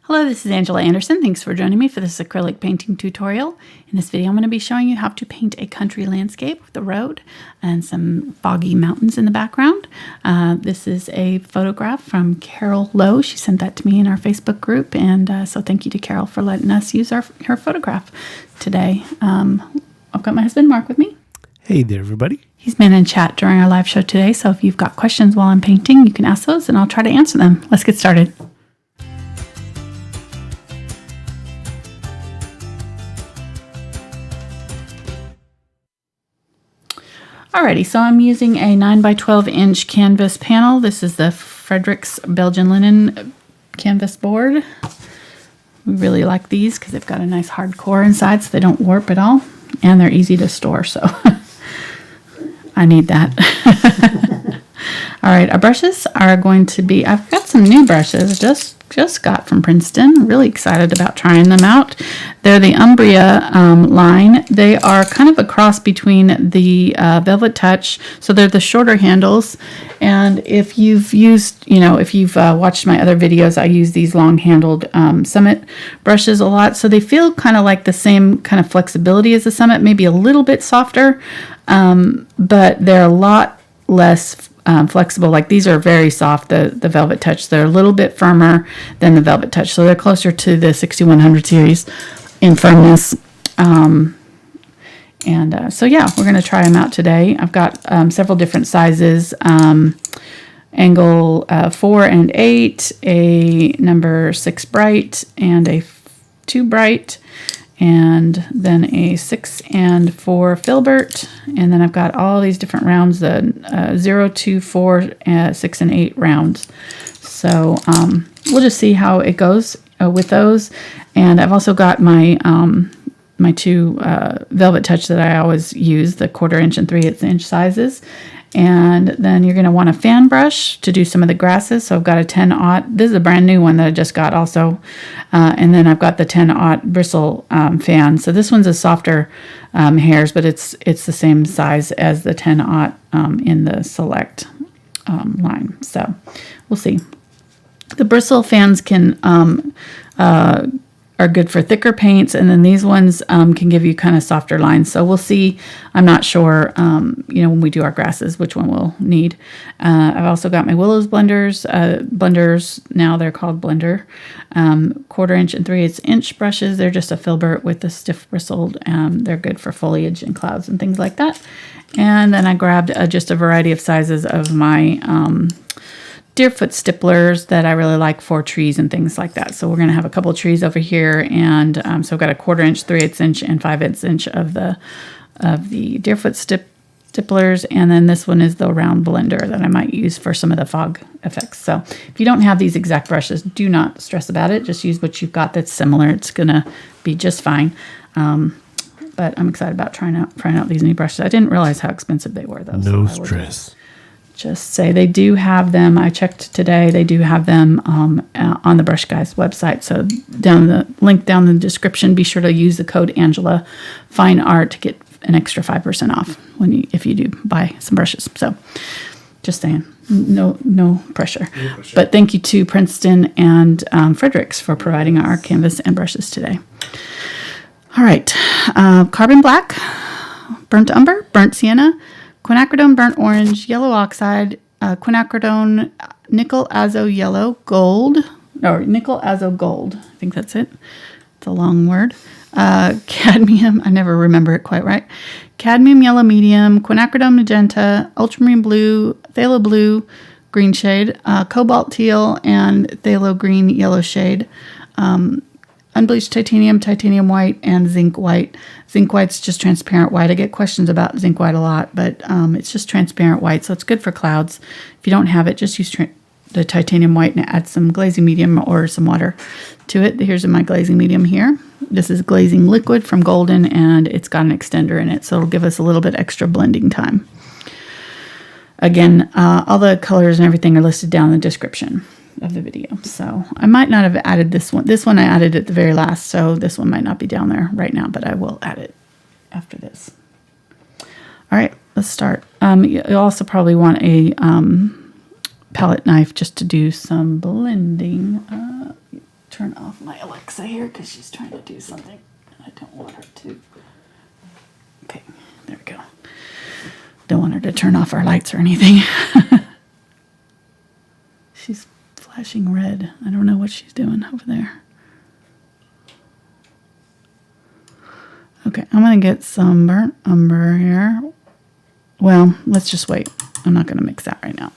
Hello, this is Angela Anderson. Thanks for joining me for this acrylic painting tutorial. In this video, I'm going to be showing you how to paint a country landscape with the road and some foggy mountains in the background. This is a photograph from Carol Lowe. She sent that to me in our Facebook group, and so thank you to Carol for letting us use her photograph today. I've got my husband Mark with me. Hey there, everybody. He's been in chat during our live show today, so if you've got questions while I'm painting, you can ask those and I'll try to answer them. Let's get started. Alrighty, so I'm using a 9 by 12 inch canvas panel. This is the Fredrix Belgian linen canvas board. We really like these because they've got a nice hard core inside so they don't warp at all. And they're easy to store, so I need that. All right, our brushes are going to be, I've got some new brushes just got from Princeton. Really excited about trying them out. They're the Umbria line. They are kind of a cross between the Velvet Touch, so they're the shorter handles. And if you've used, if you've watched my other videos, I use these long-handled Summit brushes a lot. So they feel kind of like the same kind of flexibility as the Summit, maybe a little bit softer, but they're a lot less flexible. Like these are very soft, the Velvet Touch. They're a little bit firmer than the Velvet Touch. So they're closer to the 6100 series in firmness. So yeah, we're going to try them out today. I've got several different sizes, angle 4 and 8, a number 6 bright, and a 2 bright, and then a 6 and 4 Filbert, and then I've got all these different rounds, the 0, 2, 4, 6, and 8 rounds. So we'll just see how it goes with those. And I've also got my my two Velvet Touch that I always use, the 1/4 inch and 3/8 inch sizes. And then you're going to want a fan brush to do some of the grasses. So I've got a 10-aught. This is a brand new one that I just got also. And then I've got the 10-aught Bristle fan. So this one's a softer hairs, but it's the same size as the 10-aught in the Select line. So we'll see. The Bristle fans can are good for thicker paints, and then these ones can give you kind of softer lines. So we'll see. I'm not sure, when we do our grasses, which one we'll need. I've also got my Willows blenders. Blenders, now they're called Blender. 1/4 inch and 3/8 inch brushes. They're just a Filbert with the stiff bristled. They're good for foliage and clouds and things like that. And then I grabbed just a variety of sizes of my Deerfoot stipplers that I really like for trees and things like that. So we're going to have a couple of trees over here, and so I've got a 1/4 inch, 3/8 inch, and 5/8 inch of the Deerfoot stipplers, and then this one is the round blender that I might use for some of the fog effects. So if you don't have these exact brushes, do not stress about it. Just use what you've got that's similar. It's going to be just fine. But I'm excited about trying out these new brushes. I didn't realize how expensive they were, though. No stress. Just say they do have them. I checked today. They do have them on the Brush Guys website. So link down in the description. Be sure to use the code Angela Fine Art to get an extra 5% off if you do buy some brushes. So just saying, no pressure. No pressure. But thank you to Princeton and Fredrix for providing our canvas and brushes today. All right, Carbon Black, Burnt Umber, Burnt Sienna, Quinacridone Burnt Orange, Yellow Oxide, Quinacridone Nickel Azo Yellow Gold, or Nickel Azo Gold. I think that's it. It's a long word. Cadmium, I never remember it quite right. Cadmium Yellow Medium, Quinacridone Magenta, Ultramarine Blue, Phthalo Blue, Green shade, Cobalt Teal, and Phthalo Green Yellow shade. Unbleached Titanium, Titanium White, and Zinc White. Zinc White's just transparent white. I get questions about Zinc White a lot, but it's just transparent white, so it's good for clouds. If you don't have it, just use the Titanium White and add some glazing medium or some water to it. Here's my glazing medium here. This is glazing liquid from Golden, and it's got an extender in it, so it'll give us a little bit extra blending time. Again, all the colors and everything are listed down in the description of the video. So I might not have added this one. This one I added at the very last, so this one might not be down there right now, but I will add it after this. All right, let's start. You'll also probably want a palette knife just to do some blending. turn off my Alexa here because she's trying to do something. I don't want her to. Okay, there we go. Don't want her to turn off our lights or anything. She's flashing red. I don't know what she's doing over there. Okay, I'm going to get some burnt umber here. Well, let's just wait. I'm not going to mix that right now.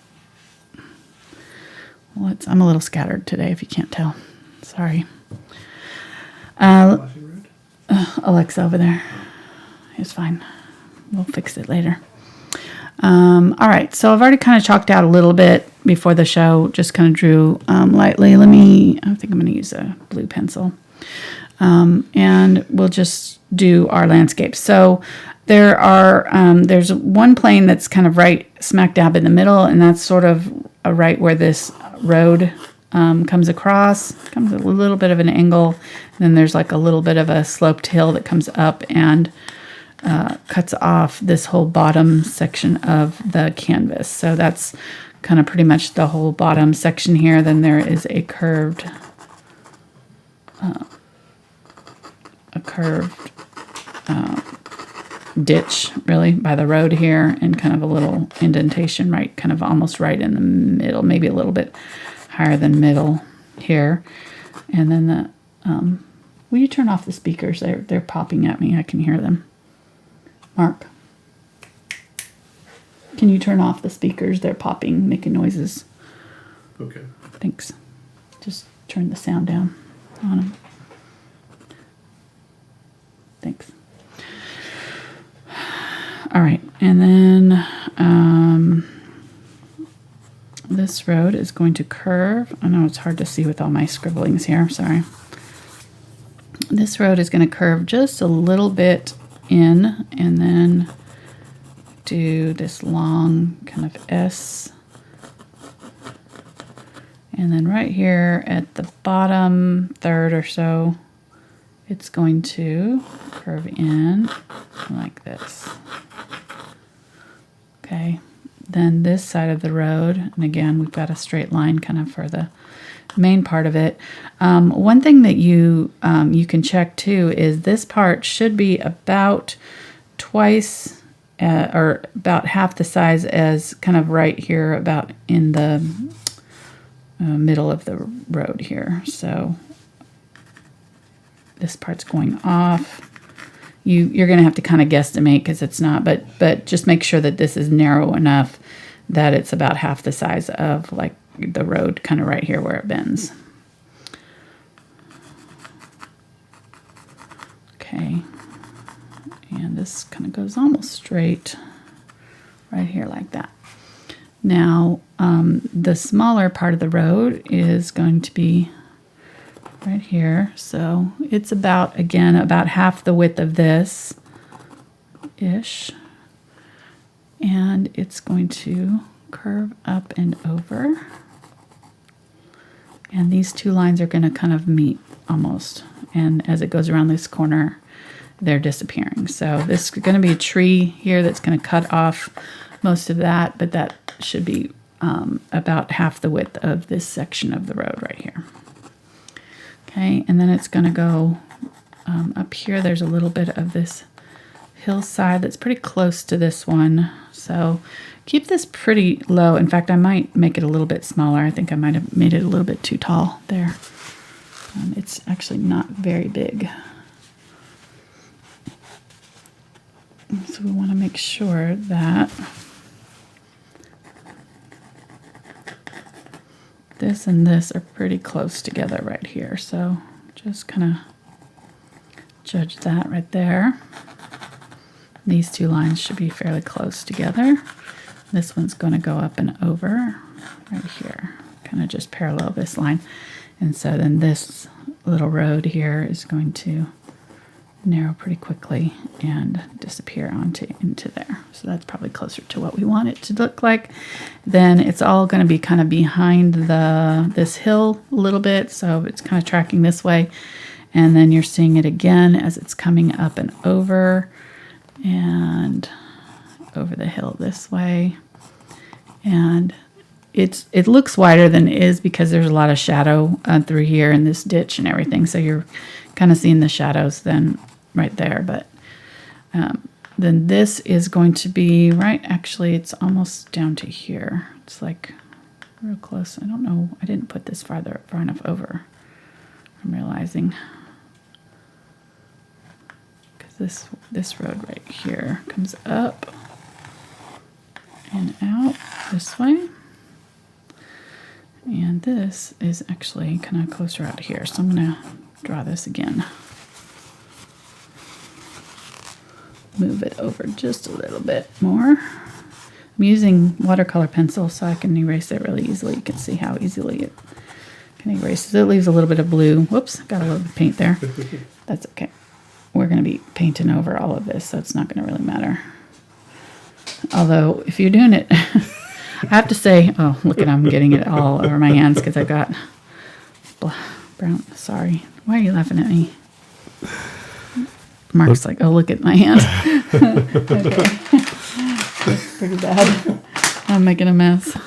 I'm a little scattered today, if you can't tell. Sorry. Alexa over there. It's fine. We'll fix it later. All right, so I've already kind of chalked out a little bit before the show. Just kind of drew lightly. I think I'm going to use a blue pencil. And we'll just do our landscape. So there's one plane that's kind of right smack dab in the middle, and that's sort of right where this road comes across. Comes at a little bit of an angle, and then there's like a little bit of a sloped hill that comes up and cuts off this whole bottom section of the canvas. So that's kind of pretty much the whole bottom section here. Then there is a curved ditch really by the road here, and kind of a little indentation right, kind of almost right in the middle, maybe a little bit higher than middle here. And then will you turn off the speakers? They're popping at me. I can hear them. Mark, can you turn off the speakers? They're popping, making noises. Okay. Thanks. Just turn the sound down on them. Thanks. All right, and then this road is going to curve. I know it's hard to see with all my scribblings here. Sorry. This road is going to curve just a little bit in, and then do this long kind of S. And then right here at the bottom third or so, it's going to curve in like this. Okay, then this side of the road, and again, we've got a straight line kind of for the main part of it. One thing that you can check too is this part should be about twice or about half the size as kind of right here about in the middle of the road here. So this part's going off. You're going to have to kind of guesstimate because it's not, but just make sure that this is narrow enough that it's about half the size of like the road kind of right here where it bends. Okay, and this kind of goes almost straight right here like that. Now, the smaller part of the road is going to be right here. So it's about, again, about half the width of this ish. And it's going to curve up and over. And these two lines are going to kind of meet almost. And as it goes around this corner, they're disappearing. So this is going to be a tree here that's going to cut off most of that, but that should be about half the width of this section of the road right here. Okay, and then it's going to go up here. There's a little bit of this hillside that's pretty close to this one. So keep this pretty low. In fact, I might make it a little bit smaller. I think I might have made it a little bit too tall there. It's actually not very big. So we want to make sure that this and this are pretty close together right here. So just kind of judge that right there. These two lines should be fairly close together. This one's going to go up and over right here, kind of just parallel this line. And so then this little road here is going to narrow pretty quickly and disappear into there. So that's probably closer to what we want it to look like. Then it's all going to be kind of behind this hill a little bit, so it's kind of tracking this way. And then you're seeing it again as it's coming up and over the hill this way. And it looks wider than it is because there's a lot of shadow through here in this ditch and everything. So you're kind of seeing the shadows then right there. But then this is going to be actually it's almost down to here. It's like real close. I don't know. I didn't put this far enough over. I'm realizing. Because this road right here comes up and out this way. And this is actually kind of closer out here. So I'm going to draw this again. Move it over just a little bit more. I'm using watercolor pencil so I can erase it really easily. You can see how easily it can erase. It leaves a little bit of blue. Whoops, got a little bit of paint there. That's okay. We're going to be painting over all of this, so it's not going to really matter. Although, if you're doing it... I have to say, oh, look at I'm getting it all over my hands because I've got brown. Sorry. Why are you laughing at me? Mark's like, oh, look at my hand. Okay. That's pretty bad. I'm making a mess.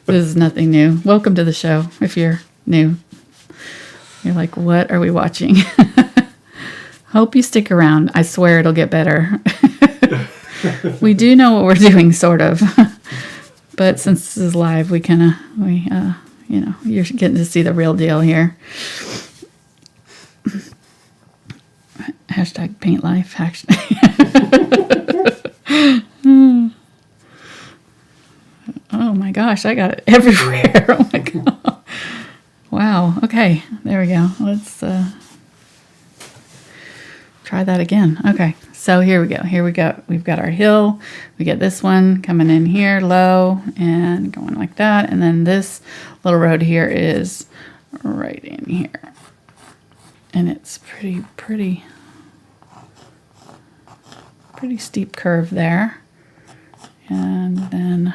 This is nothing new. Welcome to the show. If you're new, you're like, what are we watching? Hope you stick around. I swear it'll get better. We do know what we're doing, sort of. But since this is live, you're getting to see the real deal here. Hashtag paint life. Oh my gosh, I got it everywhere. Oh my God. Wow. Okay, there we go. Let's try that again. Okay. So here we go. We've got our hill. We get this one coming in here low and going like that. And then this little road here is right in here. And it's pretty steep curve there. And then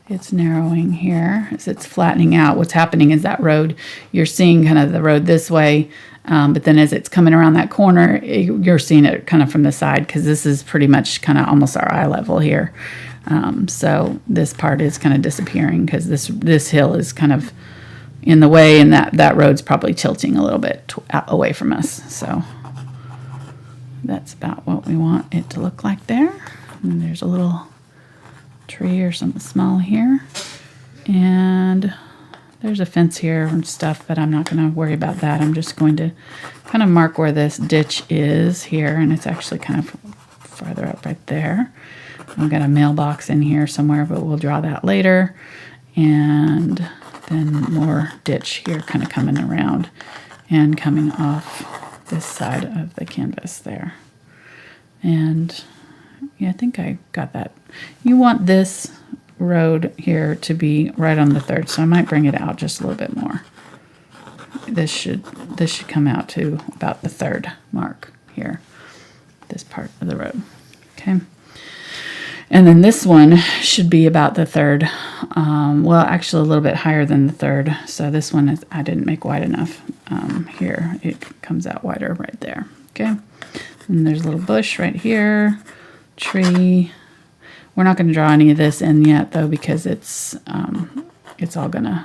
it's narrowing here as it's flattening out. What's happening is that road, you're seeing kind of the road this way. But then as it's coming around that corner, you're seeing it kind of from the side because this is pretty much kind of almost our eye level here. So this part is kind of disappearing because this hill is kind of in the way, and that road's probably tilting a little bit away from us. So that's about what we want it to look like there. And there's a little tree or something small here. And... there's a fence here and stuff, but I'm not going to worry about that. I'm just going to kind of mark where this ditch is here, and it's actually kind of farther up right there. I've got a mailbox in here somewhere, but we'll draw that later. And then more ditch here kind of coming around and coming off this side of the canvas there. And yeah, I think I got that. You want this road here to be right on the third, so I might bring it out just a little bit more. This should come out to about the third mark here, this part of the road. Okay, and then this one should be about the third. Well, actually a little bit higher than the third. So this one is I didn't make wide enough. Here it comes out wider right there. Okay, and there's a little bush right here, tree. We're not going to draw any of this in yet, though, because it's all going to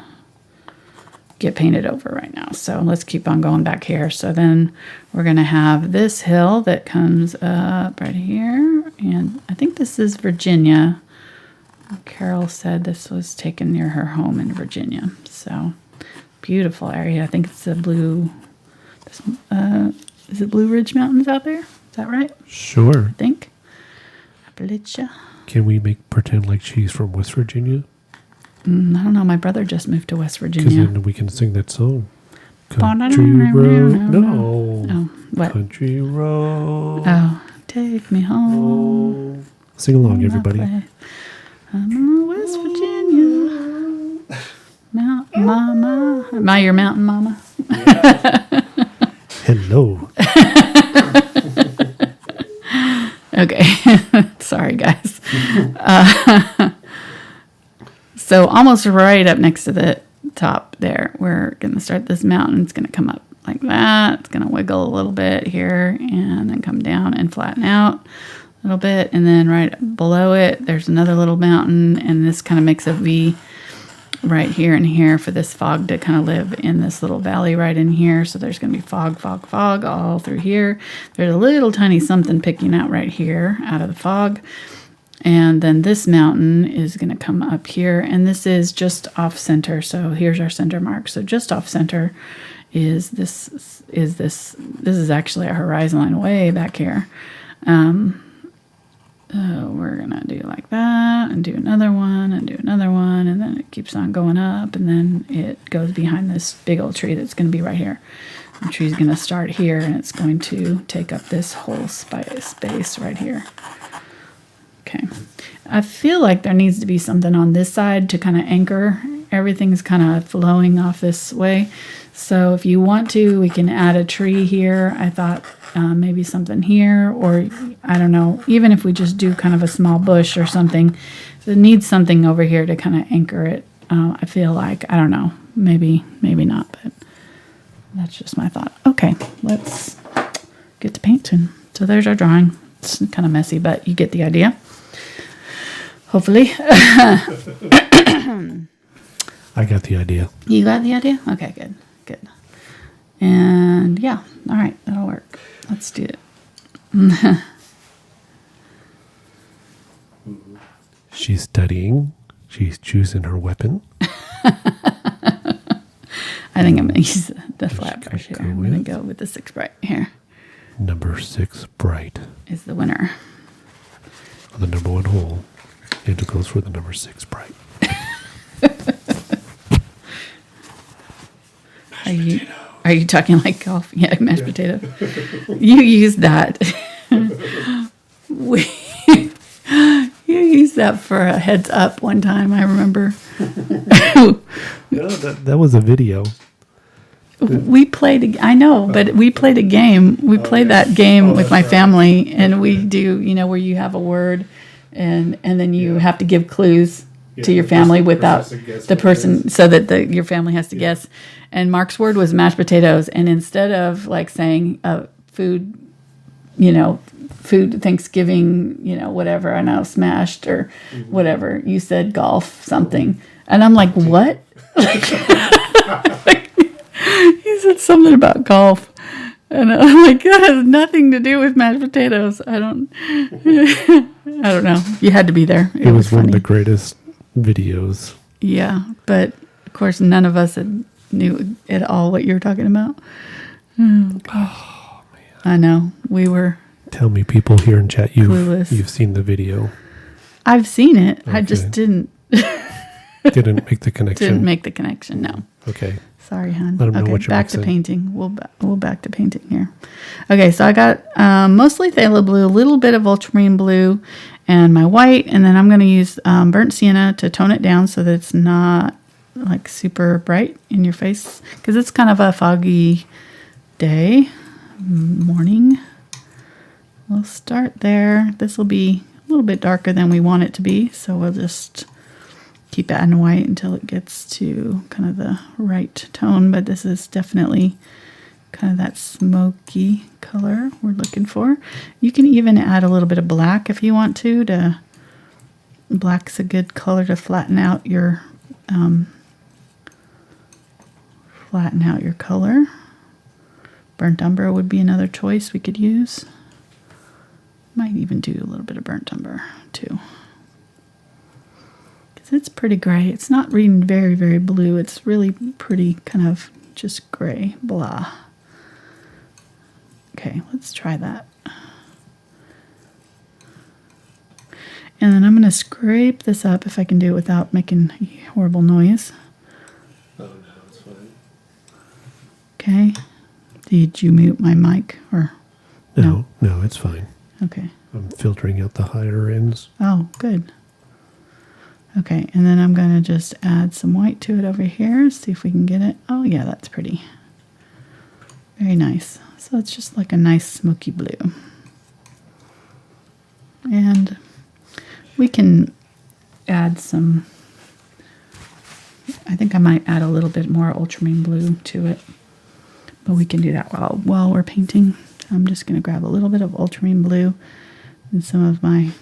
get painted over right now. So let's keep on going back here. So then we're going to have this hill that comes up right here. And I think this is Virginia. Carol said this was taken near her home in Virginia. So beautiful area. I think it's the Blue... is it Blue Ridge Mountains out there? Is that right? Sure. I think. Appalachia. Can we pretend like she's from West Virginia? I don't know. My brother just moved to West Because Virginia. then we can sing that song. Country road. No. Oh, what? Country road. Oh, take me home. Sing along, everybody. I'm in West Virginia. Mountain mama. Am I your mountain mama? Hello. Okay. Sorry, guys. So almost right up next to the top there, we're going to start this mountain. It's going to come up like that. It's going to wiggle a little bit here and then come down and flatten out. little bit, and then right below it, there's another little mountain, and this kind of makes a V right here and here for this fog to kind of live in this little valley right in here. So there's going to be fog, fog, fog all through here. There's a little tiny something picking out right here out of the fog. And then this mountain is going to come up here, and this is just off center. So here's our center mark. So just off center is this. This is actually a horizon line way back here. We're going to do like that and do another one and do another one, and then it keeps on going up, and then it goes behind this big old tree that's going to be right here. The tree's going to start here, and it's going to take up this whole space right here. Okay. I feel like there needs to be something on this side to kind of anchor. Everything's kind of flowing off this way. So if you want to, we can add a tree here. I thought maybe something here, or I don't know, even if we just do kind of a small bush or something, it needs something over here to kind of anchor it. I feel like, I don't know, maybe not, but that's just my thought. Okay, let's get to painting. So there's our drawing. It's kind of messy, but you get the idea. Hopefully. I got the idea. You got the idea? Okay, good. And yeah, all right, that'll work. Let's do it. She's studying. She's choosing her weapon. I think I'm going to use the flat brush here. I'm going to go with the 6 bright here. Number 6 bright Is the winner. on the number 1 hole. And it goes for the number 6 bright. Are you talking like golf? Yeah, mashed potato. You used that. You used that for a heads up one time, I remember. No, that was a video. We played, I know, but we played a game. We played that game with my family, and we do, where you have a word, and then you have to give clues to your family without the person, so that your family has to guess. And Mark's word was mashed potatoes, and instead of like saying food, food Thanksgiving, whatever, I know, smashed or whatever, you said golf something, and I'm like, what? He said something about golf, and I'm like, that has nothing to do with mashed potatoes. I don't know. You had to be there. It was one of the greatest videos. Yeah, but of course none of us knew at all what you were talking about. Oh, man. I know. We were. Tell me, people here in chat, you've seen the video. I've seen it. Okay. I just didn't make the connection. Didn't make the connection, no. Okay. Sorry, hon. Let them know what you're back mixing. to painting. We'll back to painting here. Okay, so I got mostly phthalo blue, a little bit of ultramarine blue, and my white, and then I'm going to use burnt sienna to tone it down so that it's not like super bright in your face, because it's kind of a foggy day, morning. We'll start there. This will be a little bit darker than we want it to be, so we'll just keep adding white until it gets to kind of the right tone, but this is definitely kind of that smoky color we're looking for. You can even add a little bit of black if you want to. Black's a good color to flatten out your color. Burnt umber would be another choice we could use. Might even do a little bit of burnt umber too. It's pretty gray. It's not reading very, very blue. It's really pretty kind of just gray, blah. Okay, let's try that. And then I'm going to scrape this up if I can do it without making horrible noise. Oh, no, it's fine. Okay. Did you mute my mic or No, it's fine. Okay. I'm filtering out the higher ends. Oh, good. Okay, and then I'm going to just add some white to it over here, see if we can get it. Oh, yeah, that's pretty. Very nice. So it's just like a nice smoky blue. And we can add some, I think I might add a little bit more ultramarine blue to it, but we can do that while we're painting. I'm just going to grab a little bit of ultramarine blue, And some of my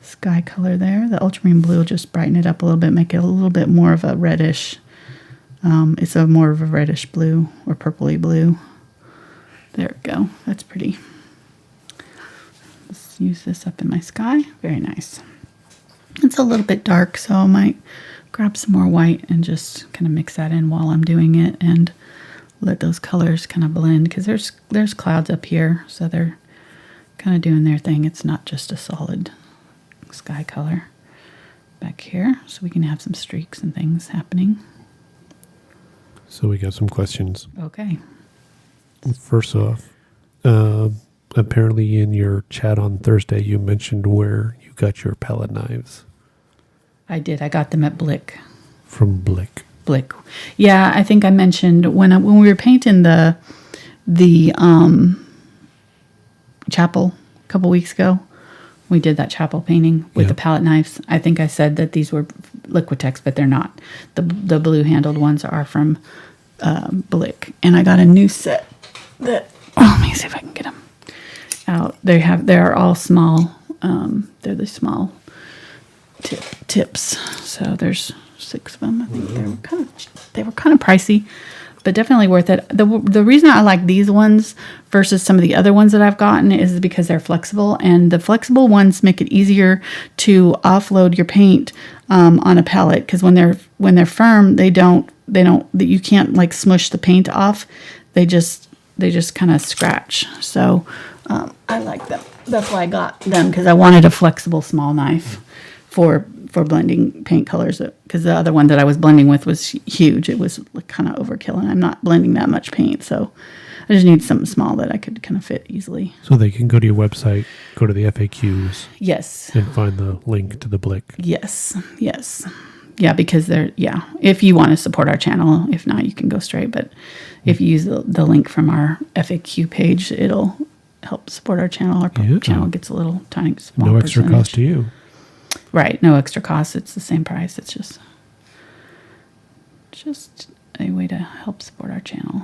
sky color there. The ultramarine blue will just brighten it up a little bit, make it a little bit more of a reddish. It's a more of a reddish blue or purpley blue. There we go. That's pretty. Let's use this up in my sky. Very nice. It's a little bit dark, so I might grab some more white and just kind of mix that in while I'm doing it and let those colors kind of blend, because there's clouds up here, so they're kind of doing their thing. It's not just a solid sky color back here, so we can have some streaks and things happening. So we got some questions. Okay. First off, apparently in your chat on Thursday, you mentioned where you got your palette knives. I did. I got them at Blick. From Blick. Blick. Yeah, I think I mentioned when we were painting the chapel a couple weeks ago. We did that chapel painting with the palette knives. I think I said that these were Liquitex, but they're not. The blue handled ones are from Blick, and I got a new set that. Oh, let me see if I can get them out. They're all small. They're the small tips. So there's 6 of them. I think they were kind of pricey, but definitely worth it. The reason I like these ones versus some of the other ones that I've gotten is because they're flexible, and the flexible ones make it easier to offload your paint on a palette, because when they're firm, you can't like smush the paint off. They just kind of scratch. So I like them. That's why I got them, because I wanted a flexible small knife for blending paint colors, because the other one that I was blending with was huge. It was like kind of overkill, and I'm not blending that much paint, so I just need something small that I could kind of fit easily. So they can go to your website, go to the FAQs. Yes. And find the link to the Blick. Yes. Yeah, because if you want to support our channel, if not, you can go straight. But if you use the link from our FAQ page, it'll help support our channel. Our channel gets a little tiny small No extra percentage. cost to you. Right, no extra cost. It's the same price. It's just a way to help support our channel.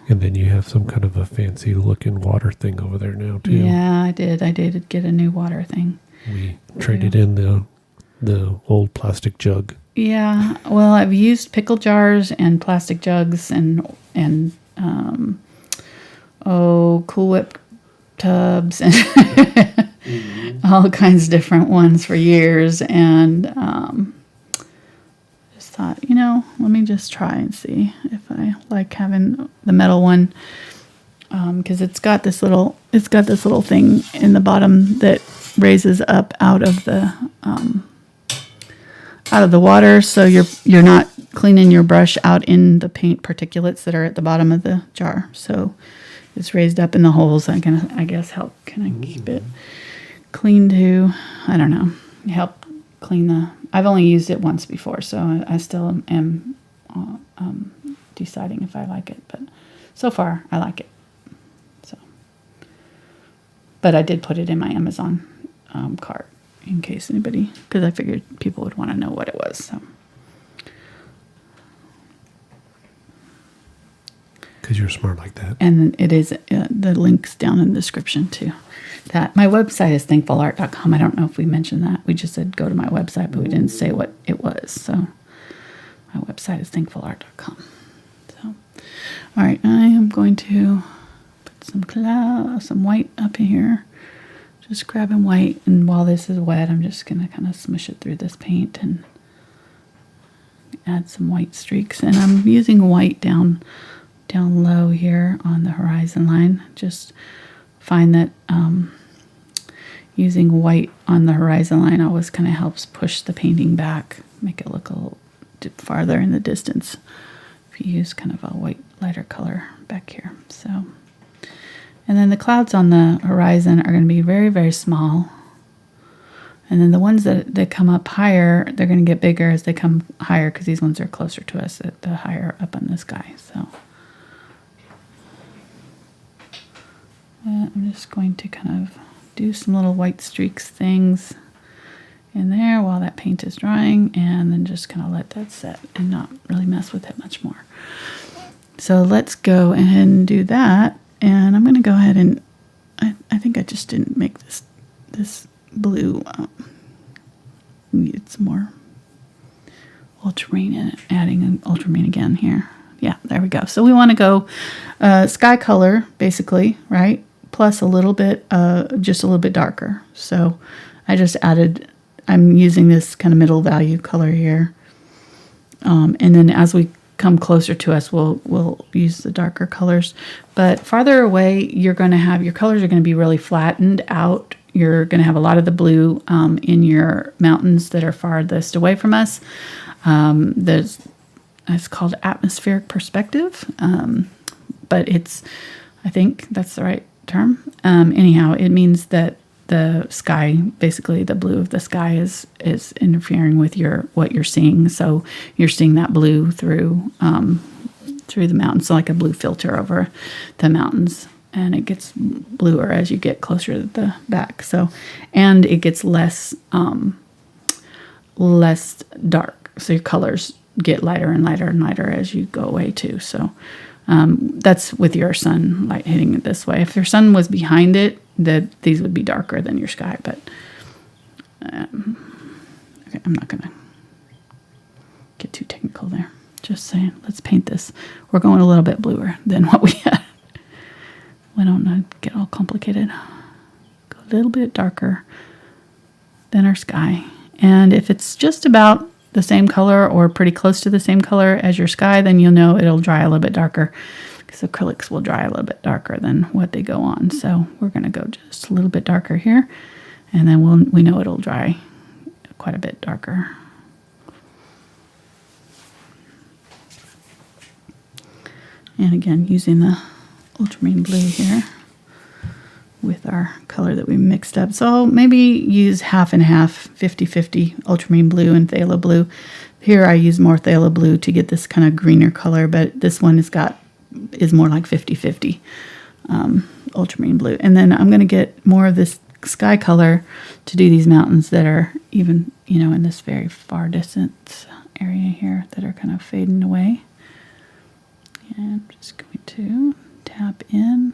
And then you have some kind of a fancy looking water thing over there now too. Yeah, I did. I did get a new water thing. We traded in the old plastic jug. Yeah, well, I've used pickle jars and plastic jugs and Cool Whip tubs and all kinds of different ones for years, and just thought, let me just try and see if I like having the metal one, because it's got this little thing in the bottom that raises up out of the water, so you're not cleaning your brush out in the paint particulates that are at the bottom of the jar. So it's raised up in the holes. I guess help kind of keep it clean too. I don't know. Help clean the. I've only used it once before, so I still am deciding if I like it. But so far, I like it. So, but I did put it in my Amazon cart in case anybody, because I figured people would want to know what it was. So. Because you're smart like that. And it is, the link's down in the description too. That my website is thankfulart.com. I don't know if we mentioned that. We just said go to my website, but we didn't say what it was. So my website is thankfulart.com. So, all right, I am going to put some white up here. Just grabbing white, and while this is wet, I'm just going to kind of smush it through this paint and add some white streaks. And I'm using white down low here on the horizon line. Just find that using white on the horizon line always kind of helps push the painting back, make it look a little farther in the distance if you use kind of a white lighter color back here. So, and then the clouds on the horizon are going to be very, very small. And then the ones that come up higher, they're going to get bigger as they come higher, because these ones are closer to us, the higher up in the sky. So I'm just going to kind of do some little white streaks things in there while that paint is drying, and then just kind of let that set and not really mess with it much more. So let's go ahead and do that. And I'm going to go ahead and I I think I just didn't make this blue. Need some more ultramarine in it. Adding an ultramarine again here. Yeah, there we go. So we want to go sky color, basically, right? Plus a little bit, just a little bit darker. So I just added, I'm using this kind of middle value color here. And then as we come closer to us, we'll use the darker colors. But farther away, you're going to have, your colors are going to be really flattened out. You're going to have a lot of the blue in your mountains that are farthest away from us. It's called atmospheric perspective, but I think that's the right term. Anyhow, it means that the sky, basically the blue of the sky is interfering with what you're seeing. So you're seeing that blue through the mountains, so like a blue filter over the mountains. And it gets bluer as you get closer to the back. So, and it gets less dark. So your colors get lighter and lighter and lighter as you go away too. So that's with your sunlight hitting it this way. If your sun was behind it, these would be darker than your sky. But okay, I'm not gonna get too technical there. Just saying, let's paint this. We're going a little bit bluer than what we had. We don't get all complicated. Go a little bit darker than our sky. And if it's just about the same color or pretty close to the same color as your sky, then you'll know it'll dry a little bit darker, because acrylics will dry a little bit darker than what they go on. So we're going to go just a little bit darker here, and then we know it'll dry quite a bit darker. And again, using the ultramarine blue here with our color that we mixed up. So maybe use half and half, 50-50 ultramarine blue and phthalo blue. Here I use more phthalo blue to get this kind of greener color, but this one is more like 50-50 ultramarine blue. And then I'm going to get more of this sky color to do these mountains that are even, in this very far distance area here that are kind of fading away. And I'm just going to tap in.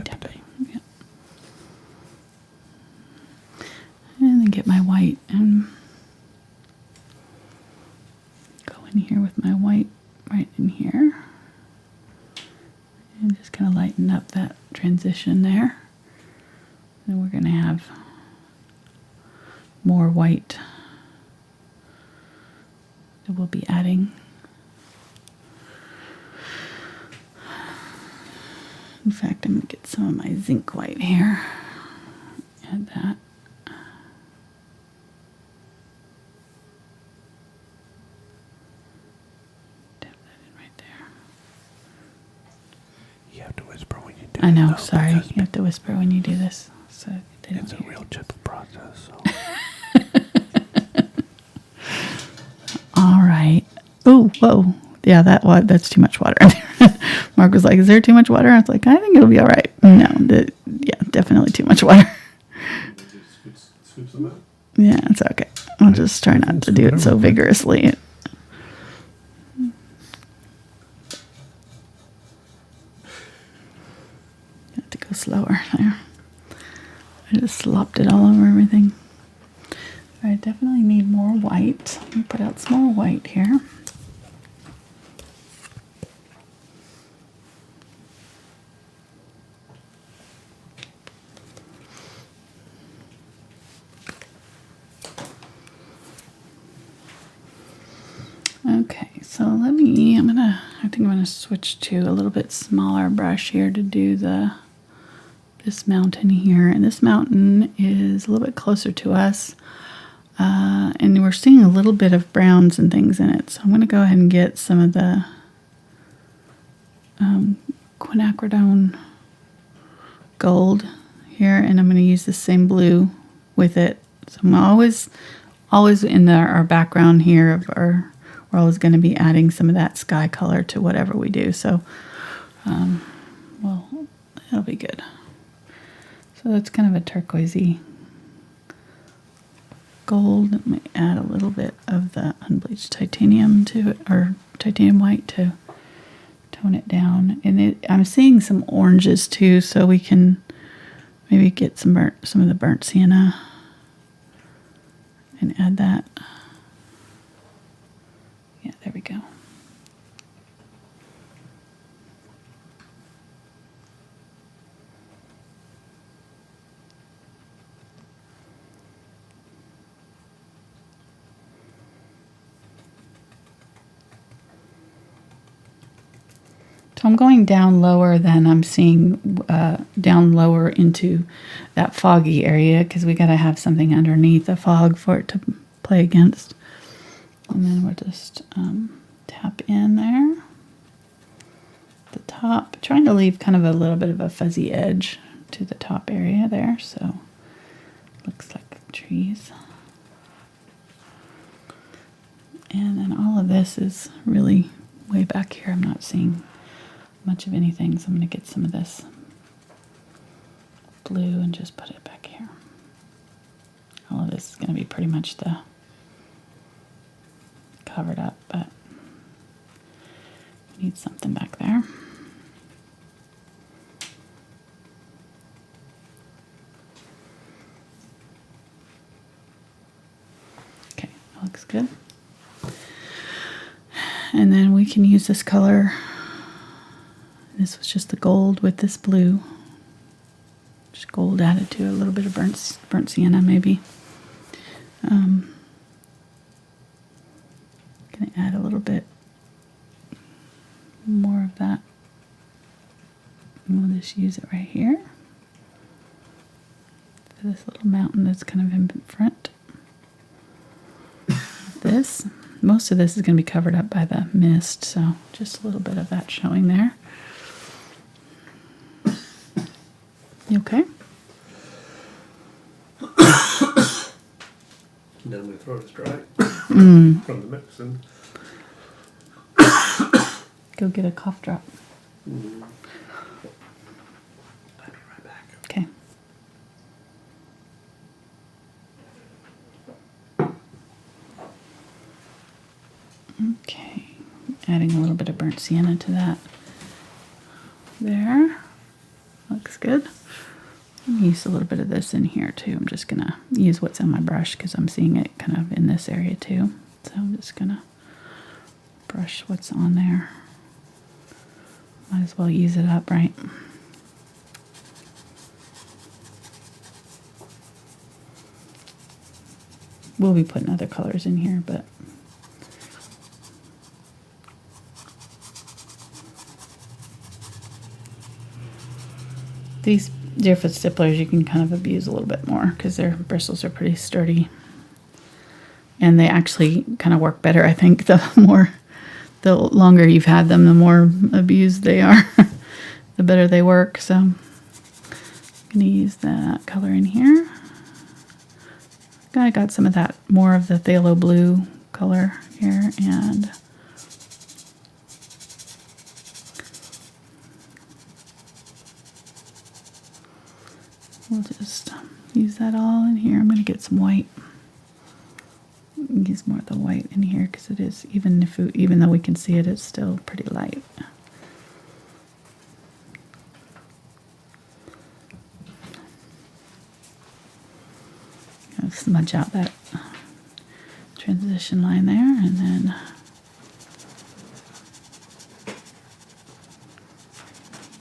Tappy. Yeah. And then get my white and go in here with my white right in here. And just kind of lighten up that transition there. And we're going to have more white that we'll be adding. In fact, I'm going to get some of my Zinc White here. Add that. Tap that in right there. You have to whisper when you do I know, it, sorry. You have to whisper when you do this. So it's a real gentle process. So. All right. Oh, whoa. Yeah, that's too much water. Mark was like, is there too much water? I was like, I think it'll be all right. No, definitely too much water. Yeah, it's okay. I'll just try not to do it so vigorously. You have to go slower there. I just slopped it all over everything. I definitely need more white. Let me put out some more white here. Okay, so I think I'm gonna switch to a little bit smaller brush here to do this mountain here. And this mountain is a little bit closer to us. And we're seeing a little bit of browns and things in it. So I'm gonna go ahead and get some of the Quinacridone gold here, and I'm gonna use the same blue with it. So I'm always in our background here we're always going to be adding some of that sky color to whatever we do. So, well, it'll be good. So it's kind of a turquoisey gold. Let me add a little bit of the unbleached titanium to it, or titanium white, to tone it down. And I'm seeing some oranges too, so we can maybe get some of the burnt sienna and add that. Yeah, there we go. So I'm going down lower than I'm seeing, down lower into that foggy area, because we got to have something underneath the fog for it to play against. And then we'll just tap in there. The top, trying to leave kind of a little bit of a fuzzy edge to the top area there, so looks like trees. And then all of this is really way back here. I'm not seeing much of anything, so I'm going to get some of this blue and just put it back here. All of this is going to be pretty much the covered up, but we need something back there. Okay, that looks good. And then we can use this color. This was just the gold with this blue. Just gold added to a little bit of burnt sienna, maybe. Gonna add a little bit more of that. And we'll just use it right here for this little mountain that's kind of in front. This, most of this is going to be covered up by the mist, so just a little bit of that showing there. You okay? Now my throat is dry from the medicine. Go get a cough drop. I'll be right back. Okay. Okay. Adding a little bit of burnt sienna to that. There. Looks good. Use a little bit of this in here too. I'm just gonna use what's on my brush because I'm seeing it kind of in this area too. So I'm just gonna brush what's on there. Might as well use it up, right? We'll be putting other colors in here, but these Deerfoot stipplers you can kind of abuse a little bit more because their bristles are pretty sturdy. And they actually kind of work better, I think, the longer you've had them, the more abused they are, the better they work. So I'm going to use that color in here. I got some of that, more of the phthalo blue color here, and we'll just use that all in here. I'm going to get some white. Use more of the white in here because it is, even though we can see it, it's still pretty light. I'll smudge out that transition line there, and then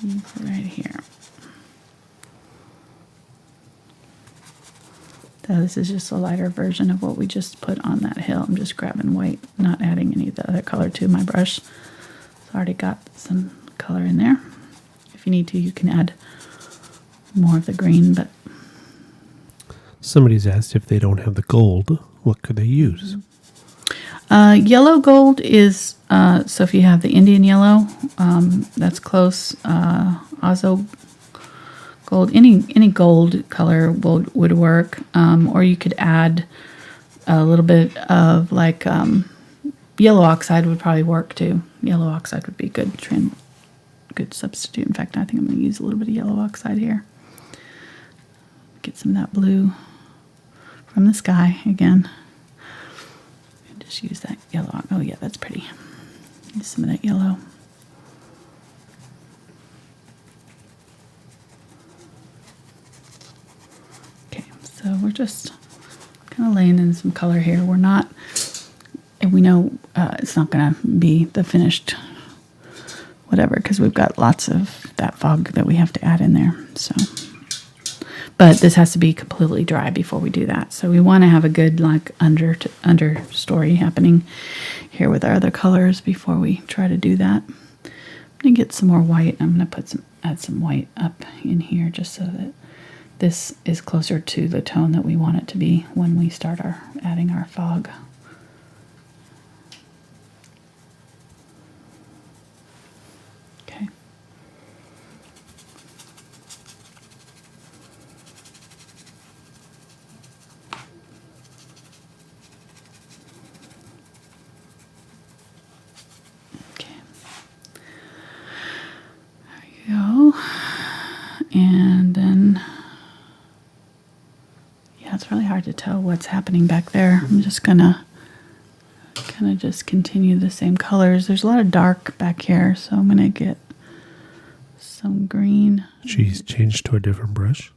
use it right here. So this is just a lighter version of what we just put on that hill. I'm just grabbing white, not adding any of the other color to my brush. So I already got some color in there. If you need to, you can add more of the green, but Somebody's asked if they don't have the gold, what could they use? yellow gold is, so if you have the Indian yellow, that's close. Azo gold, any gold color would work. Or you could add a little bit of like yellow oxide would probably work too. Yellow oxide would be a good substitute. In fact, I think I'm going to use a little bit of yellow oxide here. get some of that blue from the sky again. And just use that yellow. Oh yeah, that's pretty. Use some of that yellow. Okay, so we're just kind of laying in some color here. We're not, and we know it's not going to be the finished whatever, because we've got lots of that fog that we have to add in there. So, but this has to be completely dry before we do that. So we want to have a good like understory happening here with our other colors before we try to do that. I'm gonna get some more white. I'm gonna add some white up in here just so that this is closer to the tone that we want it to be when we start adding our fog. And then, yeah, it's really hard to tell what's happening back there. I'm just gonna kind of just continue the same colors. There's a lot of dark back here, so I'm gonna get some green. She's changed to a different brush.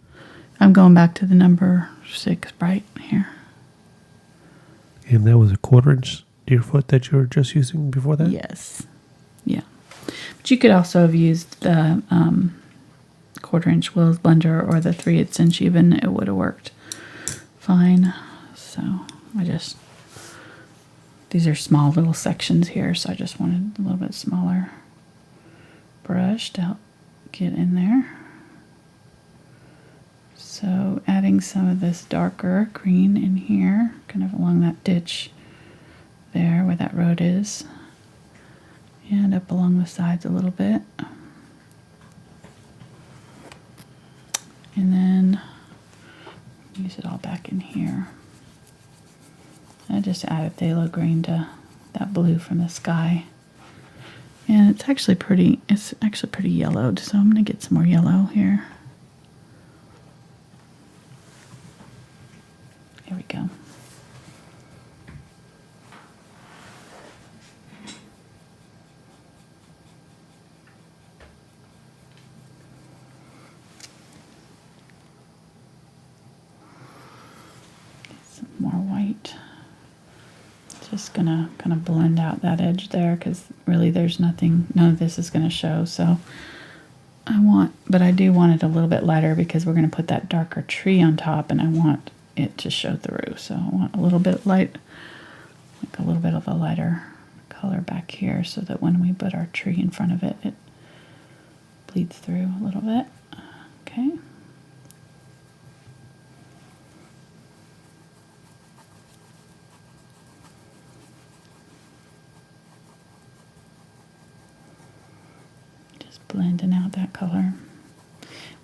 I'm going back to the number 6 bright here. And that was a 1/4 inch deerfoot that you were just using before that? Yes. Yeah. But you could also have used the 1/4 inch Will's blender or the 3/8 inch even. It would have worked fine. So these are small little sections here, so I just wanted a little bit smaller brush to help get in there. So adding some of this darker green in here, kind of along that ditch there where that road is, and up along the sides a little bit. And then use it all back in here. I just added phthalo green to that blue from the sky. And it's actually pretty yellowed, so I'm gonna get some more yellow here. Here we go. Some more white. Just gonna kind of blend out that edge there, because really there's none of this is gonna show. So but I do want it a little bit lighter because we're gonna put that darker tree on top, and I want it to show through. So I want a little bit light, like a little bit of a lighter color back here, so that when we put our tree in front of it, it bleeds through a little bit. Okay. Just blending out that color.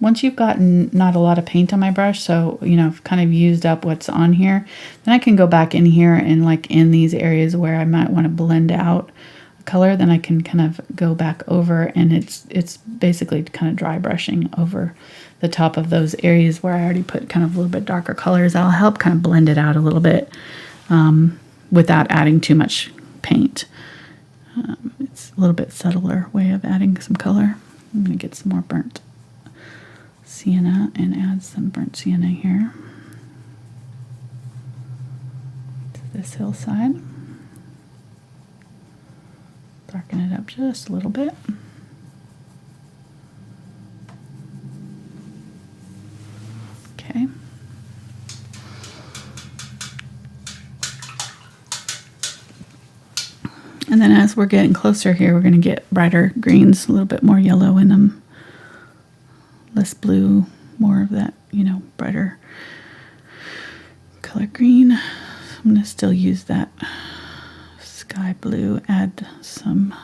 Once you've gotten not a lot of paint on my brush, so, I've kind of used up what's on here, then I can go back in here and like in these areas where I might want to blend out a color, then I can kind of go back over, and it's basically kind of dry brushing over the top of those areas where I already put kind of a little bit darker colors. That'll help kind of blend it out a little bit without adding too much paint. It's a little bit subtler way of adding some color. I'm going to get some more burnt sienna and add some burnt sienna here to this hillside. Darken it up just a little bit. Okay. And then as we're getting closer here, we're going to get brighter greens, a little bit more yellow in them. Less blue, more of that, brighter color green. So I'm going to still use that sky blue, add some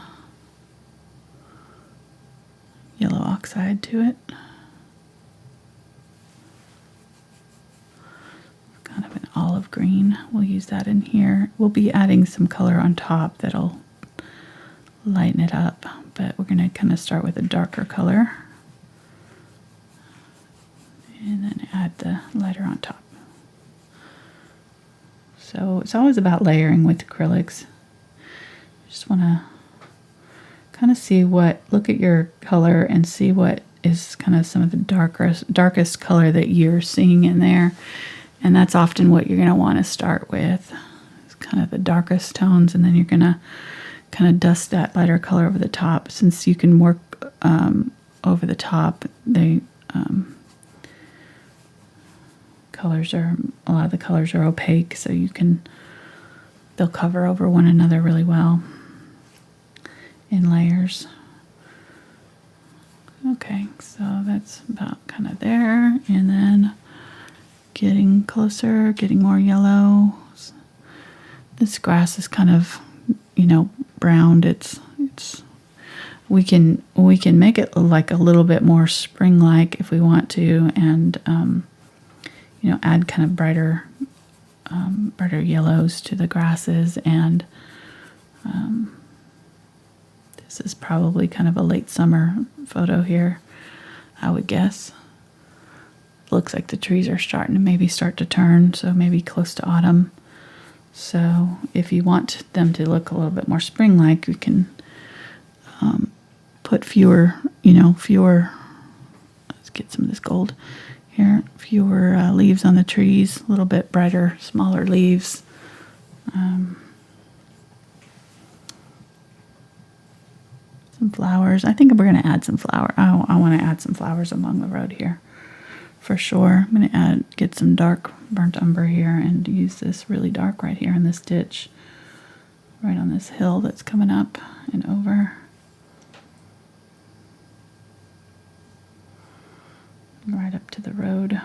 yellow oxide to it. Kind of an olive green. We'll use that in here. We'll be adding some color on top that'll lighten it up, but we're going to kind of start with a darker color. And then add the on top. So it's always about layering with acrylics. Just want to kind of look at your color and see what is kind of some of the darkest color that you're seeing in there. And that's often what you're going to want to start with. It's kind of the darkest tones, and then you're going to kind of dust that lighter color over the top. Since you can work over the top, a lot of the colors are opaque, so they'll cover over one another really well in layers. Okay, so that's about kind of there, and then getting closer, getting more yellow. This grass is kind of, browned. We can make it like a little bit more spring-like if we want to, and add kind of brighter yellows to the grasses. And this is probably kind of a late summer photo here, I would guess. Looks like the trees are starting to maybe start to turn, so maybe close to autumn. So if you want them to look a little bit more spring-like, you can put fewer, let's get some of this gold here, fewer leaves on the trees, a little bit brighter, smaller leaves. Some flowers. I think we're going to add some flower. I want to add some flowers along the road here for sure. I'm going to get some dark burnt umber here and use this really dark right here in this ditch, right on this hill that's coming up and over. Right up to the road.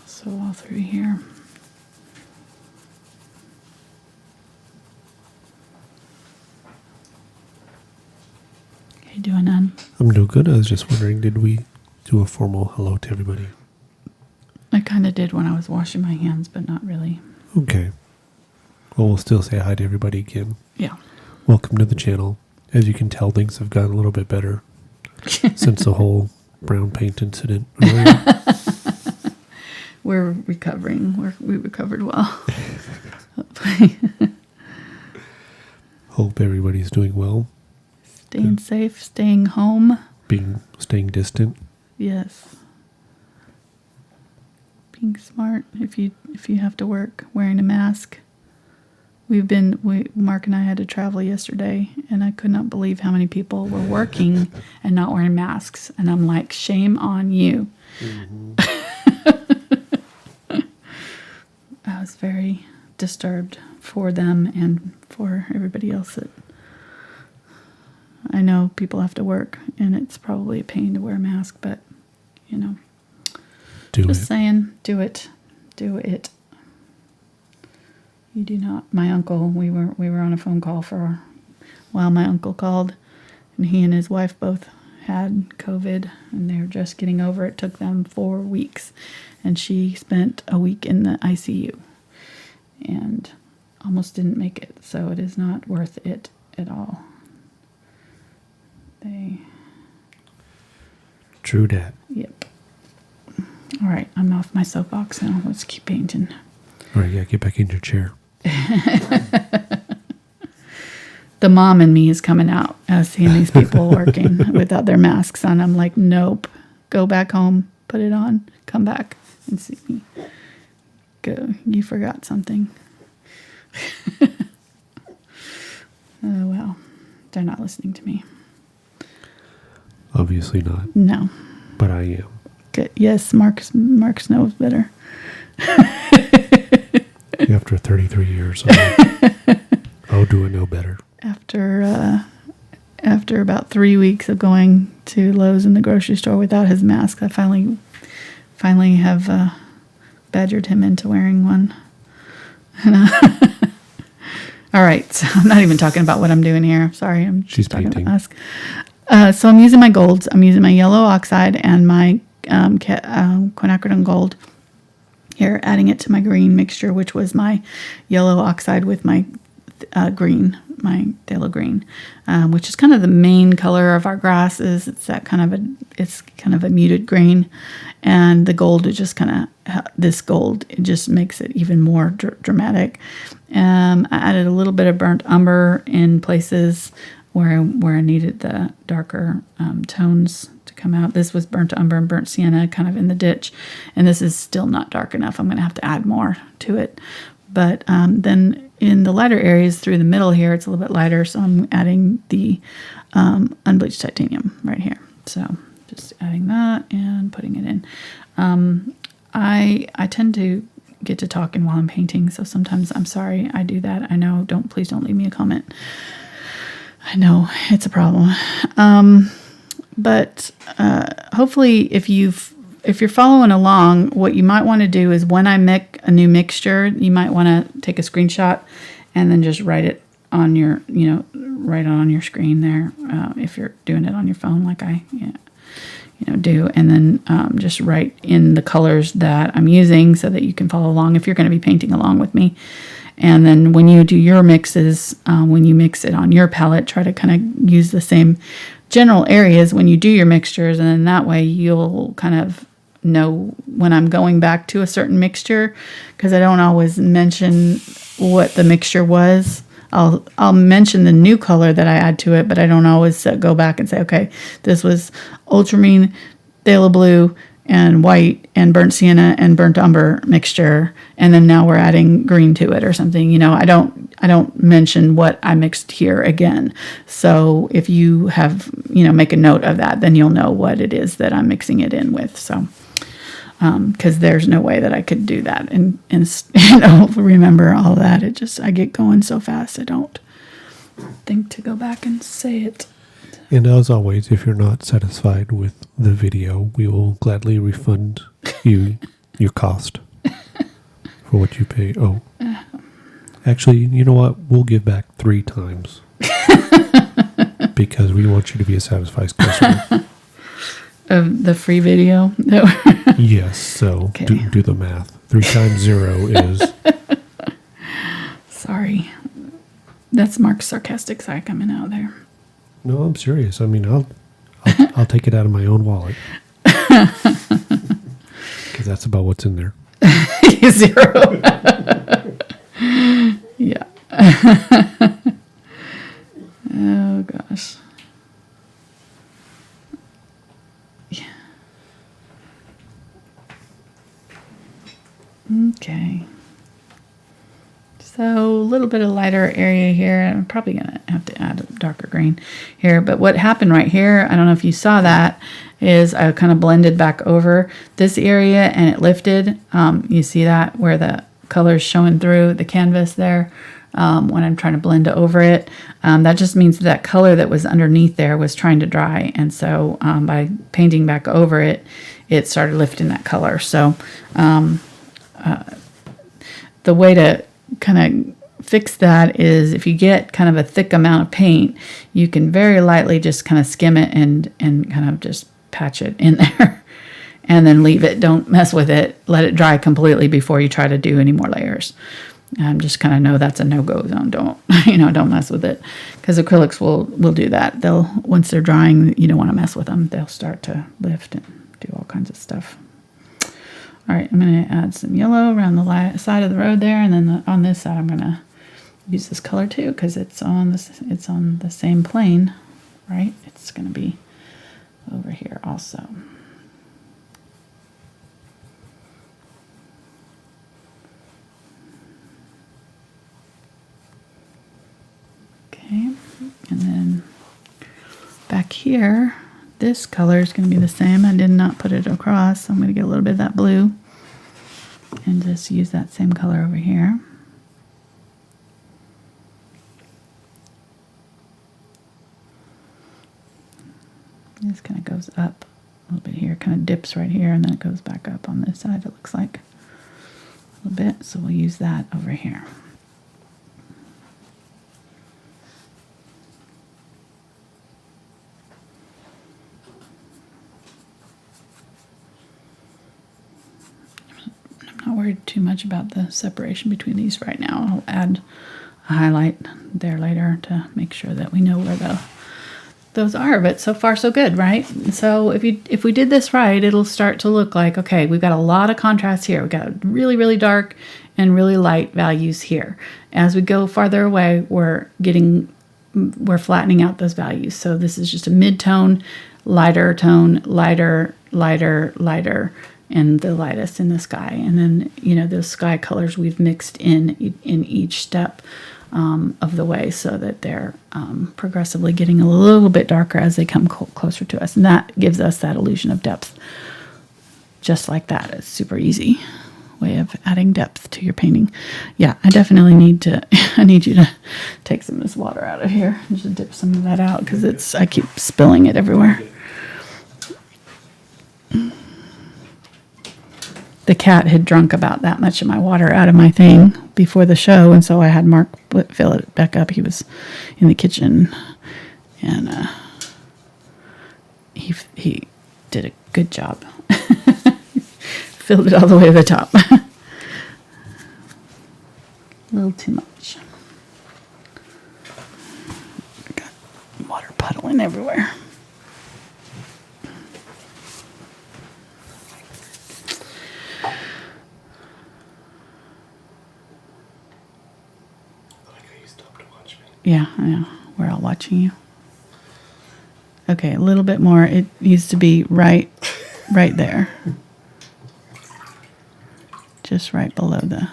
Also all through here. How you doing, Ann? I'm doing good. I was just wondering, did we do a formal hello to everybody? I kind of did when I was washing my hands, but not really. Okay. Well, we'll still say hi to everybody again. Yeah. Welcome to the channel. As you can tell, things have gotten a little bit better since the whole brown paint incident earlier. We're recovering. We recovered well. Hope everybody's doing well. Staying safe, staying home. Staying distant. Yes. Being smart. If you have to work, wearing a mask. Mark and I had to travel yesterday, and I could not believe how many people were working and not wearing masks. And I'm like, shame on you. Mm-hmm. I was very disturbed for them and for everybody else that I know people have to work, and it's probably a pain to wear a mask, but just saying, do it. You do not. My uncle, we were on a phone call for a while. My uncle called, and he and his wife both had COVID, and they were just getting over it. It took them 4 weeks, and she spent a week in the ICU and almost didn't make it. So it is not worth it at all. True dat. Yep. All right, I'm off my soapbox now. Let's keep painting. All right, yeah, get back in your chair. The mom in me is coming out as seeing these people working without their masks on. I'm like, nope. Go back home, put it on, come back and see me. Go. You forgot something. Oh, well. They're not listening to me. Obviously not. No. But I am. Good. Yes, Mark knows better. After 33 years, I'll do it no better. After about 3 weeks of going to Lowe's in the grocery store without his mask, I finally have badgered him into wearing one. All right, so I'm not even talking about what I'm doing here. Sorry, She's talking painting. about mask. So I'm using my golds. I'm using my yellow oxide and my Quinacridone Gold. Here, adding it to my green mixture, which was my yellow oxide with my green, my phthalo green, which is kind of the main color of our grasses. It's that kind of a muted green, and the gold is just this gold. It just makes it even more dramatic. I added a little bit of burnt umber in places where I needed the darker tones to come out. This was burnt umber and burnt sienna kind of in the ditch, and this is still not dark enough. I'm going to have to add more to it. But then in the lighter areas through the middle here, it's a little bit lighter, so I'm adding the unbleached titanium right here. So just adding that and putting it in. I tend to get to talking while I'm painting, so sometimes I'm sorry I do that. I know, please don't leave me a comment. I know it's a problem. But hopefully if you're following along, what you might want to do is when I make a new mixture, you might want to take a screenshot and then just write it on your, write it on your screen there. If you're doing it on your phone like I do, and then just write in the colors that I'm using so that you can follow along if you're going to be painting along with me. And then when you do your mixes, when you mix it on your palette, try to kind of use the same general areas when you do your mixtures, and then that way you'll kind of know when I'm going back to a certain mixture, because I don't always mention what the mixture was. I'll mention the new color that I add to it, but I don't always go back and say, okay, this was ultramarine, phthalo blue, and white, and burnt sienna, and burnt umber mixture, and then now we're adding green to it or something. I don't mention what I mixed here again. So if you have, make a note of that, then you'll know what it is that I'm mixing it in with. So, because there's no way that I could do that and remember all that. I get going so fast, I don't think to go back and say it. And as always, if you're not satisfied with the video, we will gladly refund you your cost for what you pay. Oh, actually, you know what? We'll give back 3 times because we want you to be a satisfied customer. Of the free video? Yes, so okay. do the math. 3 times 0 is... Sorry. That's Mark's sarcastic side coming out there. No, I'm serious. I mean, I'll take it out of my own wallet. Because that's about what's in there. 0. Yeah. Oh, gosh. Yeah. Okay. So a little bit of lighter area here. I'm probably going to have to add a darker green here. But what happened right here, I don't know if you saw that, is I kind of blended back over this area and it lifted. You see that where the color's showing through the canvas there when I'm trying to blend over it. That just means that color that was underneath there was trying to dry. And so by painting back over it, it started lifting that color. So the way to kind of fix that is if you get kind of a thick amount of paint, you can very lightly just kind of skim it and kind of just patch it in there and then leave it. Don't mess with it. Let it dry completely before you try to do any more layers. Just kind of know that's a no-go zone. Don't mess with it, because acrylics will do that. Once they're drying, you don't want to mess with them. They'll start to lift and do all kinds of stuff. All right, I'm going to add some yellow around the side of the road there, and then on this side I'm going to use this color too, because it's on the same plane, right? It's going to be over here also. Okay, and then back here, this color is going to be the same. I did not put it across, so I'm going to get a little bit of that blue and just use that same color over here. This kind of goes up a little bit here, kind of dips right here, and then it goes back up on this side, it looks like a little bit. So we'll use that over here. worried too much about the separation between these right now. I'll add a highlight there later to make sure that we know where those are. But so far so good, right? So if we did this right, it'll start to look like, okay, we've got a lot of contrast here. We've got really, really dark and really light values here. As we go farther away, we're flattening out those values. So this is just a mid-tone, lighter tone, lighter, lighter, lighter, and the lightest in the sky. And then, you know, those sky colors we've mixed in each step of the way, so that they're progressively getting a little bit darker as they come closer to us. And that gives us that illusion of depth. Just like that. It's super easy way of adding depth to your painting. Yeah, I definitely need you to take some of this water out of here and just dip some of that out, because I keep spilling it everywhere. The cat had drunk about that much of my water out of my thing before the show, and so I had Mark fill it back up. He was in the kitchen, and he did a good job. Filled it all the way to the top. A little too much. Got water puddling everywhere. Yeah, I know. We're all watching you. Okay, a little bit more. It needs to be right there. Just right below the...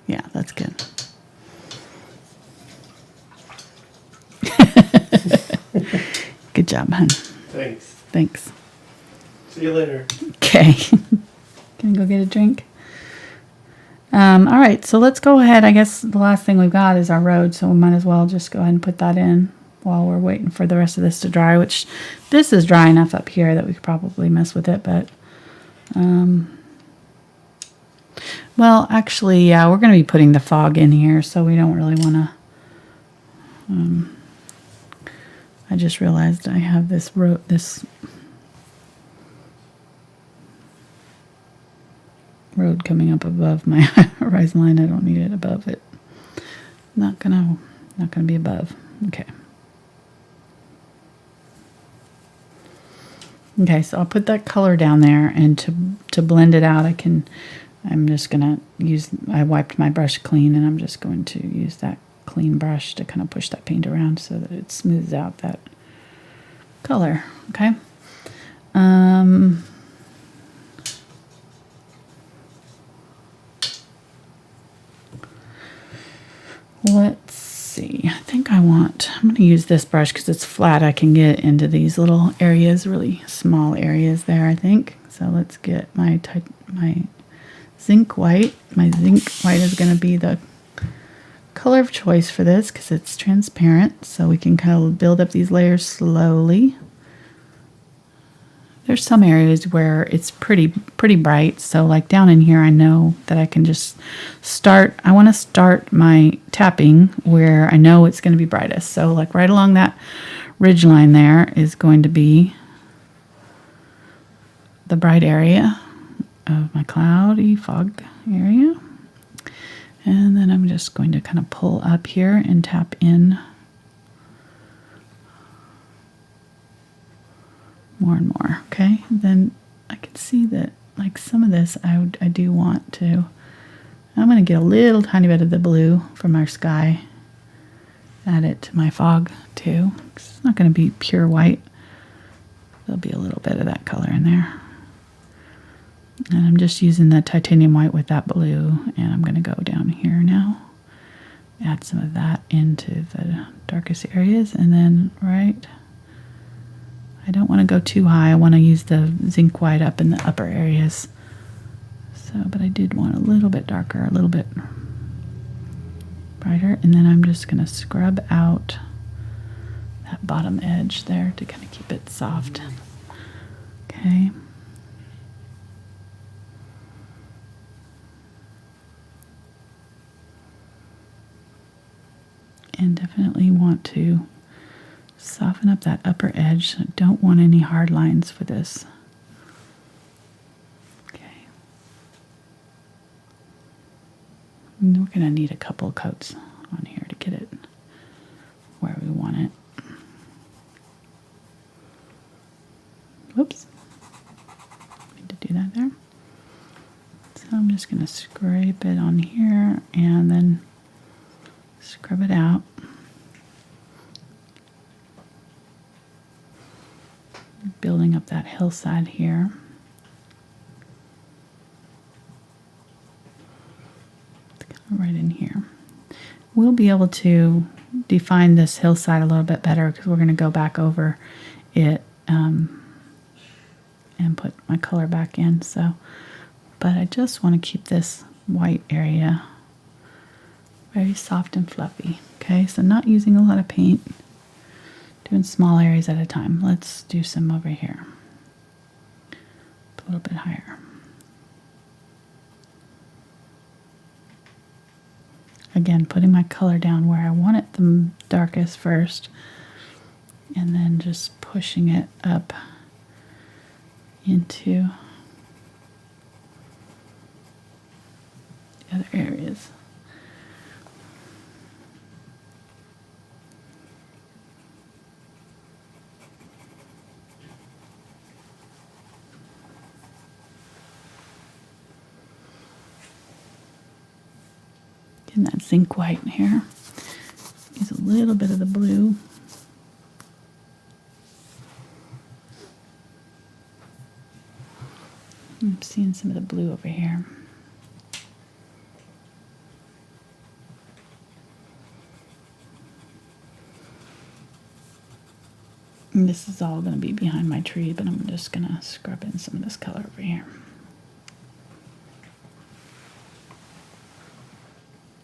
Yeah, that's good. Good job, hon. Thanks. See you later. Okay. Gonna go get a drink? All right, so let's go ahead. I guess the last thing we've got is our road, so we might as well just go ahead and put that in while we're waiting for the rest of this to dry, which this is dry enough up here that we could probably mess with it, but well, actually, yeah, we're going to be putting the fog in here, so we don't really want to I just realized I have this road coming up above my horizon line. I don't need it above it. Not gonna be above. Okay. Okay, so I'll put that color down there, and to blend it out, I'm just gonna I wiped my brush clean, and I'm just going to use that clean brush to kind of push that paint around so that it smooths out that color. Okay. Let's see. I think I'm going to use this brush because it's flat. I can get into these little areas, really small areas there, I think. So let's get my Zinc White. My Zinc White is going to be the color of choice for this because it's transparent. So we can kind of build up these layers slowly. There's some areas where it's pretty bright. So like down in here, I know that I can just start. I want to start my tapping where I know it's going to be brightest. So like right along that ridge line there is going to be the bright area of my cloudy fog area. And then I'm just going to kind of pull up here and tap in more and more. Okay, then I can see that like some of this I do want to. I'm going to get a little tiny bit of the blue from our sky, add it to my fog too. It's not going to be pure white. There'll be a little bit of that color in there. And I'm just using the titanium white with that blue, and I'm going to go down here now, add some of that into the darkest areas, and then I don't want to go too high. I want to use the Zinc White up in the upper areas. So, but I did want a little bit darker, a little bit brighter, and then I'm just going to scrub out that bottom edge there to kind of keep it soft. Okay. And definitely want to soften up that upper edge. I don't want any hard lines for this. And we're going to need a couple coats on here to get it where we want it. Whoops. Need to do that there. So I'm just going to scrape it on here and then scrub it out. Building up that hillside here. Right in here. We'll be able to define this hillside a little bit better because we're going to go back over it and put my color back in. So, but I just want to keep this white area very soft and fluffy. Okay, so not using a lot of paint, doing small areas at a time. Let's do some over here. A little bit higher. Again, putting my color down where I want it the darkest first, and then just pushing it up into the other areas. Getting that zinc white in here. Use a little bit of the blue. I'm seeing some of the blue over here. And this is all going to be behind my tree, but I'm just going to scrub in some of this color over here.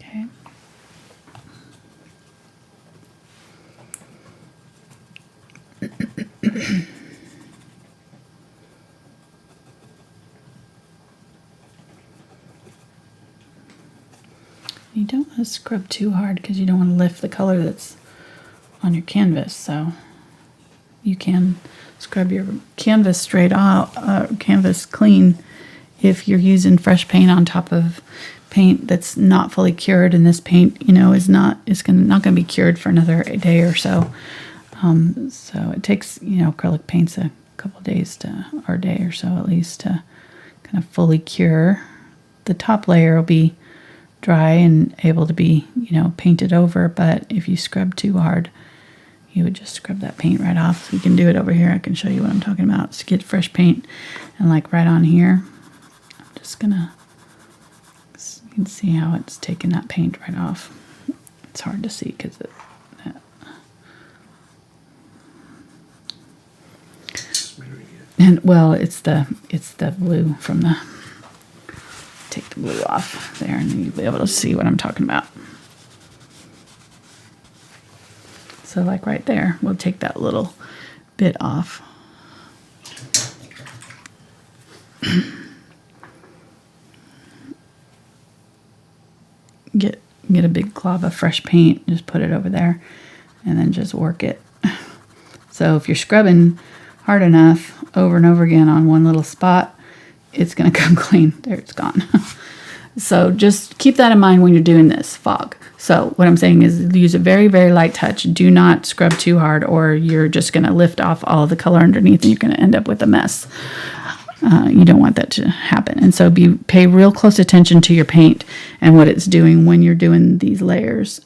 Okay. You don't want to scrub too hard because you don't want to lift the color that's on your canvas. So you can scrub your canvas straight out, canvas clean, if you're using fresh paint on top of paint that's not fully cured. And this paint, you know, is not gonna be cured for another day or so. So it takes, you know, acrylic paints a couple of days or a day or so at least to kind of fully cure. The top layer will be dry and able to be, you know, painted over, but if you scrub too hard, you would just scrub that paint right off. So you can do it over here. I can show you what I'm talking about. Just get fresh paint and like right on here, I'm just gonna, you can see how it's taking that paint right off. It's hard to see because and well, it's the blue from the, take the blue off there and you'll be able to see what I'm talking about. So like right there, we'll take that little bit off. Get a big glob of fresh paint, just put it over there and then just work it. So if you're scrubbing hard enough over and over again on one little spot, it's going to come clean. There, it's gone. So just keep that in mind when you're doing this fog. So what I'm saying is use a very, very light touch. Do not scrub too hard or you're just going to lift off all the color underneath and you're going to end up with a mess. You don't want that to happen. And so pay real close attention to your paint and what it's doing when you're doing these layers.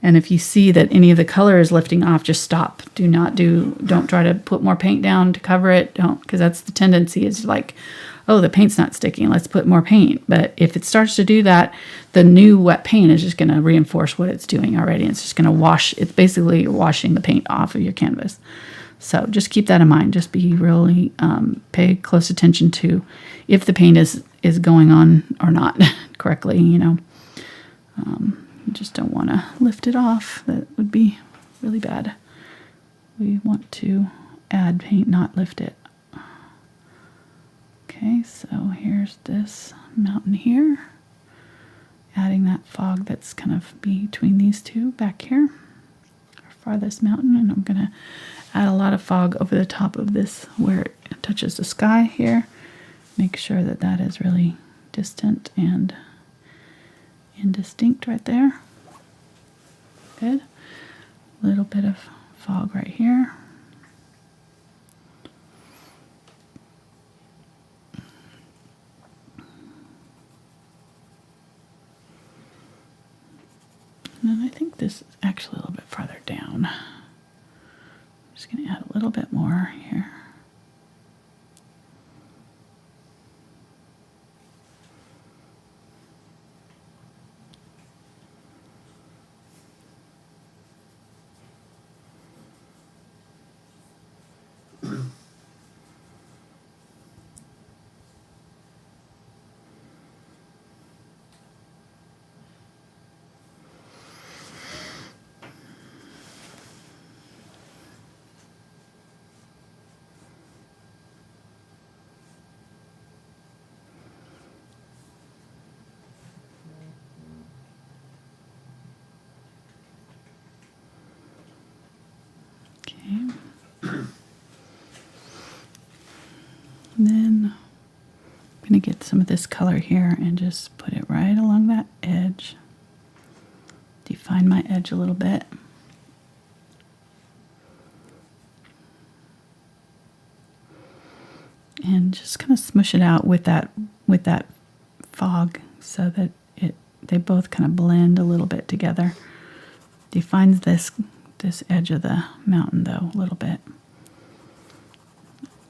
And if you see that any of the color is lifting off, just stop. Don't try to put more paint down to cover it. Don't, because that's the tendency is like, oh, the paint's not sticking, let's put more paint. But if it starts to do that, the new wet paint is just going to reinforce what it's doing already. It's just going to wash, it's basically washing the paint off of your canvas. So just keep that in mind. Just be really, pay close attention to if the paint is going on or not correctly, you know. You just don't want to lift it off. That would be really bad. We want to add paint, not lift it. Okay, so here's this mountain here. Adding that fog that's kind of between these two back here. Our farthest mountain, and I'm going to add a lot of fog over the top of this where it touches the sky here. Make sure that that is really distant and indistinct right there. Good. A little bit of fog right here. And then I think this is actually a little bit farther down. I'm just going to add a little bit more here. Okay. And then I'm going to get some of this color here and just put it right along that edge. Define my edge a little bit. And just kind of smush it out with that fog so that they both kind of blend a little bit together. Defines this edge of the mountain though a little bit.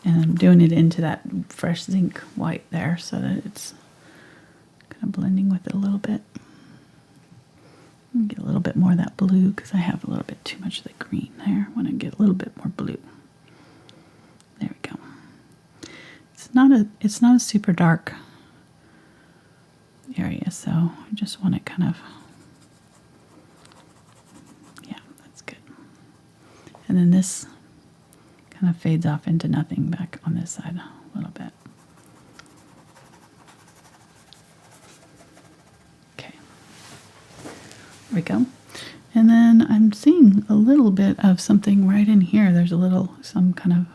And I'm doing it into that fresh zinc white there so that it's kind of blending with it a little bit. Get a little bit more of that blue because I have a little bit too much of the green there. I want to get a little bit more blue. There we go. It's not a super dark area, so I just want to kind of, yeah, that's good. And then this kind of fades off into nothing back on this side a little bit. Okay, there we go. And then I'm seeing a little bit of something right in here. There's some kind of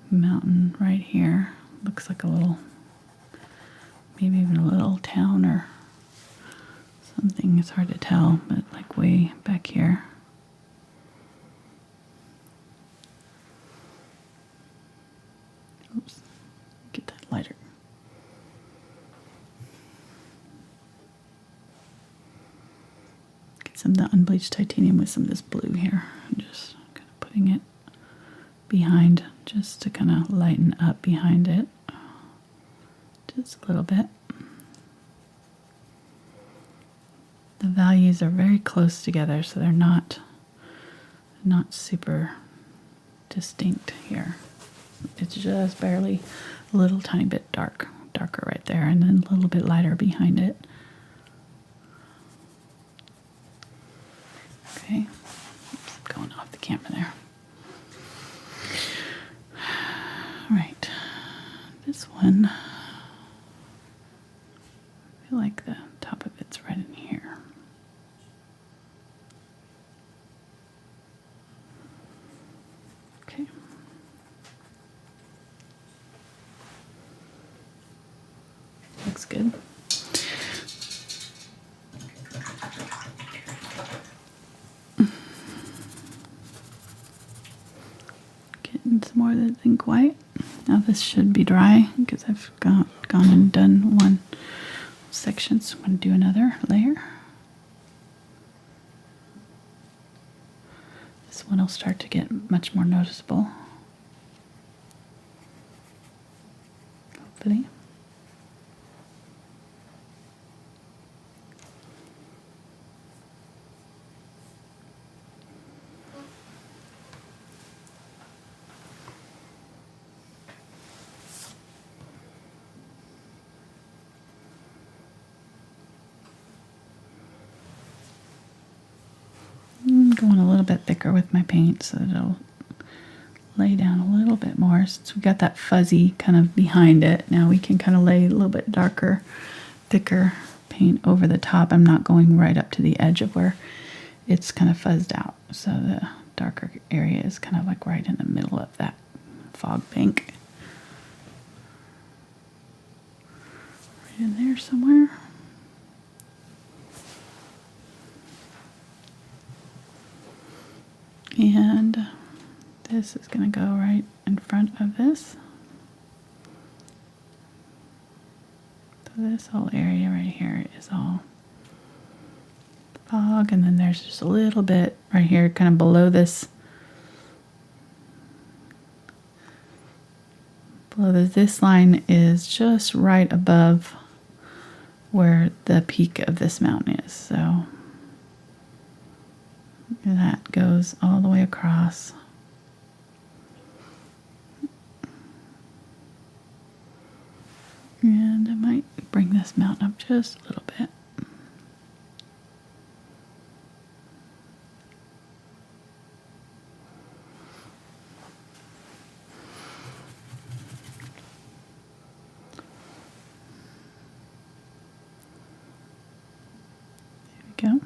mountain right here. Looks like a little, maybe even a little town or something. It's hard to tell, but like way back here. Oops, get that lighter. Get some of the unbleached titanium with some of this blue here. I'm just kind of putting it behind just to kind of lighten up behind it just a little bit. The values are very close together, so they're not super distinct here. It's just barely a little tiny bit darker right there, and then a little bit lighter behind it. Okay, oops, going off the camera there. All right, this one, I feel like the top of it's right in here. Okay. Looks good. Getting some more of the zinc white. Now this should be dry because I've gone and done one section, so I'm going to do another layer. This one will start to get much more noticeable. Hopefully. I'm going a little bit thicker with my paint so that it'll lay down a little bit more. Since we got that fuzzy kind of behind it, now we can kind of lay a little bit darker, thicker paint over the top. I'm not going right up to the edge of where it's kind of fuzzed out. So the darker area is kind of like right in the middle of that fog bank. Right in there somewhere. And this is going to go right in front of this. So this whole area right here is all fog, and then there's just a little bit right here kind of below this. This line is just right above where the peak of this mountain is. So that goes all the way across. And I might bring this mountain up just a little bit. There we go.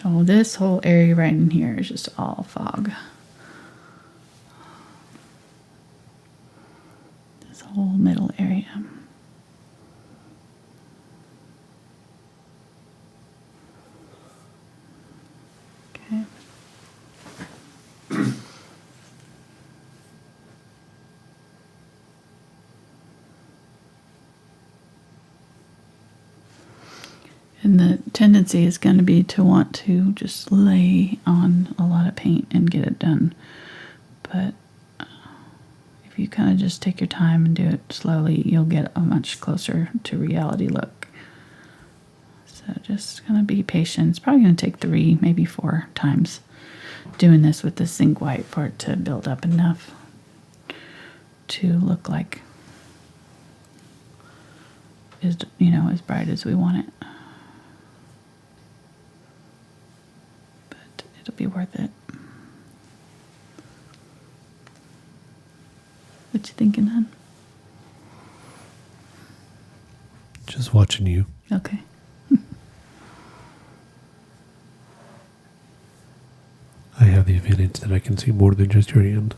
So this whole area right in here is just all fog. This whole middle area. Okay. And the tendency is going to be to want to just lay on a lot of paint and get it done. But if you kind of just take your time and do it slowly, you'll get a much closer to reality look. So just kind of be patient. It's probably going to take 3, maybe 4 times doing this with the zinc white for it to build up enough to look like, as bright as we want it. It'll be worth it. What you thinking, hon? Just watching you. Okay. I have the advantage that I can see more than just your hand.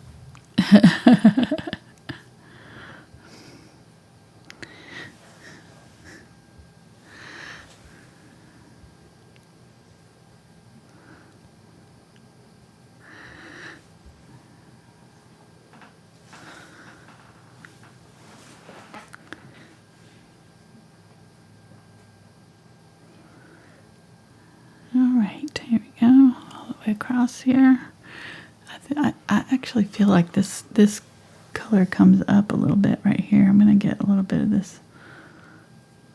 Across here, I actually feel like this color comes up a little bit right here. I'm going to get a little bit of this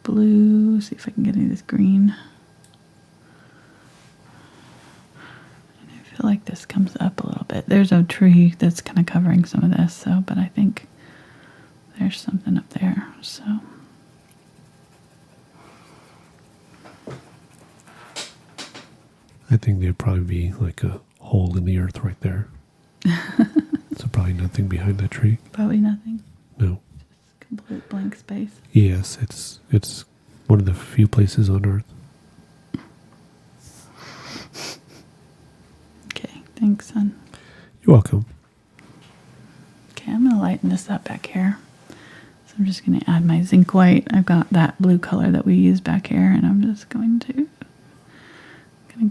blue, see if I can get any of this green. And I feel like this comes up a little bit. There's a tree that's kind of covering some of this, so but I think there's something up there. So I think there'd probably be like a hole in the earth right there. So probably nothing behind that tree. Probably nothing. No. Just complete blank space. Yes, it's one of the few places on Earth. Okay, thanks, son. You're welcome. Okay, I'm going to lighten this up back here. So I'm just going to add my zinc white. I've got that blue color that we use back here, and I'm just going to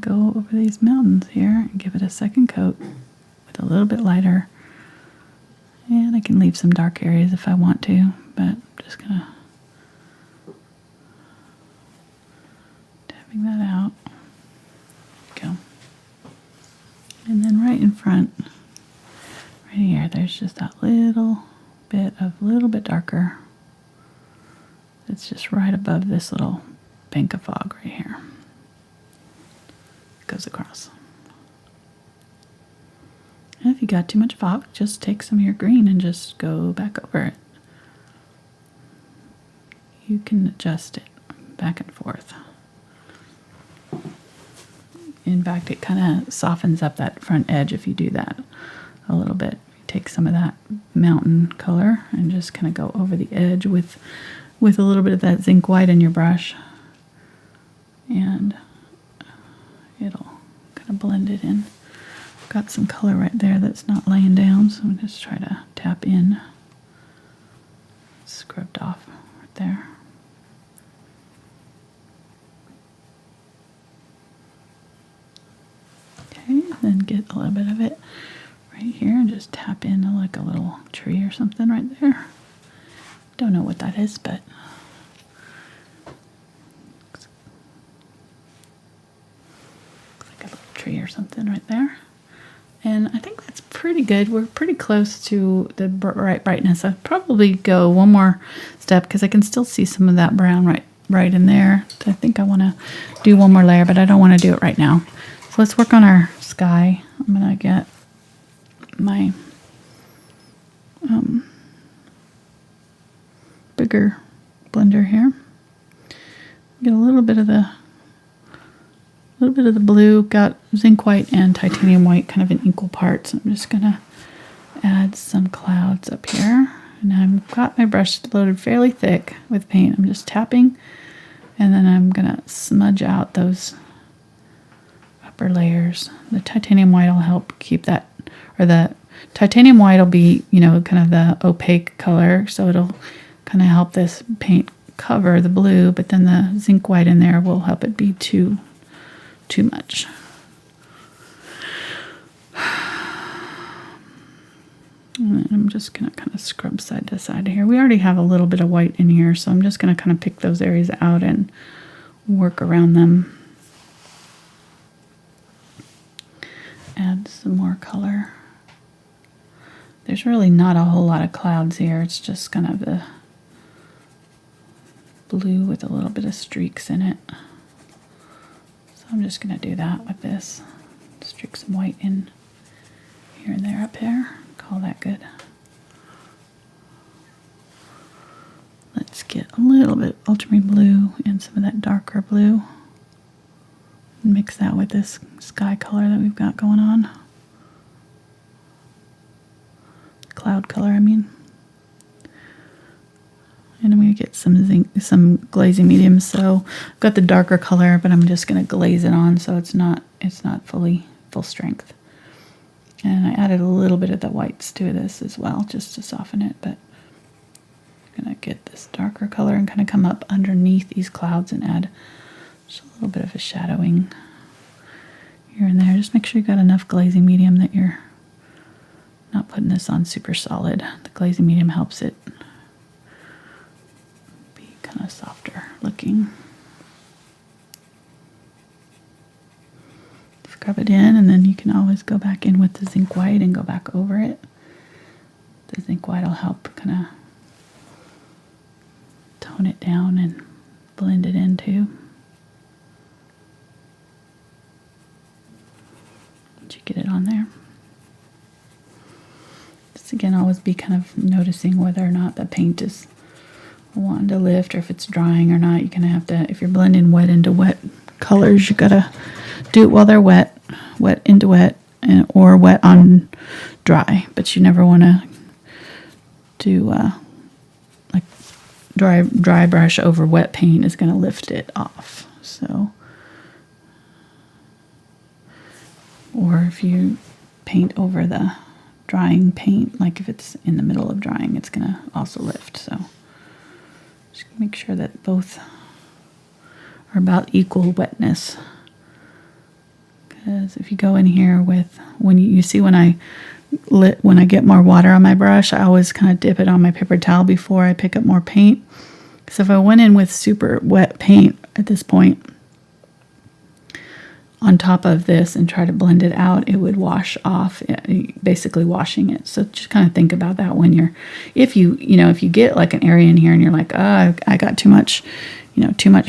go over these mountains here and give it a second coat with a little bit lighter. And I can leave some dark areas if I want to, but I'm just going to tapping that out. There we go. And then right in front, right here, there's just that little bit darker. It's just right above this little bank of fog right here. Goes across. And if you got too much fog, just take some of your green and just go back over it. You can adjust it back and forth. In fact, it kind of softens up that front edge if you do that a little bit. You take some of that mountain color and just kind of go over the edge with a little bit of that zinc white in your brush. And it'll kind of blend it in. got some color right there that's not laying down, so I'm just try to tap in. Scrubbed off right there. Okay, then get a little bit of it right here and just tap in like a little tree or something right there. Don't know what that is, but looks like a little tree or something right there. And I think that's pretty good. We're pretty close to the brightness. I'd probably go one more step because I can still see some of that brown right in there. So I think I want to do one more layer, but I don't want to do it right now. So let's work on our sky. I'm going to get my bigger blender here. Get a little bit of the blue. Got zinc white and titanium white kind of in equal parts. I'm just gonna add some clouds up here, and I've got my brush loaded fairly thick with paint. I'm just tapping, and then I'm gonna smudge out those upper layers. The titanium white will help keep that, or the titanium white will be, you know, kind of the opaque color, so it'll kind of help this paint cover the blue, but then the zinc white in there will help it be too much. And I'm just going to kind of scrub side to side here. We already have a little bit of white in here, so I'm just going to kind of pick those areas out and work around them. Add some more color. There's really not a whole lot of clouds here. It's just kind of the blue with a little bit of streaks in it. I'm just going to do that with this. Streak some white in here and there up here. Call that good. Let's get a little bit of ultramarine blue and some of that darker blue. Mix that with this sky color that we've got going on. Cloud color, I mean. And I'm going to get some glazing medium. So I've got the darker color, but I'm just going to glaze it on so it's not fully full strength. And I added a little bit of the whites to this as well, just to soften it. But I'm going to get this darker color and kind of come up underneath these clouds and add just a little bit of a shadowing here and there. Just make sure you got enough glazing medium that you're not putting this on super solid. The glazing medium helps it kind of softer looking. Scrub it in, and then you can always go back in with the zinc white and go back over it. The zinc white will help kind of tone it down and blend it in too. Once you get it on there. Just again, always be kind of noticing whether or not the paint is wanting to lift or if it's drying or not. You're gonna have to, if you're blending wet into wet colors, you gotta do it while they're wet into wet, or wet on dry. But you never want to do like dry brush over wet paint is gonna lift it off. So, or if you paint over the drying paint, like if it's in the middle of drying, it's gonna also lift. So just make sure that both are about equal wetness. Because if you go in here with, when you see when I get more water on my brush, I always kind of dip it on my paper towel before I pick up more paint. So if I went in with super wet paint at this point on top of this and try to blend it out, it would wash off, basically washing it. So just kind of think about that when you're, if you get like an area in here and you're like, oh, I got too much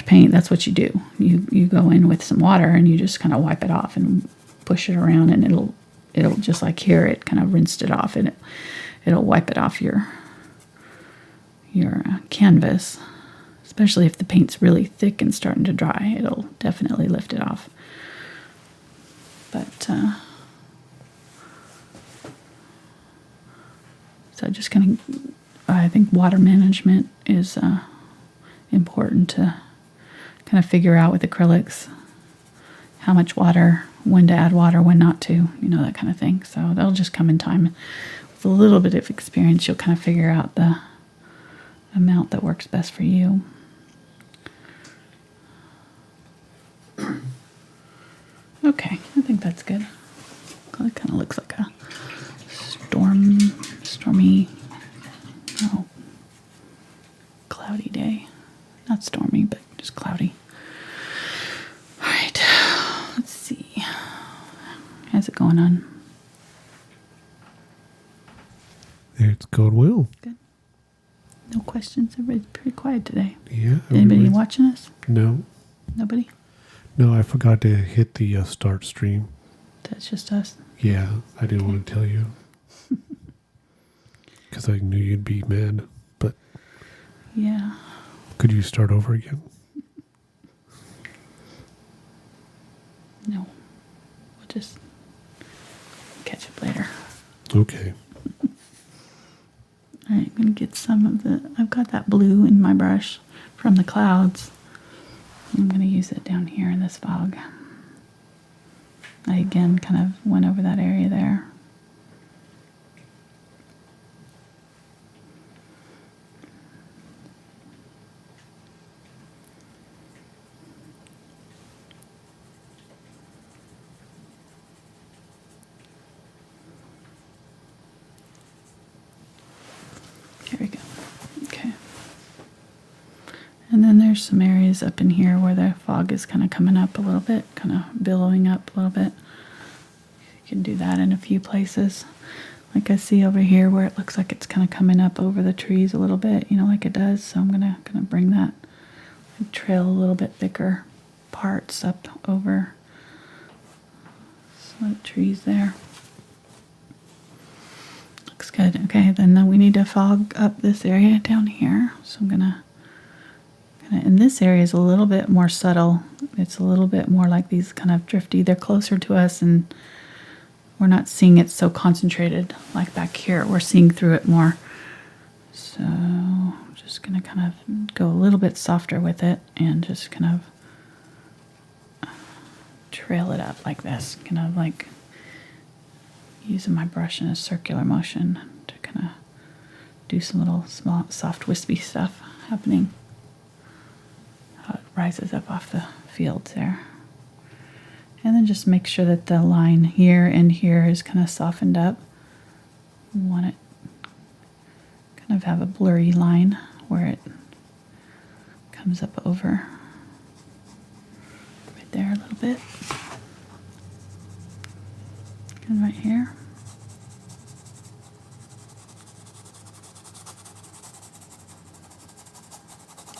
paint, that's what you do. You go in with some water and you just kind of wipe it off and push it around, and it'll just like here, it kind of rinsed it off, and it'll wipe it off your canvas. Especially if the paint's really thick and starting to dry, it'll definitely lift it off. But so just kind of, I think water management is important to kind of figure out with acrylics, how much water when to add water, when not to, you know, that kind of thing. So that'll just come in time. With a little bit of experience, you'll kind of figure out the amount that works best for you. Okay, I think that's good. It kind of looks like a stormy, oh, cloudy day. Not stormy, but just cloudy. All right, let's see. How's it going on? It's going well. Good. No questions? Everybody's pretty quiet today. Yeah. Anybody watching us? No. Nobody? No, I forgot to hit the start stream. That's just us. Yeah, I didn't want to tell you. Because I knew you'd be mad. But yeah. Could you start over again? No. We'll just catch up later. Okay. All right, I'm going to get some of I've got that blue in my brush from the clouds. I'm going to use it down here in this fog. I again kind of went over that area there. Here we go. Okay. And then there's some areas up in here where the fog is kind of coming up a little bit, kind of billowing up a little bit. You can do that in a few places. Like I see over here where it looks like it's kind of coming up over the trees a little bit, you know, like it does. So I'm gonna bring that trail a little bit thicker parts up over some of the trees there. Looks good. Okay, then we need to fog up this area down here. So I'm gonna and this area is a little bit more subtle. It's a little bit more like these kind of drifty. They're closer to us and we're not seeing it so concentrated like back here. We're seeing through it more. So I'm just going to kind of go a little bit softer with it and just kind of trail it up like this. Kind of like using my brush in a circular motion to kind of do some little small, soft, wispy stuff happening. How it rises up off the fields there. And then just make sure that the line here and here is kind of softened up. We want it kind of have a blurry line where it comes up over right there a little bit. And right here.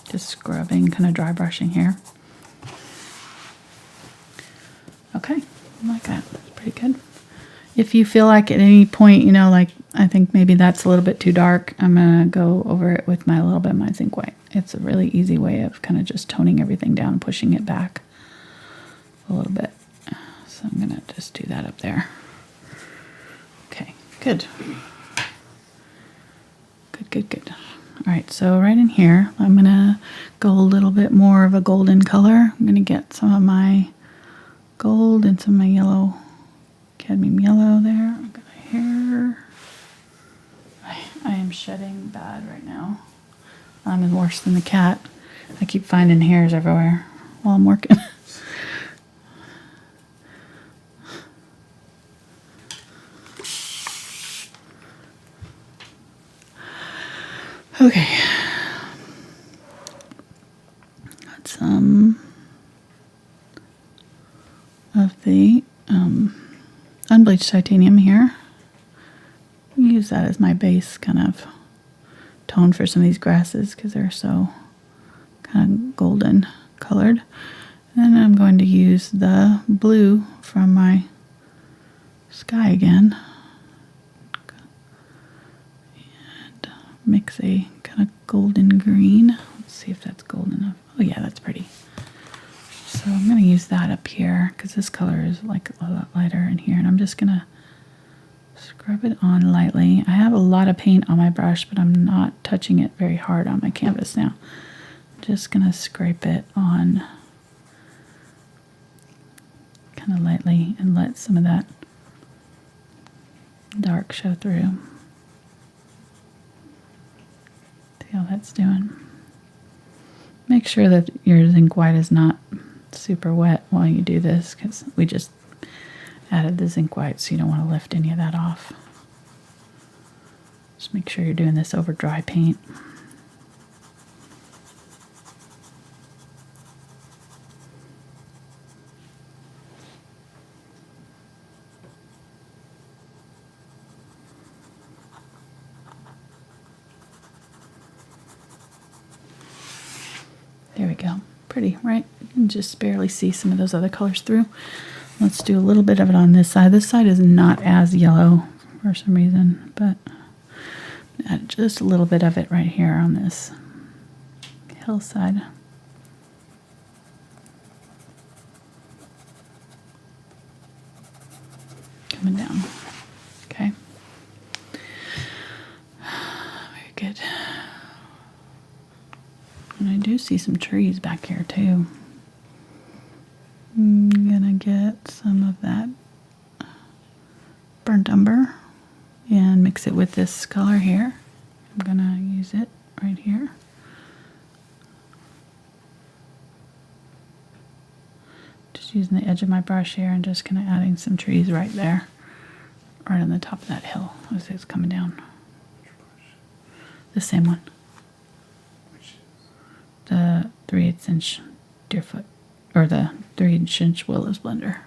Just scrubbing, kind of dry brushing here. Okay, I like that. That's pretty good. If you feel like at any point, you know, like I think maybe that's a little bit too dark, I'm going to go over it with my little bit of my Zinc White. It's a really easy way of kind of just toning everything down, pushing it back a little bit. So I'm going to just do that up there. Okay, good. Good. All right, so right in here, I'm going to go a little bit more of a golden color. I'm going to get some of my gold and some of my yellow, cadmium yellow there. I've got hair. I am shedding bad right now. I'm worse than the cat. I keep finding hairs everywhere while I'm working. Okay. Got some of the unbleached titanium here. Use that as my base kind of tone for some of these grasses because they're so kind of golden colored. And then I'm going to use the blue from my sky again and mix a kind of golden green. Let's see if that's golden enough. Oh yeah, that's pretty. So I'm going to use that up here because this color is like a lot lighter in here, and I'm just going to scrub it on lightly. I have a lot of paint on my brush, but I'm not touching it very hard on my canvas now. I'm just going to scrape it on kind of lightly and let some of that dark show through. See how that's doing. Make sure that your zinc white is not super wet while you do this, because we just added the zinc white, so you don't want to lift any of that off. Just make sure you're doing this over dry paint. There we go. Pretty, right? You can just barely see some of those other colors through. Let's do a little bit of it on this side. This side is not as yellow for some reason, but add just a little bit of it right here on this hillside. Coming down. Okay. Very good. And I do see some trees back here too. I'm gonna get some of that burnt umber and mix it with this color here. I'm gonna use it right here. Just using the edge of my brush here and just kind of adding some trees right there, right on the top of that hill as it's coming down. The same one. The 3/8 inch Deerfoot, or the 3/8 inch Willows blender.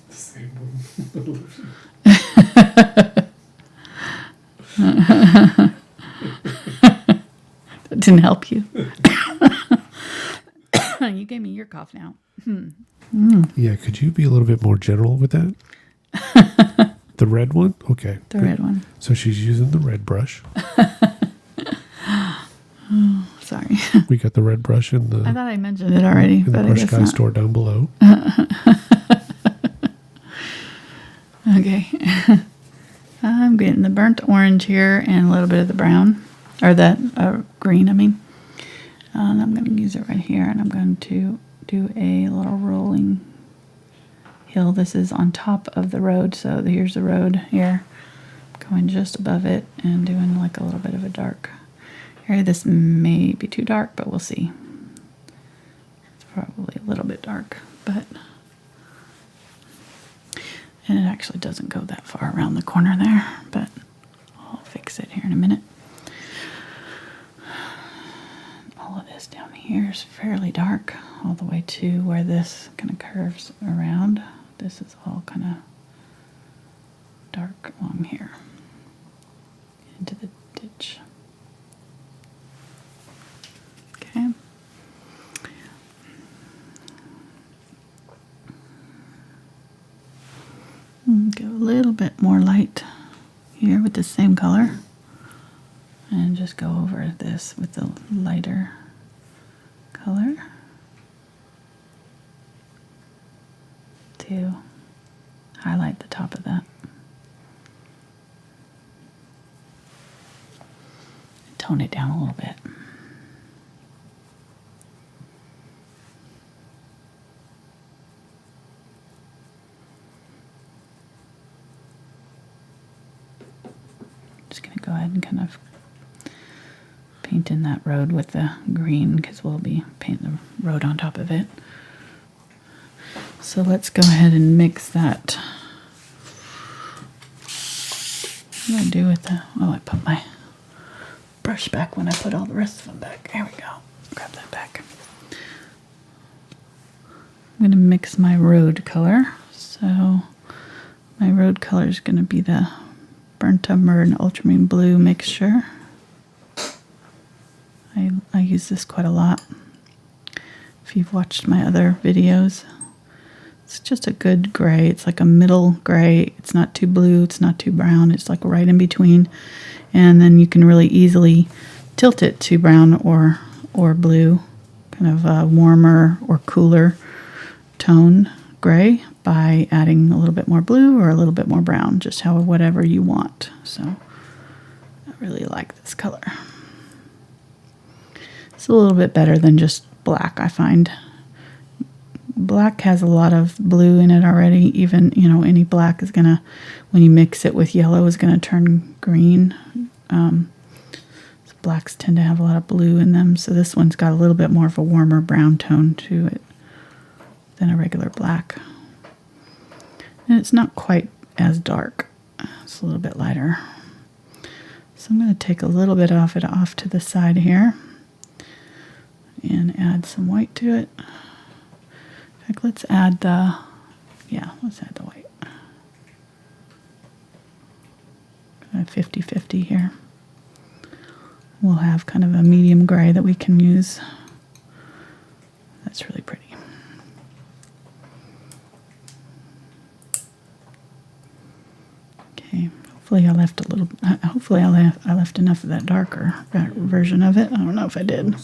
The same one. That didn't help you. You gave me your cough now. Yeah, could you be a little bit more general with that? The red one? Okay. The red one. So she's using the red brush. Oh, sorry. We got the red brush in the, I thought I mentioned it already, in the but I brush guess guy not. store down below. Okay. I'm getting the burnt orange here and a little bit of the brown, or the green, I mean. And I'm going to use it right here, and I'm going to do a little rolling hill. This is on top of the road, so here's the road here. Going just above it and doing like a little bit of a dark area. This may be too dark, but we'll see. It's probably a little bit dark, but... And it actually doesn't go that far around the corner there, but I'll fix it here in a minute. All of this down here is fairly dark, all the way to where this kind of curves around. This is all kind of dark along here into the ditch. Okay. Go a little bit more light here with the same color, and just go over this with the lighter color to highlight the top of that. Tone it down a little bit. Just going to go ahead and kind of paint in that road with the green, because we'll be painting the road on top of it. So let's go ahead and mix that. What do I do with the... Oh, I put my brush back when I put all the rest of them back. There we go. Grab that back. I'm going to mix my road color. So my road color is going to be the burnt umber and ultramarine blue mixture. I use this quite a lot. If you've watched my other videos, it's just a good gray. It's like a middle gray. It's not too blue. It's not too brown. It's like right in between. And then you can really easily tilt it to brown or blue, kind of a warmer or cooler tone gray by adding a little bit more blue or a little bit more brown, just whatever you want. So I really like this color. It's a little bit better than just black, I find. black has a lot of blue in it already. Even, any black is going to, when you mix it with yellow, is going to turn green. So blacks tend to have a lot of blue in them. So this one's got a little bit more of a warmer brown tone to it than a regular black. And it's not quite as dark. It's a little bit lighter. So I'm going to take a little bit of it off to the side here and add some white to it. In fact, let's add the white. 50-50 here. We'll have kind of a medium gray that we can use. That's really pretty. Okay, hopefully I left a little. Hopefully I left enough of that darker version of it. I don't know if I did.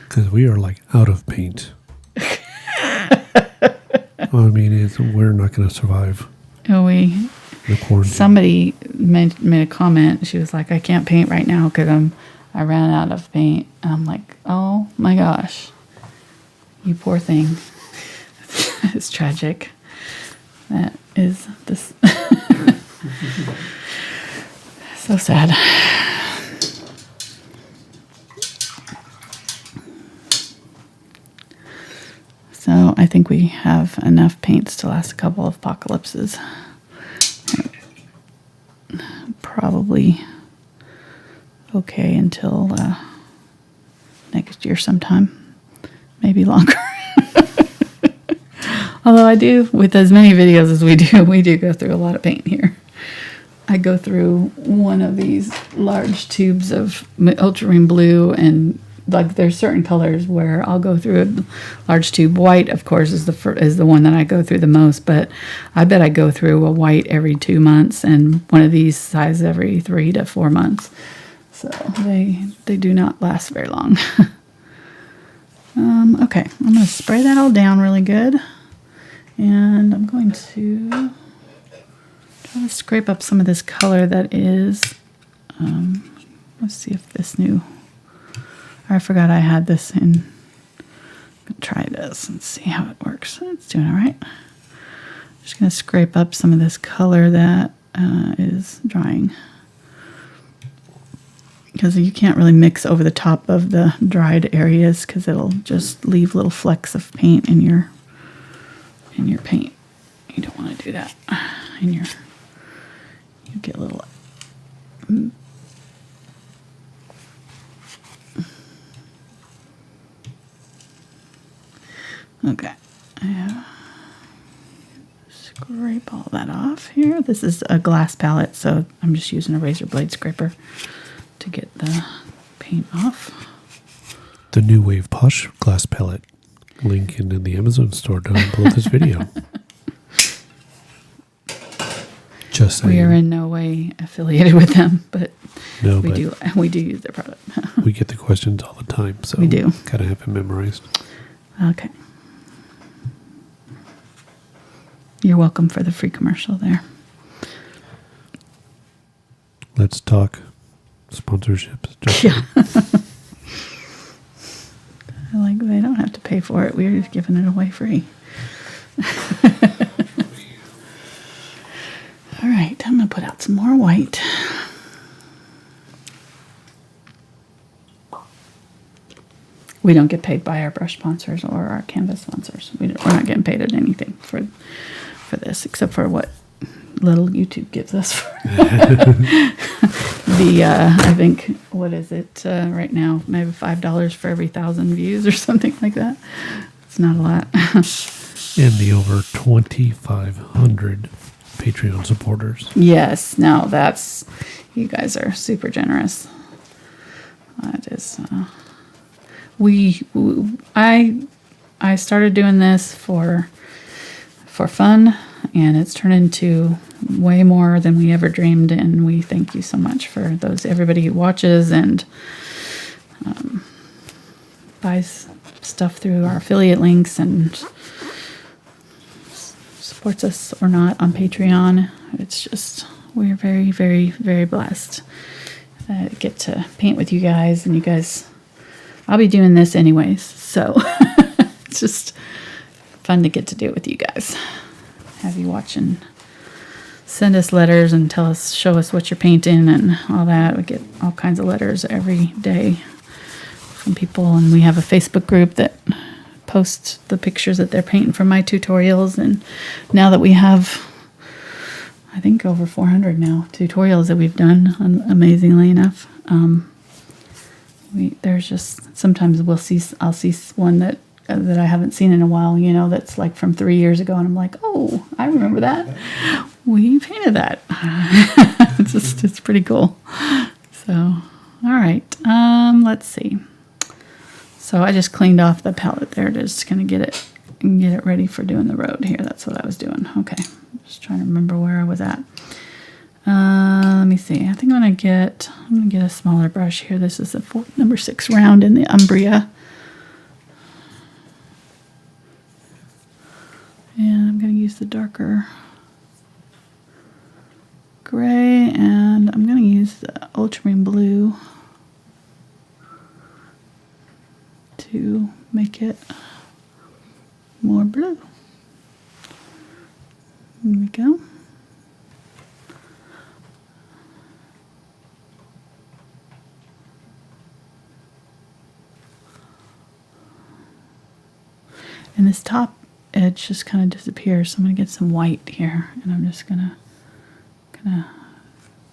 Because we are like out of paint. Well, I mean, we're not going to survive. Oh, the quarantine. Somebody made a comment. She was like, "I can't paint right now because I ran out of paint." And I'm like, "Oh my gosh, you poor thing." It's tragic. That is this. So sad. So I think we have enough paints to last a couple of apocalypses. Probably okay until next year sometime. Maybe longer. Although I do, with as many videos as we do go through a lot of paint here. I go through one of these large tubes of Ultramarine Blue, and like there's certain colors where I'll go through a large tube. White, of course, is the one that I go through the most, but I bet I go through a white every 2 months and one of these size every 3 to 4 months. So they do not last very long. Okay, I'm going to spray that all down really good. And I'm going to try to scrape up some of this color that is, let's see if this new, I forgot I had this in. I'm going to try this and see how it works. It's doing all right. I'm just going to scrape up some of this color that is drying. Because you can't really mix over the top of the dried areas because it'll just leave little flecks of paint in your paint. You don't want to do that. You get a little. Okay. Scrape all that off here. This is a glass palette, so I'm just using a razor blade scraper to get the paint off. The New Wave Posh glass palette. Link in the Amazon store down below this video. Just saying. We are in no way affiliated with them, but no, we do use their product. We get the questions all the time, so we do. Gotta have it memorized. Okay. You're welcome for the free commercial there. Let's talk sponsorships. Yeah. Like, they don't have to pay for it. We're just giving it away free. All right, I'm going to put out some more white. We don't get paid by our brush sponsors or our canvas sponsors. We're not getting paid at anything for this, except for what little YouTube gives us. I think, what is it right now? Maybe $5 for every 1,000 views or something like that. It's not a lot. And the over 2,500 Patreon supporters. Yes, no, you guys are super generous. That is, I started doing this for fun, and it's turned into way more than we ever dreamed, and we thank you so much for everybody who watches and buys stuff through our affiliate links and supports us or not on Patreon. It's just, we're very, very, very blessed that I get to paint with you guys, and you guys I'll be doing this anyways, so it's just fun to get to do it with you guys. Have you watch and send us letters and show us what you're painting and all that. We get all kinds of letters every day from people, and we have a Facebook group that posts the pictures that they're painting from my tutorials. And now that we have, I think, over 400 now tutorials that we've done, amazingly enough, there's just sometimes I'll see one that I haven't seen in a while, you know, that's like from 3 years ago, and I'm like, oh, I remember that. We painted that. It's pretty cool. So, all right, let's see. So I just cleaned off the palette there, just gonna get it ready for doing the road here. That's what I was doing. Okay, just trying to remember where I was at. Let me see. I think I'm gonna get a smaller brush here. This is the number 6 round in the Umbria. And I'm going to use the darker gray, and I'm going to use the Ultramarine Blue to make it more blue. There we go. And this top edge just kind of disappears, so I'm going to get some white here, and I'm just going to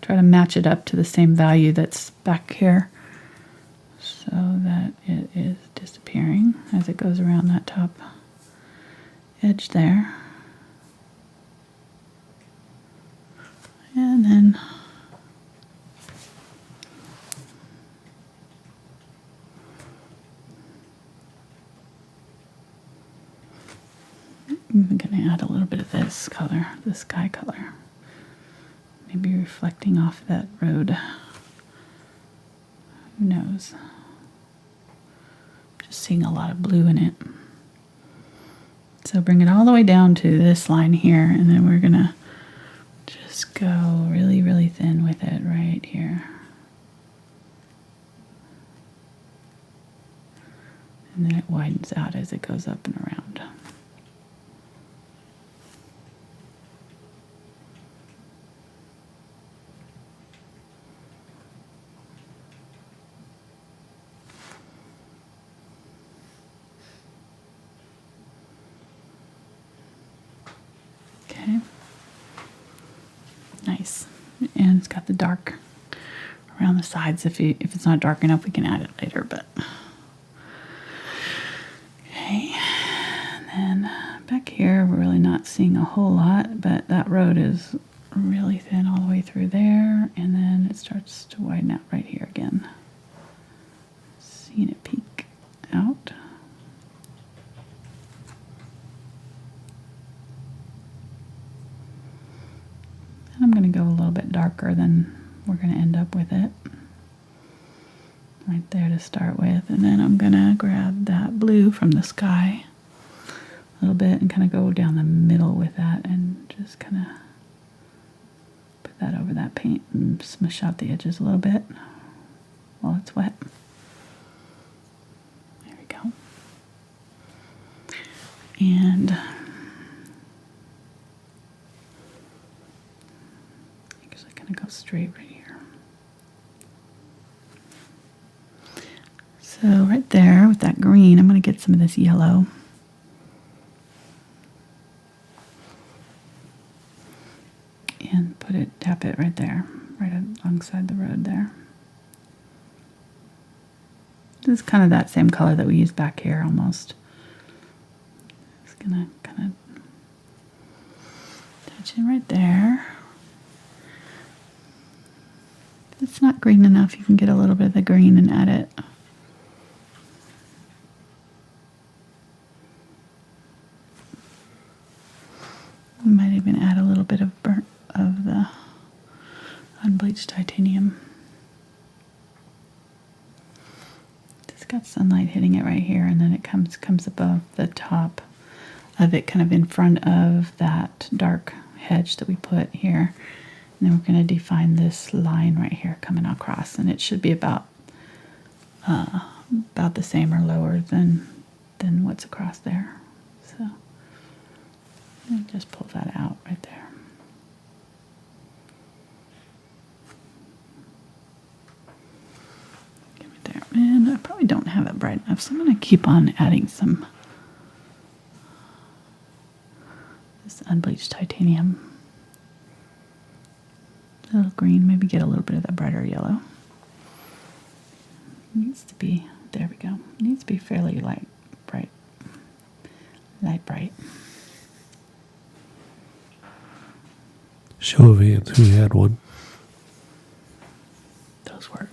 try to match it up to the same value that's back here so that it is disappearing as it goes around that top edge there. And then I'm going to add a little bit of this color, the sky color. Maybe reflecting off that road. Who knows? Just seeing a lot of blue in it. So bring it all the way down to this line here, and then we're going to just go really, really thin with it right here. And then it widens out as it goes up and around. Okay. Nice. And it's got the dark around the sides. If it's not dark enough, we can add it later, but okay. And then back here, we're really not seeing a whole lot, but that road is really thin all the way through there, and then it starts to widen out right here again. Seeing it peek out. And I'm going to go a little bit darker than we're going to end up with it. Right there to start with, and then I'm going to grab that blue from the sky a little bit and kind of go down the middle with that and just kind of put that over that paint and smush out the edges a little bit while it's wet. There we go. And I'm just going to go straight right here. So right there with that green, I'm going to get some of this yellow. And tap it right there, right alongside the road there. This is kind of that same color that we used back here almost. Just going to kind of touch it right there. If it's not green enough, you can get a little bit of the green and add it. We might even add a little bit of the Unbleached Titanium. It's got sunlight hitting it right here, and then it comes above the top of it, kind of in front of that dark hedge that we put here. And then we're going to define this line right here coming across, and it should be about about the same or lower than what's across there. So let me just pull that out right there. Get it there. And I probably don't have it bright enough, so I'm going to keep on adding some this unbleached titanium. A little green, maybe get a little bit of that brighter yellow. Needs to be, there we go. Needs to be fairly light bright. Show of hands, who had one?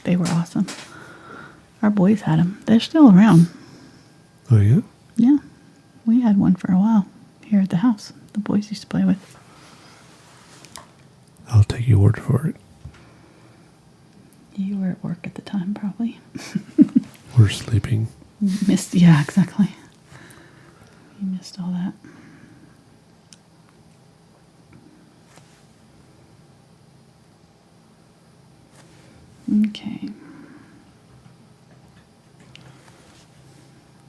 They were awesome. Our boys had them. They're still around. Oh, yeah? Yeah. We had one for a while here at the house. The boys used to play with. I'll take your word for it. You were at work at the time, probably. We're sleeping. Missed, yeah, exactly. You missed all that. Okay.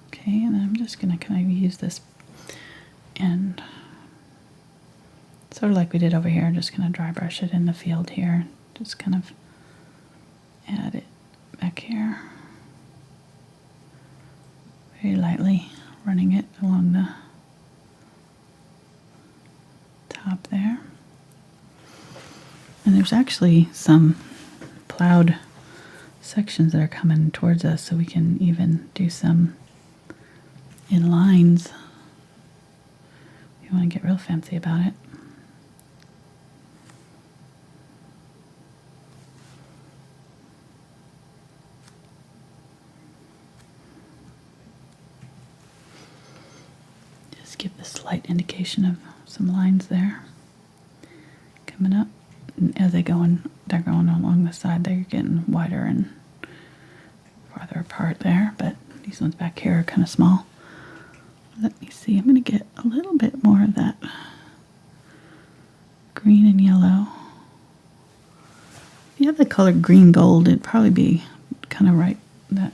Okay, and then I'm just going to kind of use this and sort of like we did over here, I'm just going to dry brush it in the field here. Just kind of add it back here. Very lightly, running it along the top there. And there's actually some plowed sections that are coming towards us, so we can even do some in lines. You want to get real fancy about it. Just give a slight indication of some lines there coming up. And as they're going along the side, they're getting wider and farther apart there, but these ones back here are kind of small. Let me see, I'm going to get a little bit more of that green and yellow. If you have the color green gold, it'd probably be kind of right that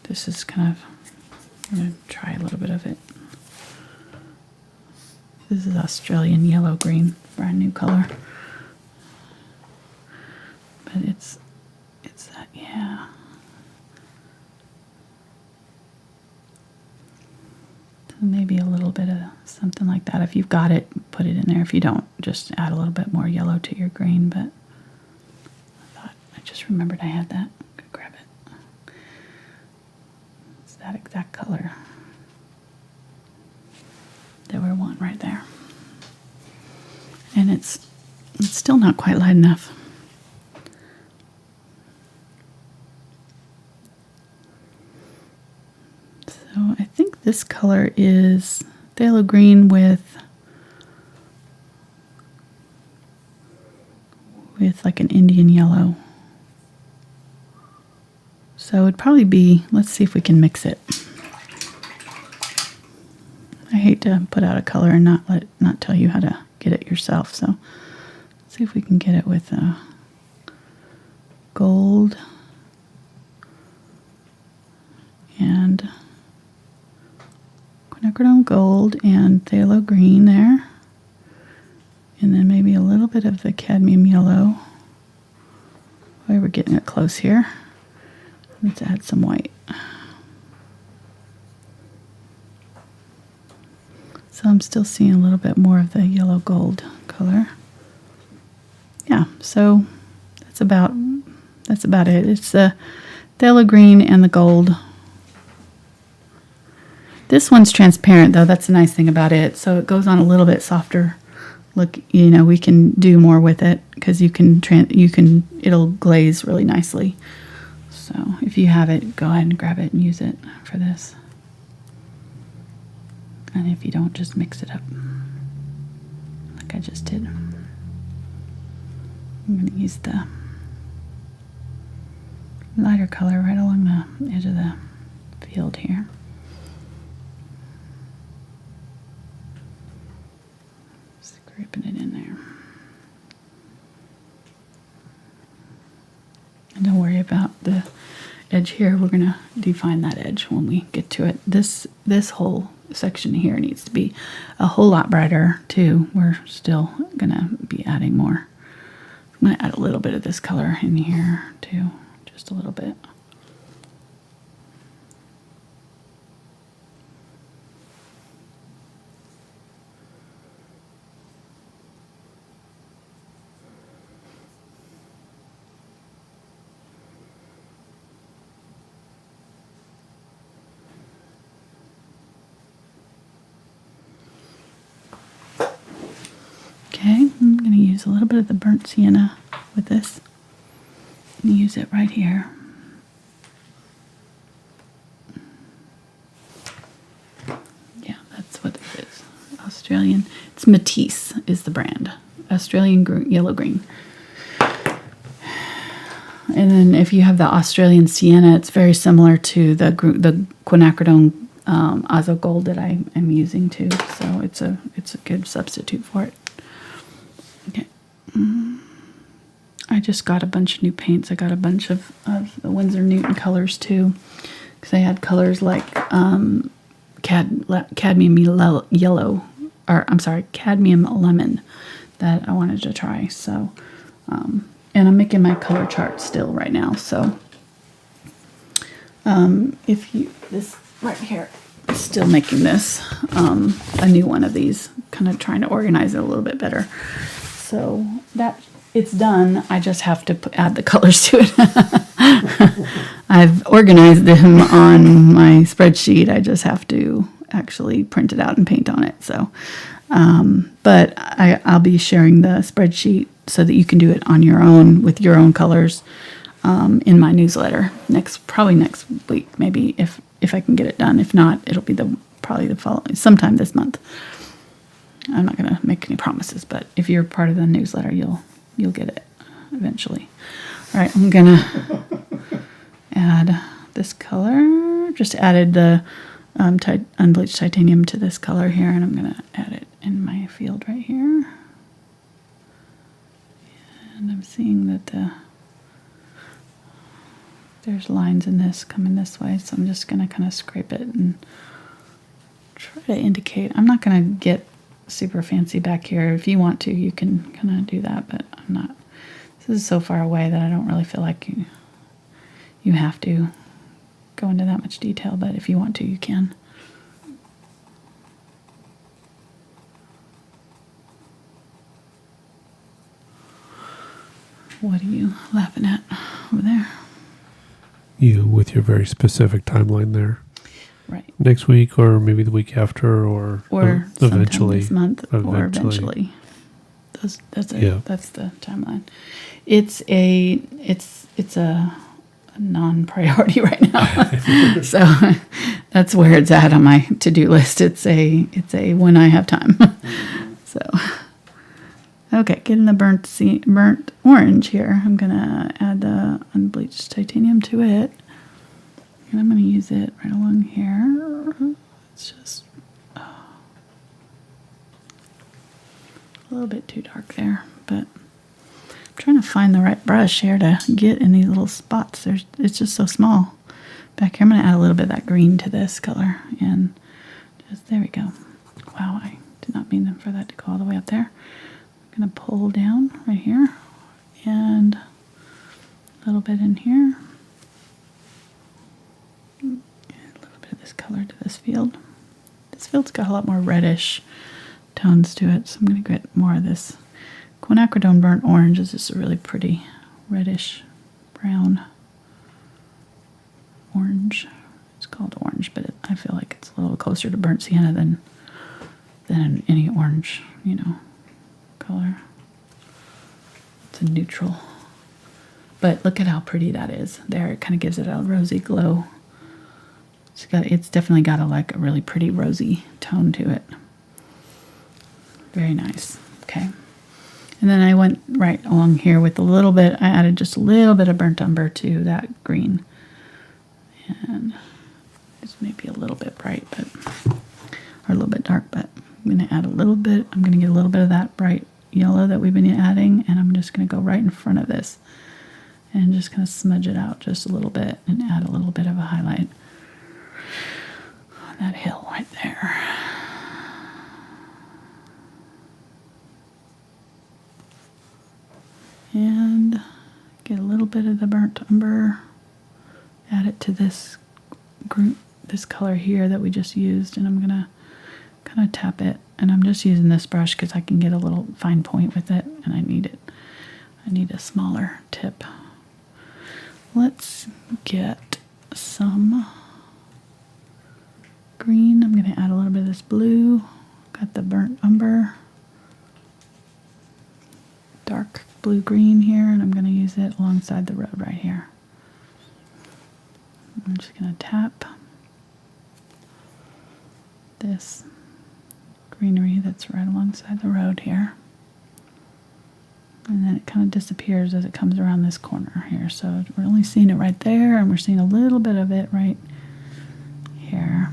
this is kind of, I'm going to try a little bit of it. This is Australian yellow green, brand new color. But it's that, yeah. So maybe a little bit of something like that. If you've got it, put it in there. If you don't, just add a little bit more yellow to your green. But I just remembered I had that. Could grab it. It's that exact color that we want right there. And it's still not quite light enough. So I think this color is phthalo green with like an Indian yellow. So it'd probably be, let's see if we can mix it. I hate to put out a color and not tell you how to get it yourself. So let's see if we can get it with gold and quinacridone gold and phthalo green there. And then maybe a little bit of the cadmium yellow. Oh, we're getting it close here. Let's add some white. So I'm still seeing a little bit more of the yellow gold color. Yeah, so that's about it. It's the phthalo green and the gold. This one's transparent though. That's the nice thing about it. So it goes on a little bit softer. Look, you know, we can do more with it because it'll glaze really nicely. So if you have it, go ahead and grab it and use it for this. And if you don't, just mix it up like I just did. I'm going to use the lighter color right along the edge of the field here. Scraping it in there. And don't worry about edge here, we're going to define that edge when we get to it. This whole section here needs to be a whole lot brighter too. We're still going to be adding more. I'm going to add a little bit of this color in here too, just a little bit. Okay, I'm going to use a little bit of the burnt sienna with this and use it right here. Yeah, that's what it is. Australian, it's Matisse is the brand. Australian yellow green. And then if you have the Australian sienna, it's very similar to the quinacridone azo gold that I am using too. So it's a good substitute for it. Okay. I just got a bunch of new paints. I got a bunch of the Winsor Newton colors too, because I had colors like cadmium yellow, or I'm sorry, cadmium lemon that I wanted to try. So, and I'm making my color chart still right now. So, this right here, still making this a new one of these, kind of trying to organize it a little bit better. So that it's done. I just have to add the colors to it. I've organized them on my spreadsheet. I just have to actually print it out and paint on it. So, but I'll be sharing the spreadsheet so that you can do it on your own with your own colors in my newsletter probably next week, maybe if I can get it done. If not, it'll be probably the following sometime this month. I'm not going to make any promises, but if you're part of the newsletter, you'll get it eventually. All right, I'm going to add this color. Just added the unbleached titanium to this color here, and I'm going to add it in my field right here. And I'm seeing that there's lines in this coming this way, so I'm just going to kind of scrape it and try to indicate. I'm not going to get super fancy back here. If you want to, you can kind of do that, but I'm not. This is so far away that I don't really feel like you have to go into that much detail, but if you want to, you can. What are you laughing at over there? You with your very specific timeline there. Right. Next week, or maybe the week after, or eventually this month, or eventually. That's the timeline. It's a non-priority right now. So that's where it's at on my to-do list. It's a when I have time. So okay, getting the burnt orange here. I'm gonna add the unbleached titanium to it. And I'm going to use it right along here. It's just a little bit too dark there, but I'm trying to find the right brush here to get in these little spots. It's just so small. Back here, I'm going to add a little bit of that green to this color, and just there we go. Wow, I did not mean for that to go all the way up there. I'm going to pull down right here, and a little bit in here. This color to this field. This field's got a lot more reddish tones to it, so I'm going to get more of this. Quinacridone burnt orange is just a really pretty reddish brown orange. It's called orange, but I feel like it's a little closer to burnt sienna than any orange, color. It's a neutral. But look at how pretty that is. There, it kind of gives it a rosy glow. It's definitely got a really pretty rosy tone to it. Very nice. Okay. And then I went right along here with a little bit. I added just a little bit of burnt umber to that green. And it's maybe a little bit bright, or a little bit dark, but I'm going to add a little bit. I'm going to get a little bit of that bright yellow that we've been adding, and I'm just going to go right in front of this And just kind of smudge it out just a little bit and add a little bit of a highlight on that hill right there. And get a little bit of the burnt umber, add it to this group, this color here that we just used, and I'm gonna kind of tap it. And I'm just using this brush because I can get a little fine point with it, and I need it. I need a smaller tip. Let's get some green. I'm gonna add a little bit of this blue. Got the burnt umber, dark blue-green here, and I'm going to use it alongside the road right here. I'm just going to tap this greenery that's right alongside the road here. And then it kind of disappears as it comes around this corner here. So we're only seeing it right there, and we're seeing a little bit of it right here.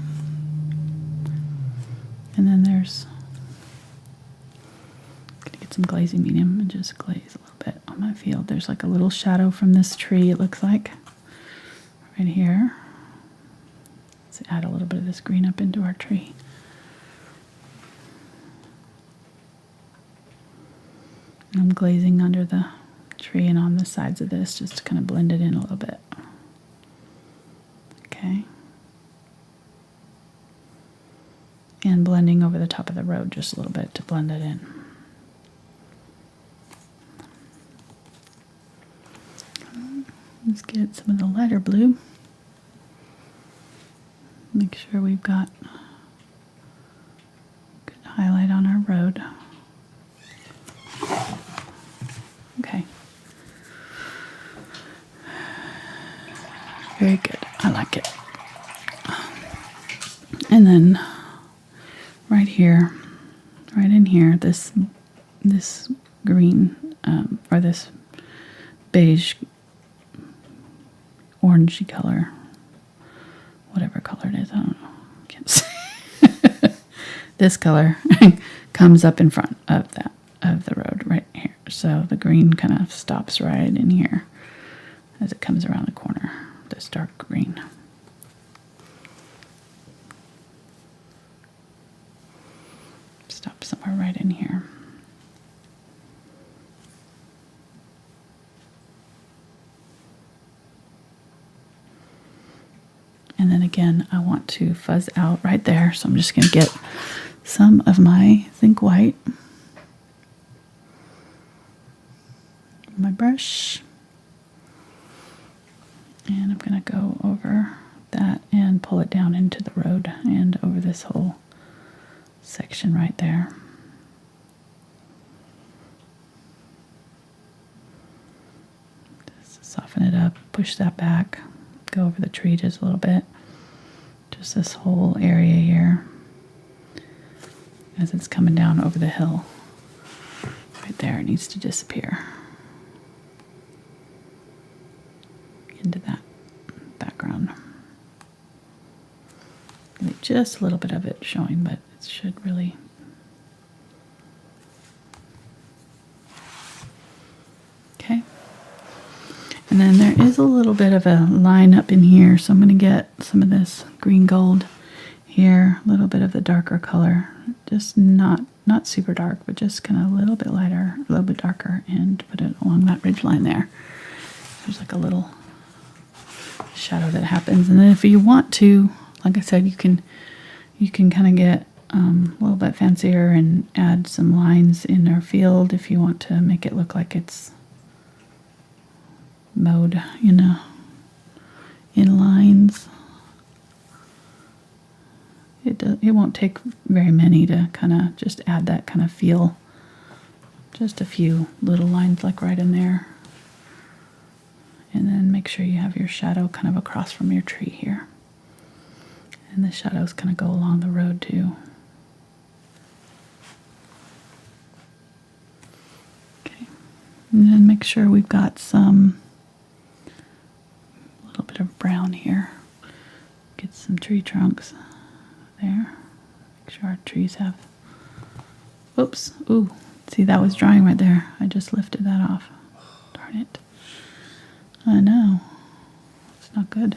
And then there's some glazing medium and just glaze a little bit on my field. There's like a little shadow from this tree, it looks like, right here. Let's add a little bit of this green up into our tree. And I'm glazing under the tree and on the sides of this just to kind of blend it in a little bit. Okay. And blending over the top of the road just a little bit to blend it in. Let's get some of the lighter blue. Make sure we've got good highlight on our road. Okay. Very good. I like it. And then right here, right in here, this green or this beige orangey color, whatever color it is, I don't know, can't see. This color comes up in front of the road right here. So the green kind of stops right in here as it comes around the corner, this dark green. Stop somewhere right in here. And then again, I want to fuzz out right there. So I'm just going to get some of my Zinc White, my brush, and I'm going to go over that and pull it down into the road and over this whole section right there. Just soften it up, push that back, go over the tree just a little bit. Just this whole area here as it's coming down over the hill. Right there, it needs to disappear into that background. Just a little bit of it showing, but it should really. Okay. And then there is a little bit of a line up in here, so I'm going to get some of this green gold here, a little bit of the darker color, just not super dark, but just kind of a little bit lighter, a little bit darker, and put it along that ridge line there. There's like a little shadow that happens, and then if you want to, like I said, you can kind of get a little bit fancier and add some lines in our field if you want to make it look like it's mode, in lines. It won't take very many to kind of just add that kind of feel. Just a few little lines like right in there. And then make sure you have your shadow kind of across from your tree here. And the shadows kind of go along the road too. Okay. And then make sure we've got some little bit of brown here. Get some tree trunks there. Make sure our trees have. Oops. Ooh. See, that was drying right there. I just lifted that off. Darn it. I know. It's not good.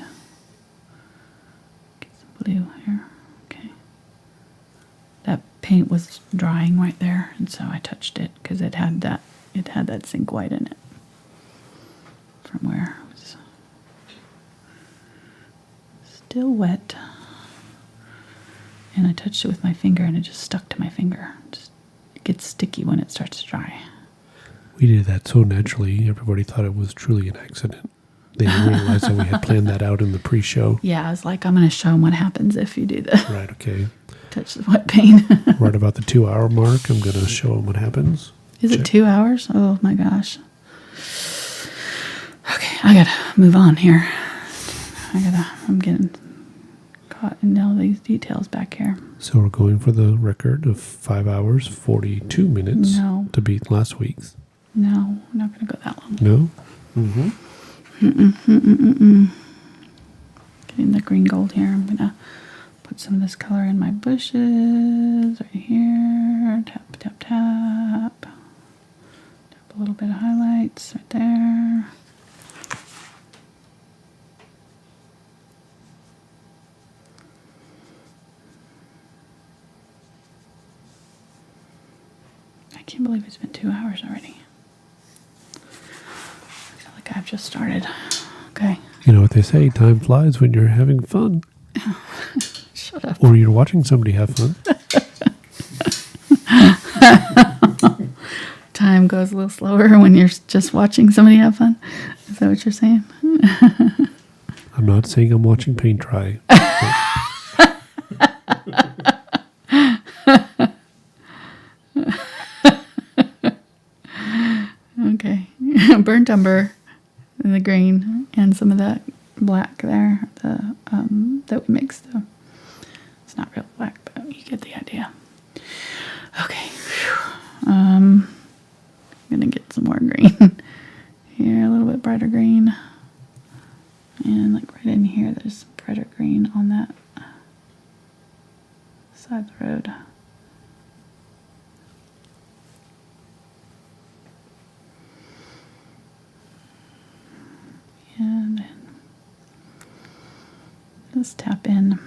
Get some blue here. Okay. That paint was drying right there, and so I touched it because it had that zinc white in it. From where it was still wet. And I touched it with my finger and it just stuck to my finger. It gets sticky when it starts to dry. We did that so naturally, everybody thought it was truly an accident. They didn't realize that we had planned that out in the pre-show. Yeah, I was like, I'm going to show them what happens if you do this. Right, okay. Touch the wet paint. Right about the 2-hour mark, I'm going to show them what happens. Is it 2 hours? Oh my gosh. Okay, I got to move on here. I'm getting caught in all these details back here. So we're going for the record of 5 hours, 42 minutes to beat last week's. No, we're not going to go that long. No? Mm-hmm. Getting the green gold here. I'm going to put some of this color in my bushes right here. Tap, tap, tap. Tap a little bit of highlights right there. I can't believe it's been 2 hours already. I feel like I've just started. Okay. You know what they say, time flies when you're having fun. Shut up. Or you're watching somebody have fun. Time goes a little slower when you're just watching somebody have fun. Is that what you're saying? I'm not saying I'm watching paint dry. Okay. Burnt umber and the green and some of that black there that we mixed. It's not real black, but you get the idea. Okay. I'm gonna get some more green here, a little bit brighter green, and like right in here there's some brighter green on that side of the road. And then just tap in.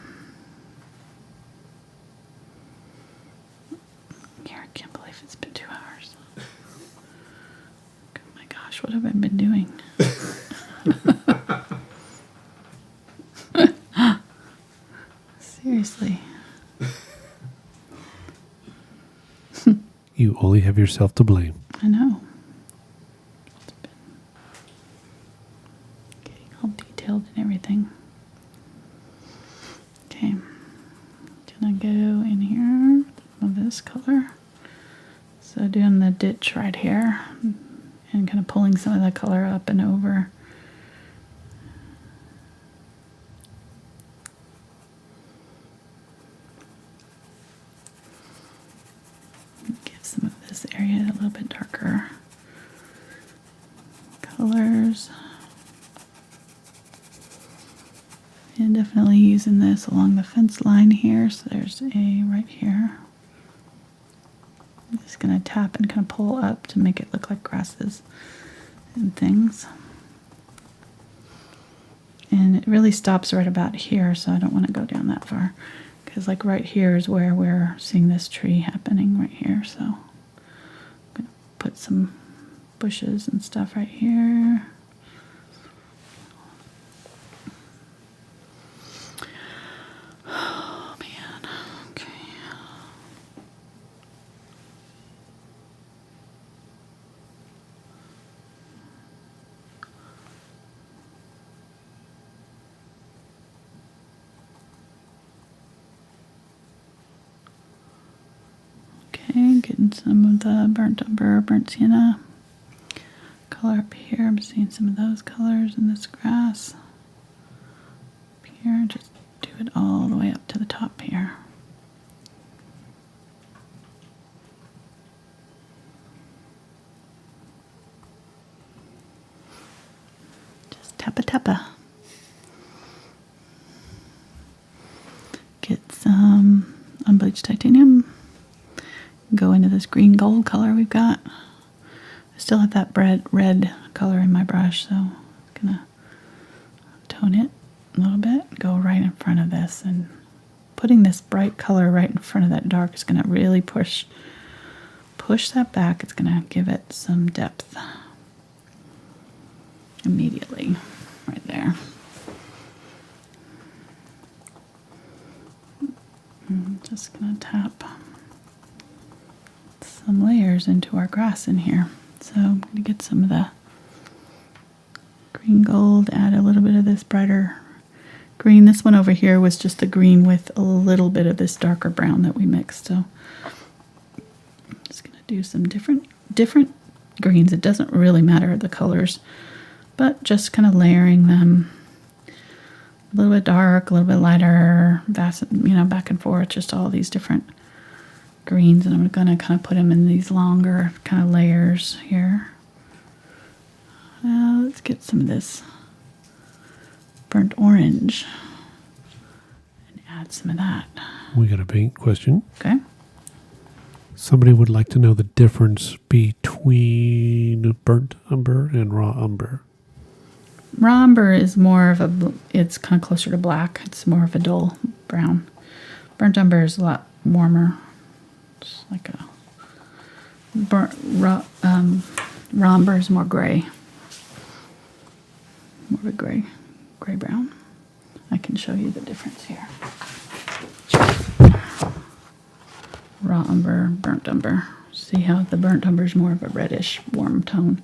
Here, I can't believe it's been 2 hours. Oh my gosh, what have I been doing? Seriously. You only have yourself to blame. I know. It's been getting all detailed and everything. Okay. Gonna go in here with some of this color. So doing the ditch right here and kind of pulling some of the color up and over. Give some of this area a little bit darker colors. And definitely using this along the fence line here. So there's a right here. I'm just going to tap and kind of pull up to make it look like grasses and things. And it really stops right about here, so I don't want to go down that far. Because like right here is where we're seeing this tree happening right here. So I'm going to put some bushes and stuff right here. Oh man, okay. Okay, getting some of the burnt umber, burnt sienna color up here. I'm seeing some of those colors in this grass. Up here, just do it all the way up to the top here. Just tappa tappa. Get some unbleached titanium. Go into this green gold color we've got. I still have that red color in my brush, so Gonna tone it a little bit, go right in front of this, and putting this bright color right in front of that dark is gonna really push that back. It's gonna give it some depth immediately, right there. I'm just gonna tap some layers into our grass in here. So I'm gonna get some of the green gold, add a little bit of this brighter green. This one over here was just the green with a little bit of this darker brown that we mixed. So I'm just gonna do some different greens. It doesn't really matter the colors, but just kind of layering them. A little bit dark, a little bit lighter, back and forth, just all these different greens. And I'm going to kind of put them in these longer kind of layers here. Let's get some of this burnt orange and add some of that. We got a paint question. Okay. Somebody would like to know the difference between burnt umber and raw umber. Raw umber is more of it's kind of closer to black. It's more of a dull brown. Burnt umber is a lot warmer. It's like a raw umber is more gray. More of a gray brown. I can show you the difference here. Raw umber, burnt umber. See how the burnt umber is more of a reddish, warm tone.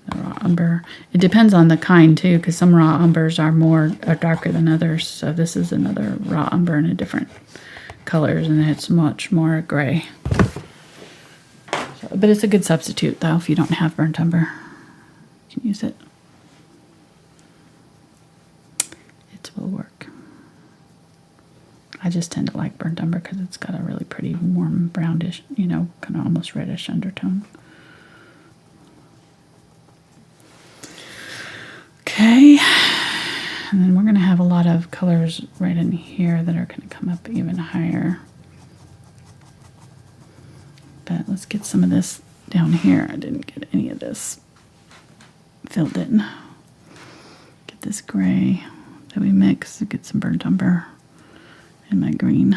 The raw umber. It depends on the kind too, because some raw umbers are darker than others. So this is another raw umber in a different colors, and it's much more gray. So, but it's a good substitute though if you don't have burnt umber. You can use it. It will work. I just tend to like burnt umber because it's got a really pretty warm brownish, kind of almost reddish undertone. Okay, and then we're going to have a lot of colors right in here that are going to come up even higher. But let's get some of this down here. I didn't get any of this filled in. Get this gray that we mix, get some burnt umber in my green.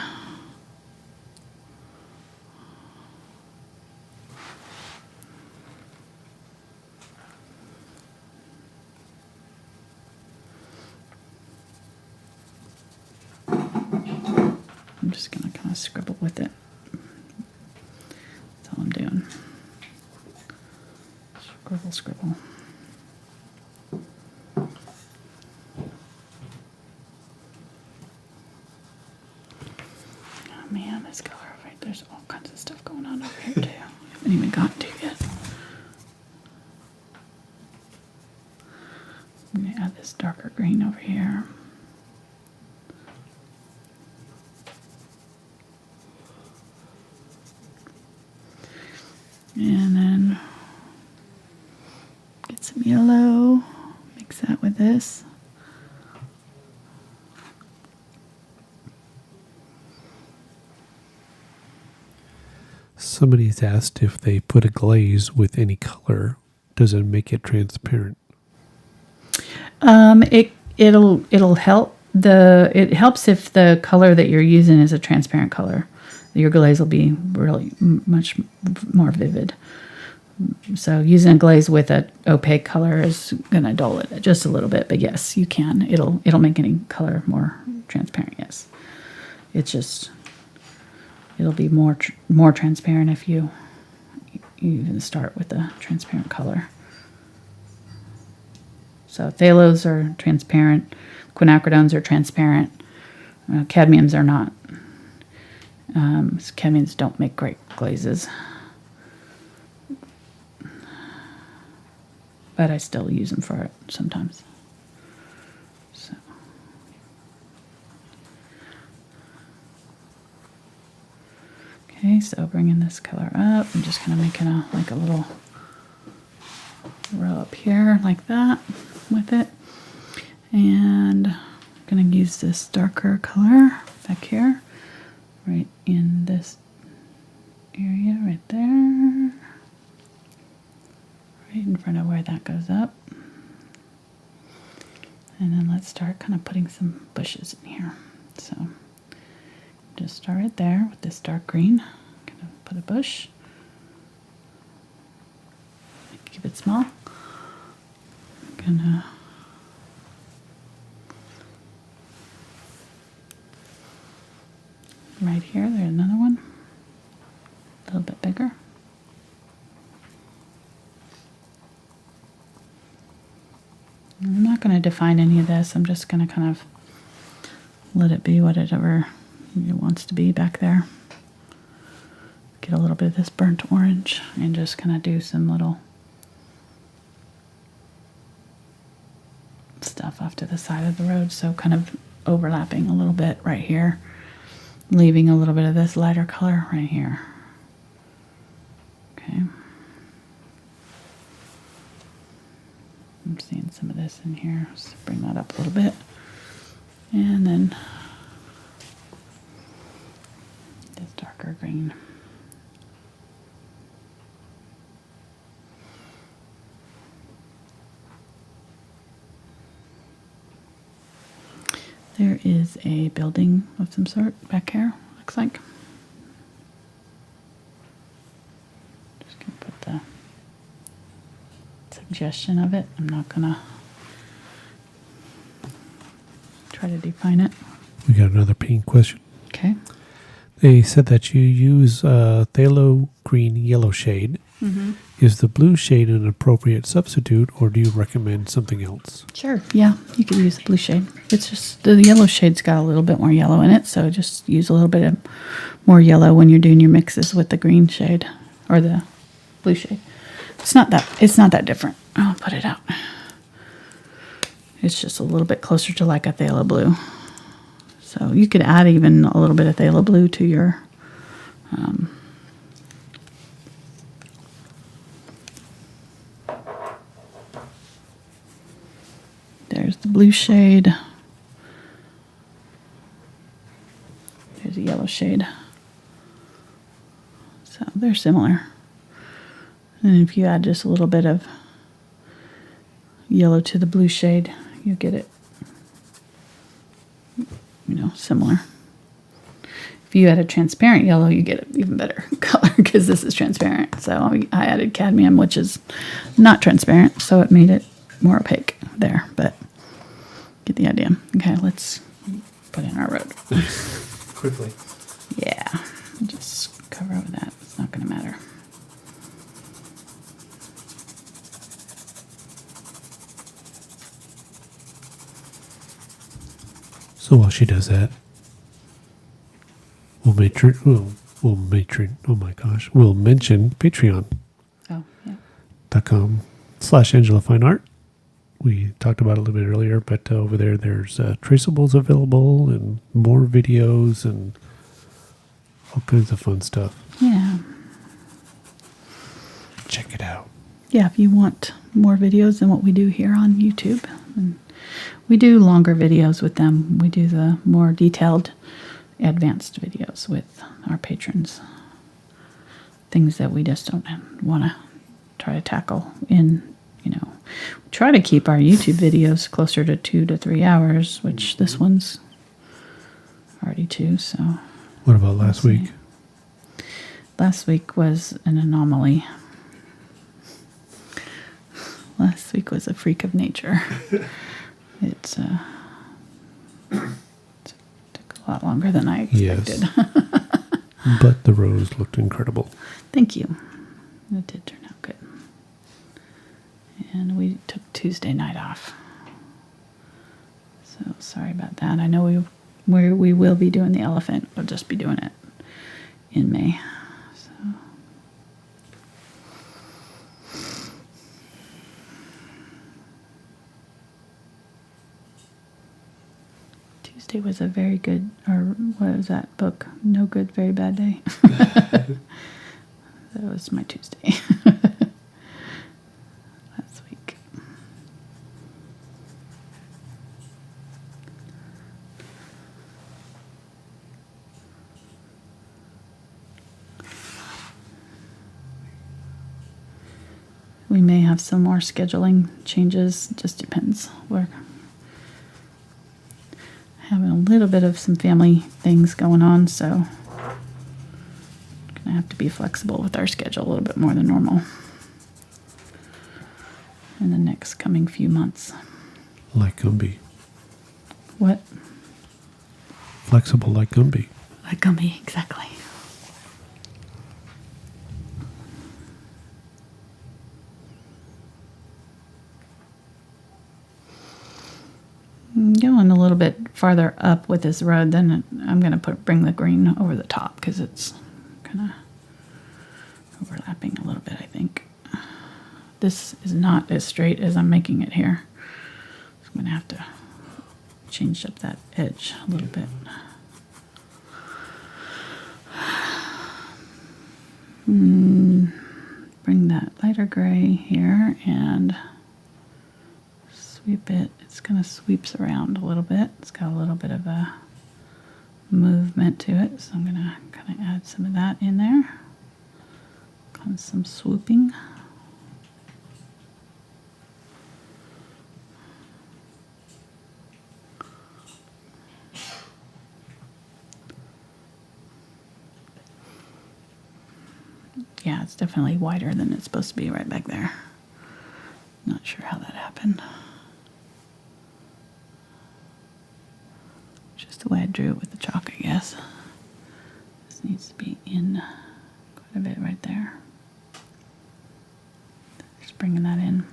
I'm just going to kind of scribble with it. That's all I'm doing. Scribble, scribble. Oh man, this color over here, there's all kinds of stuff going on over here too. I haven't even gotten to yet. I'm going to add this darker green over here. And then get some yellow, mix that with this. Somebody's asked if they put a glaze with any color, does it make it transparent? It'll help. It helps if the color that you're using is a transparent color. Your glaze will be really much more vivid. So using a glaze with an opaque color is going to dull it just a little bit. But yes, you can. It'll make any color more transparent. Yes, it'll be more transparent if you even start with a transparent color. So phthalos are transparent. Quinacridones are transparent. Cadmiums are not. Cadmiums don't make great glazes. But I still use them for it sometimes. So. Okay, so bringing this color up. I'm just kind of making a little row up here like that with it. And I'm going to use this darker color back here, right in this area right there. Right in front of where that goes up. And then let's start kind of putting some bushes in here. So just start right there with this dark green. Kind of put a bush. Keep it small. Gonna right here, there's another one. A little bit bigger. I'm not going to define any of this. I'm just going to kind of let it be whatever it wants to be back there. Get a little bit of this burnt orange and just kind of do some little stuff off to the side of the road. So kind of overlapping a little bit right here, leaving a little bit of this lighter color right here. Okay. I'm seeing some of this in here. Let's bring that up a little bit. And then this darker green. There is a building of some sort back here, looks like. Just going to put the suggestion of it. I'm not going to try to define it. We got another paint question. Okay. They said that you use phthalo green yellow shade. Mm-hmm. Is the blue shade an appropriate substitute, or do you recommend something else? Sure. Yeah, you could use the blue shade. It's just the yellow shade's got a little bit more yellow in it, so just use a little bit of more yellow when you're doing your mixes with the green shade or the blue shade. It's not that different. I'll put it out. It's just a little bit closer to like a phthalo blue. So you could add even a little bit of phthalo blue to your there's the blue shade. There's a yellow shade. So they're similar. And if you add just a little bit of yellow to the blue shade, you get it, similar. If you add a transparent yellow, you get an even better color because this is transparent. So I added cadmium, which is not transparent, so it made it more opaque there, but get the idea. Okay, let's put in our road. Quickly. Yeah, just cover over that. It's not going to matter. So while she does that, we'll mention Patreon.com Oh, yeah. /Angela Fine Art. We talked about it a little bit earlier, but over there's traceables available and more videos and all kinds of fun stuff. Yeah. Check it out. Yeah, if you want more videos than what we do here on YouTube. And we do longer videos with them. We do the more detailed, advanced videos with our patrons. Things that we just don't want to try to tackle in, we try to keep our YouTube videos closer to 2 to 3 hours, which this one's already 2, so. What about last week? Last week was an anomaly. Last week was a freak of nature. It took a lot longer than I expected. Yes. But the rose looked incredible. Thank you. It did turn out good. And we took Tuesday night off. So sorry about that. I know we will be doing the elephant. We'll just be doing it in May. So. Tuesday was a very good, or what was that book? No Good, Very Bad Day. That was my Tuesday. Last week. We may have some more scheduling changes. Just depends where having a little bit of some family things going on, so gonna have to be flexible with our schedule a little bit more than normal in the next coming few months. Like Gumby. What? Flexible like Gumby. Like Gumby, exactly. Going a little bit farther up with this road, then I'm going to bring the green over the top because it's kind of overlapping a little bit, I think. This is not as straight as I'm making it here. So I'm going to have to change up that edge a little bit. Bring that lighter gray here and sweep it. It's kind of sweeps around a little bit. It's got a little bit of a movement to it, so I'm going to kind of add some of that in there. Kind of some swooping. Yeah, it's definitely wider than it's supposed to be right back there. Not sure how that happened. Just the way I drew it with the chalk, I guess. This needs to be in quite a bit right there. Just bringing that in.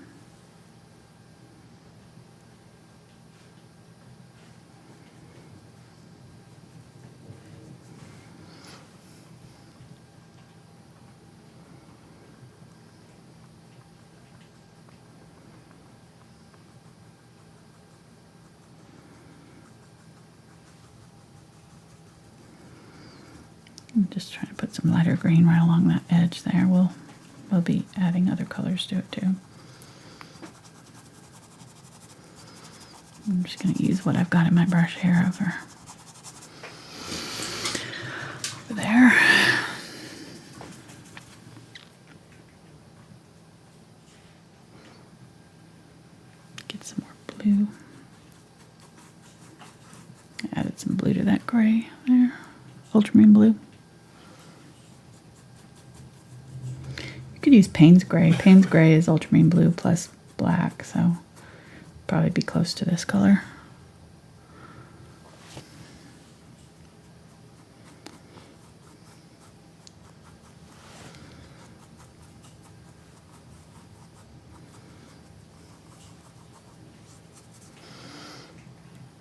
I'm just trying to put some lighter green right along that edge there. We'll be adding other colors to it too. I'm just going to use what I've got in my brush here over there. Get some more blue. I added some blue to that gray there. Ultramarine blue. You could use Payne's gray. Payne's gray is ultramarine blue plus black, so probably be close to this color.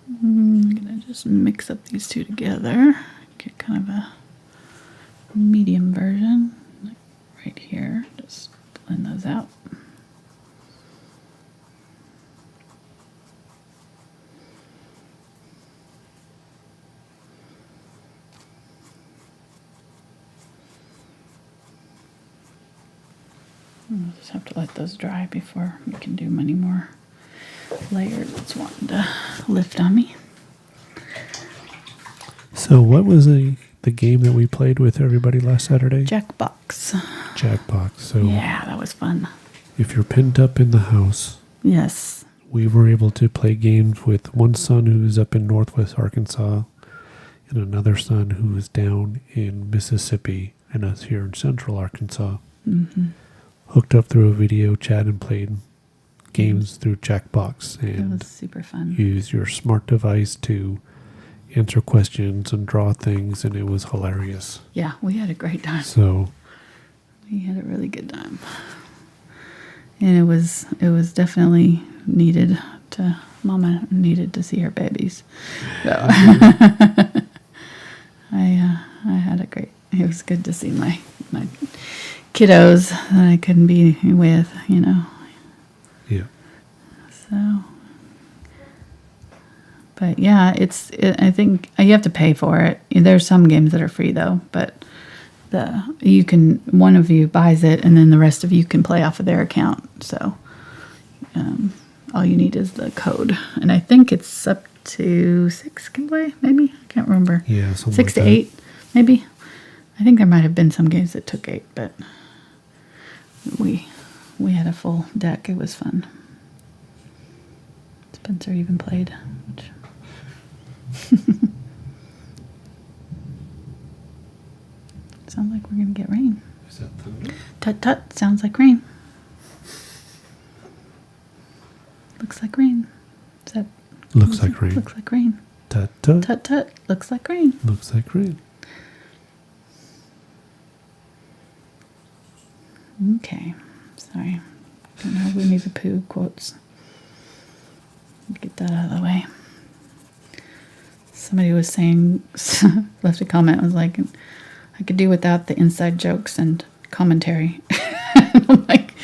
I'm gonna just mix up these two together, get kind of a medium version. Right here, just blend those out. We'll just have to let those dry before we can do many more layers. It's wanting to lift on me. So what was the game that we played with everybody last Saturday? Jackbox. Jackbox. So yeah, that was fun. If you're pinned up in the house, yes, we were able to play games with one son who's up in Northwest Arkansas and another son who is down in Mississippi and us here in Central Arkansas. Mm-hmm. Hooked up through a video chat and played games through Jackbox It and was super fun. use your smart device to answer questions and draw things, and it was hilarious. Yeah, we had a great time. So We had a really good time. And it was definitely needed to, Mama needed to see her babies. So I had a great, it was good to see my kiddos that I couldn't be with, you know. yeah. So, but yeah, I think you have to pay for it. There's some games that are free though, but one of you buys it and then the rest of you can play off of their account. So, all you need is the code. And I think it's up to 6 can play, maybe? I can't remember. Yeah, something 6 like to 8, maybe? I think there might have been some games that took 8, but we had a full deck. It was fun. Spencer even played. Sounds like we're going to get rain. Is that thunder? Tut tut, sounds like rain. Looks like rain. Is that Looks like rain. Looks like rain. Tut tut. Tut tut, looks like rain. Looks like rain. Okay. Sorry. Don't know Winnie the Pooh quotes. Get that out of the way. Somebody was saying, left a comment, was like, I could do without the inside jokes and commentary. And I'm like,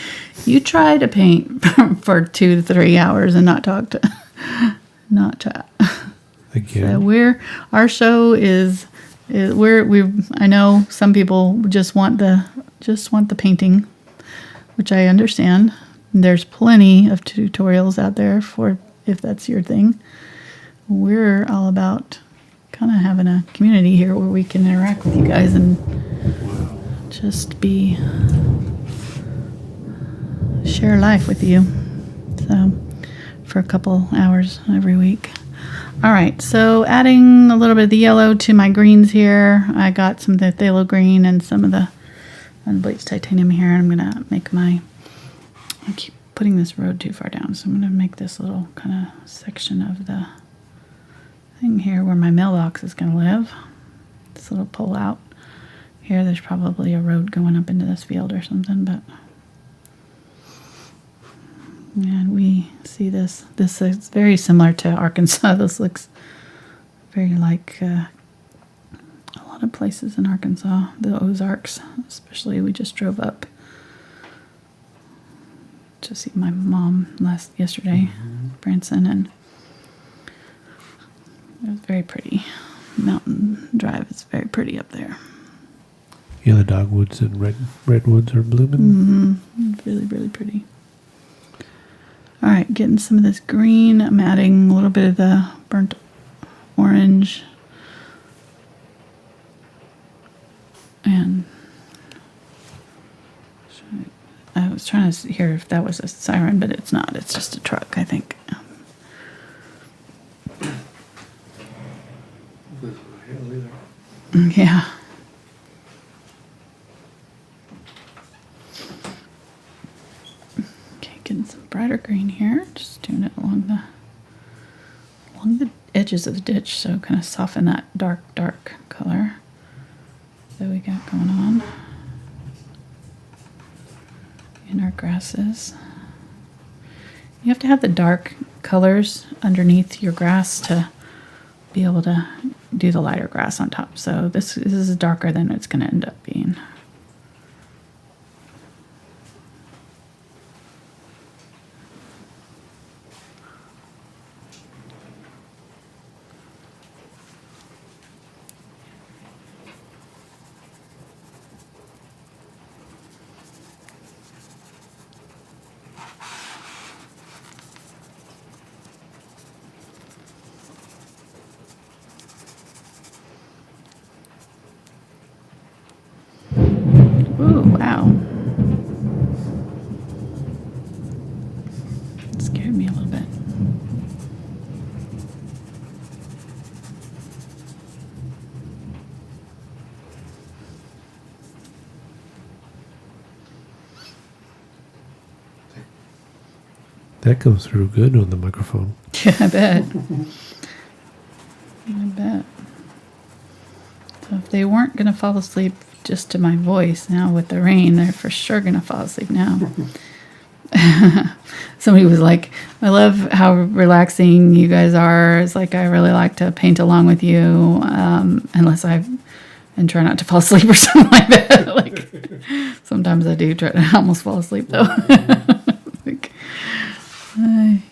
you try to paint for 2 to 3 hours and not talk to, not chat. Again. So our show is I know some people just want the painting, which I understand. There's plenty of tutorials out there for if that's your thing. We're all about kind of having a community here where we can interact with you guys and just share life with you. So for a couple hours every week. All right, so adding a little bit of the yellow to my greens here. I got some of the phthalo green and some of the unbleached titanium here. I'm gonna make I keep putting this road too far down, so I'm gonna make this little kind of section of the thing here where my mailbox is gonna live. This little pull out here. There's probably a road going up into this field or something, but and we see this. This is very similar to Arkansas. This looks very like a lot of places in Arkansas, the Ozarks, especially. We just drove up to see my mom yesterday, Princeton, and it was very pretty. Mountain Drive is very pretty up there. Yeah, the dogwoods and redwoods are blooming. Really, really pretty. All right, getting some of this green. I'm adding a little bit of the burnt orange. And I was trying to hear if that was a siren, but it's not. It's just a truck, I think. Yeah. Okay, getting some brighter green here. Just doing it along the edges of the ditch, so kind of soften that dark color that we got going on in our grasses. You have to have the dark colors underneath your grass to be able to do the lighter grass on top. So this is darker than it's going to end up being. Ooh, wow. It scared me a little bit. That comes through good on the microphone. Yeah, I bet. I bet. So if they weren't going to fall asleep just to my voice now with the rain, they're for sure going to fall asleep now. Somebody was like, I love how relaxing you guys are. It's like, I really like to paint along with you, unless and try not to fall asleep or something like that. Like, sometimes I do try to almost fall asleep though. Like, I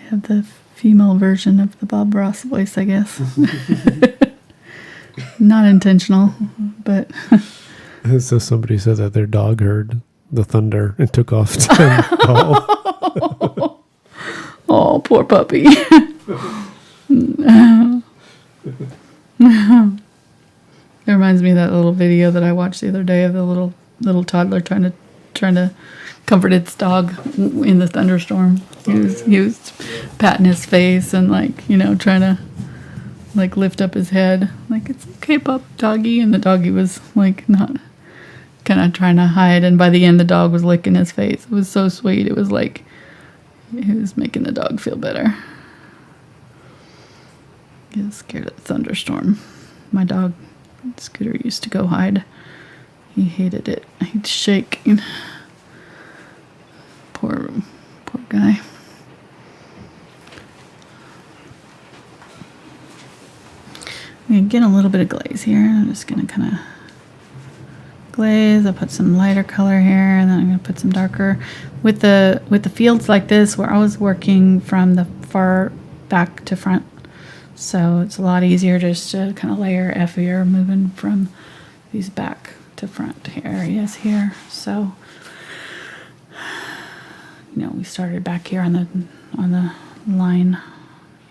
have the female version of the Bob Ross voice, I guess. Not intentional, but... So somebody said that their dog heard the thunder and took off to call. Oh, poor puppy. It reminds me of that little video that I watched the other day of the little toddler trying to trying to comfort its dog in the thunderstorm. He was patting his face and like, you know, trying to like lift up his head. Like, it's okay, pup, doggy. And the doggy was like not, kind of trying to hide. And by the end, the dog was licking his face. It was so sweet. It was like, he was making the dog feel better. He was scared of the thunderstorm. My dog, Scooter, used to go hide. He hated it. He'd shake. Poor guy. I'm going to get a little bit of glaze here. I'm just going to kind of glaze. I'll put some lighter color here, and then I'm going to put some darker. With the fields like this, we're always working from the far back to front. So it's a lot easier just to kind of layer effier moving from these back to front areas here. So, you know, we started back here on the line,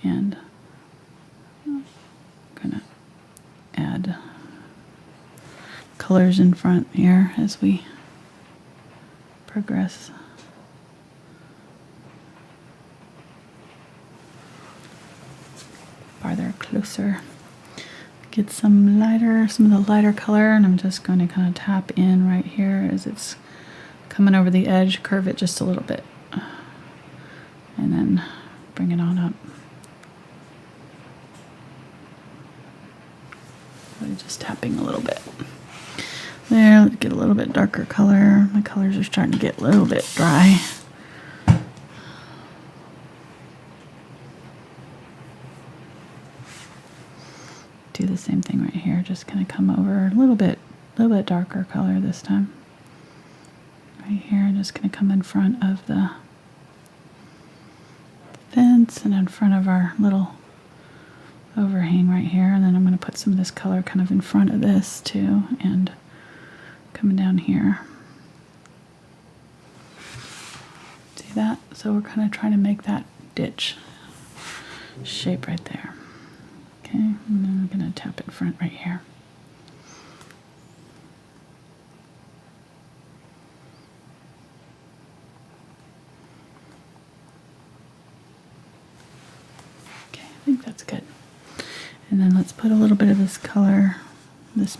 and I'm gonna add colors in front here as we progress. Farther closer. Get some of the lighter color, and I'm just going to kind of tap in right here as it's coming over the edge, curve it just a little bit, and then bring it on up. Really just tapping a little bit. There, let's get a little bit darker color. My colors are starting to get a little bit dry. Do the same thing right here. Just kind of come over a little bit darker color this time. Right here, I'm just going to come in front of the fence and in front of our little overhang right here. And then I'm going to put some of this color kind of in front of this too, and coming down here. See that? So we're kind of trying to make that ditch shape right there. Okay, and then I'm going to tap it in front right here. Okay, I think that's good. And then let's put a little bit of this color,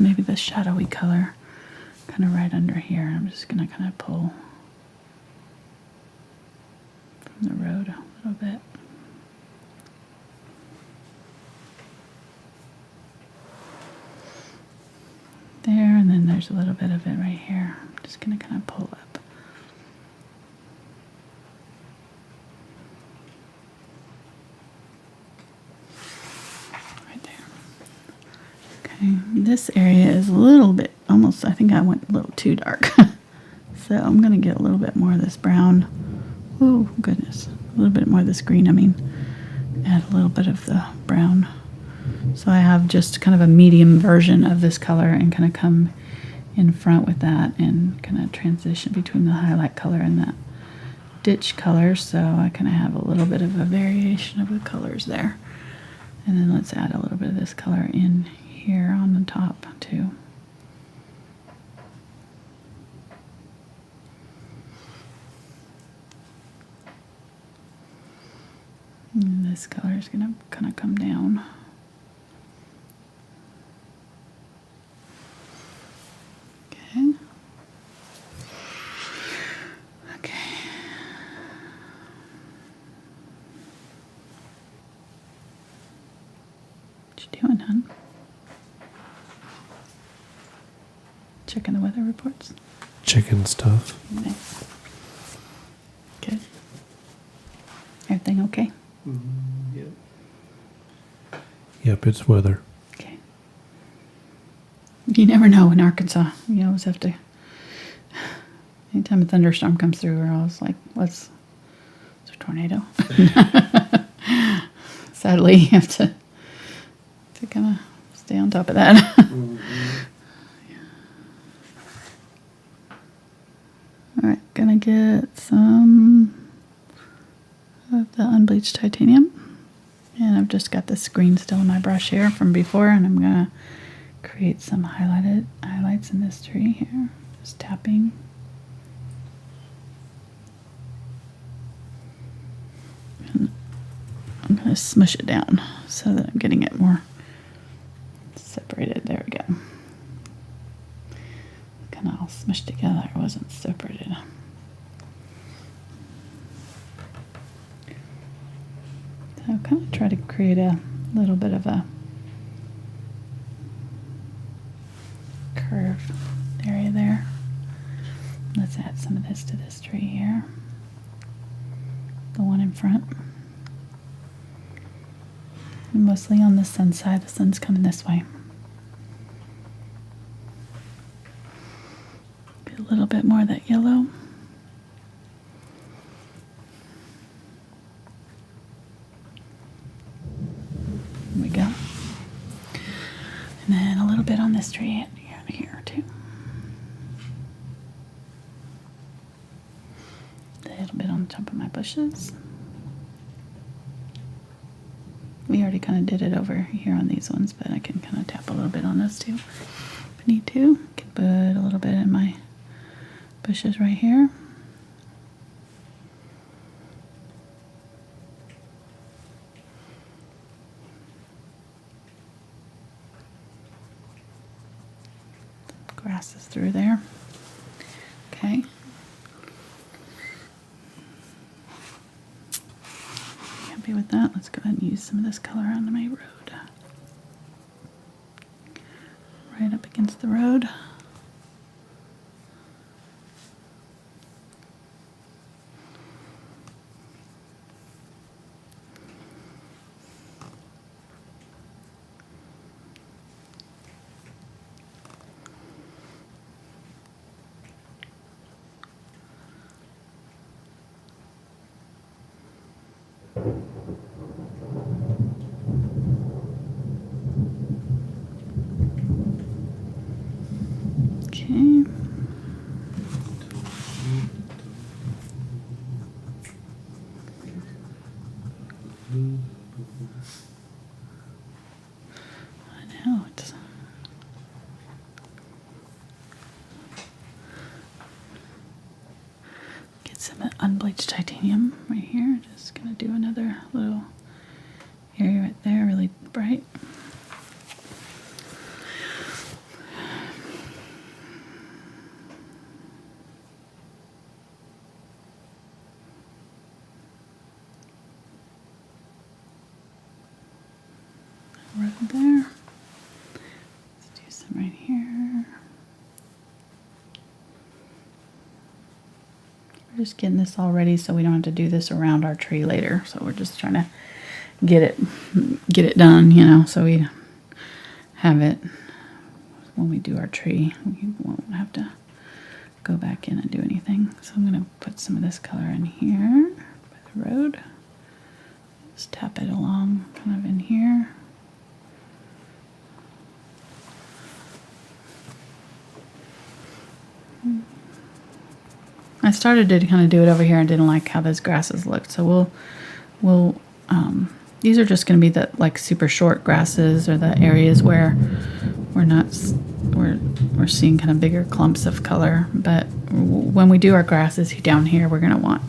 maybe the shadowy color, kind of right under here. I'm just going to kind of pull from the road a little bit. There, and then there's a little bit of it right here. I'm just going to kind of pull up. Right there. Okay, this area is a little bit, almost, I think I went a little too dark. So I'm going to get a little bit more of this brown. Oh, goodness. A little bit more of this green, add a little bit of the brown. So I have just kind of a medium version of this color and kind of come in front with that and kind of transition between the highlight color and that ditch color. So I kind of have a little bit of a variation of the colors there. And then let's add a little bit of this color in here on the top too. And this color is going to kind of come down. Doing, hon? Checking the weather reports. Chicken stuff. Nice. Good. Everything okay? Yep. Yep, it's weather. Okay. You never know in Arkansas. You always have to. Anytime a thunderstorm comes through, we're always like, "What's? It's a tornado." Sadly, you have to kind of stay on top of that. Mm-hmm. All right, gonna get some of the unbleached titanium, and I've just got this green still in my brush here from before, and I'm gonna create some highlights in this tree here. Just tapping. kind of smush it down so that I'm getting it more separated. There we go. Kind of all smushed together. It wasn't separated. So kind of try to create a little bit of a curve area there. Let's add some of this to this tree here. The one in front. And mostly on the sun side. The sun's coming this way. Get a little bit more of that yellow. There we go. And then a little bit on this tree here too. A little bit on the top of my bushes. We already kind of did it over here on these ones, but I can kind of tap a little bit on those too if I need to. Can put a little bit in my bushes right here. Grasses through there. Okay. Happy with that? Let's go ahead and use some of this color on my road. Right up against the road. Okay. I know it's get some unbleached titanium right here. Just gonna do another little area right there, really bright. Right there. Let's do some right here. We're just getting this all ready so we don't have to do this around our tree later. So we're just trying to get it done, you know, so we have it when we do our tree. We won't have to go back in and do anything. So I'm going to put some of this color in here by the road. Just tap it along kind of in here. I started to kind of do it over here and didn't like how those grasses looked. So we'll these are just going to be the like super short grasses or the areas where we're seeing kind of bigger clumps of color. But when we do our grasses down here, we're going to want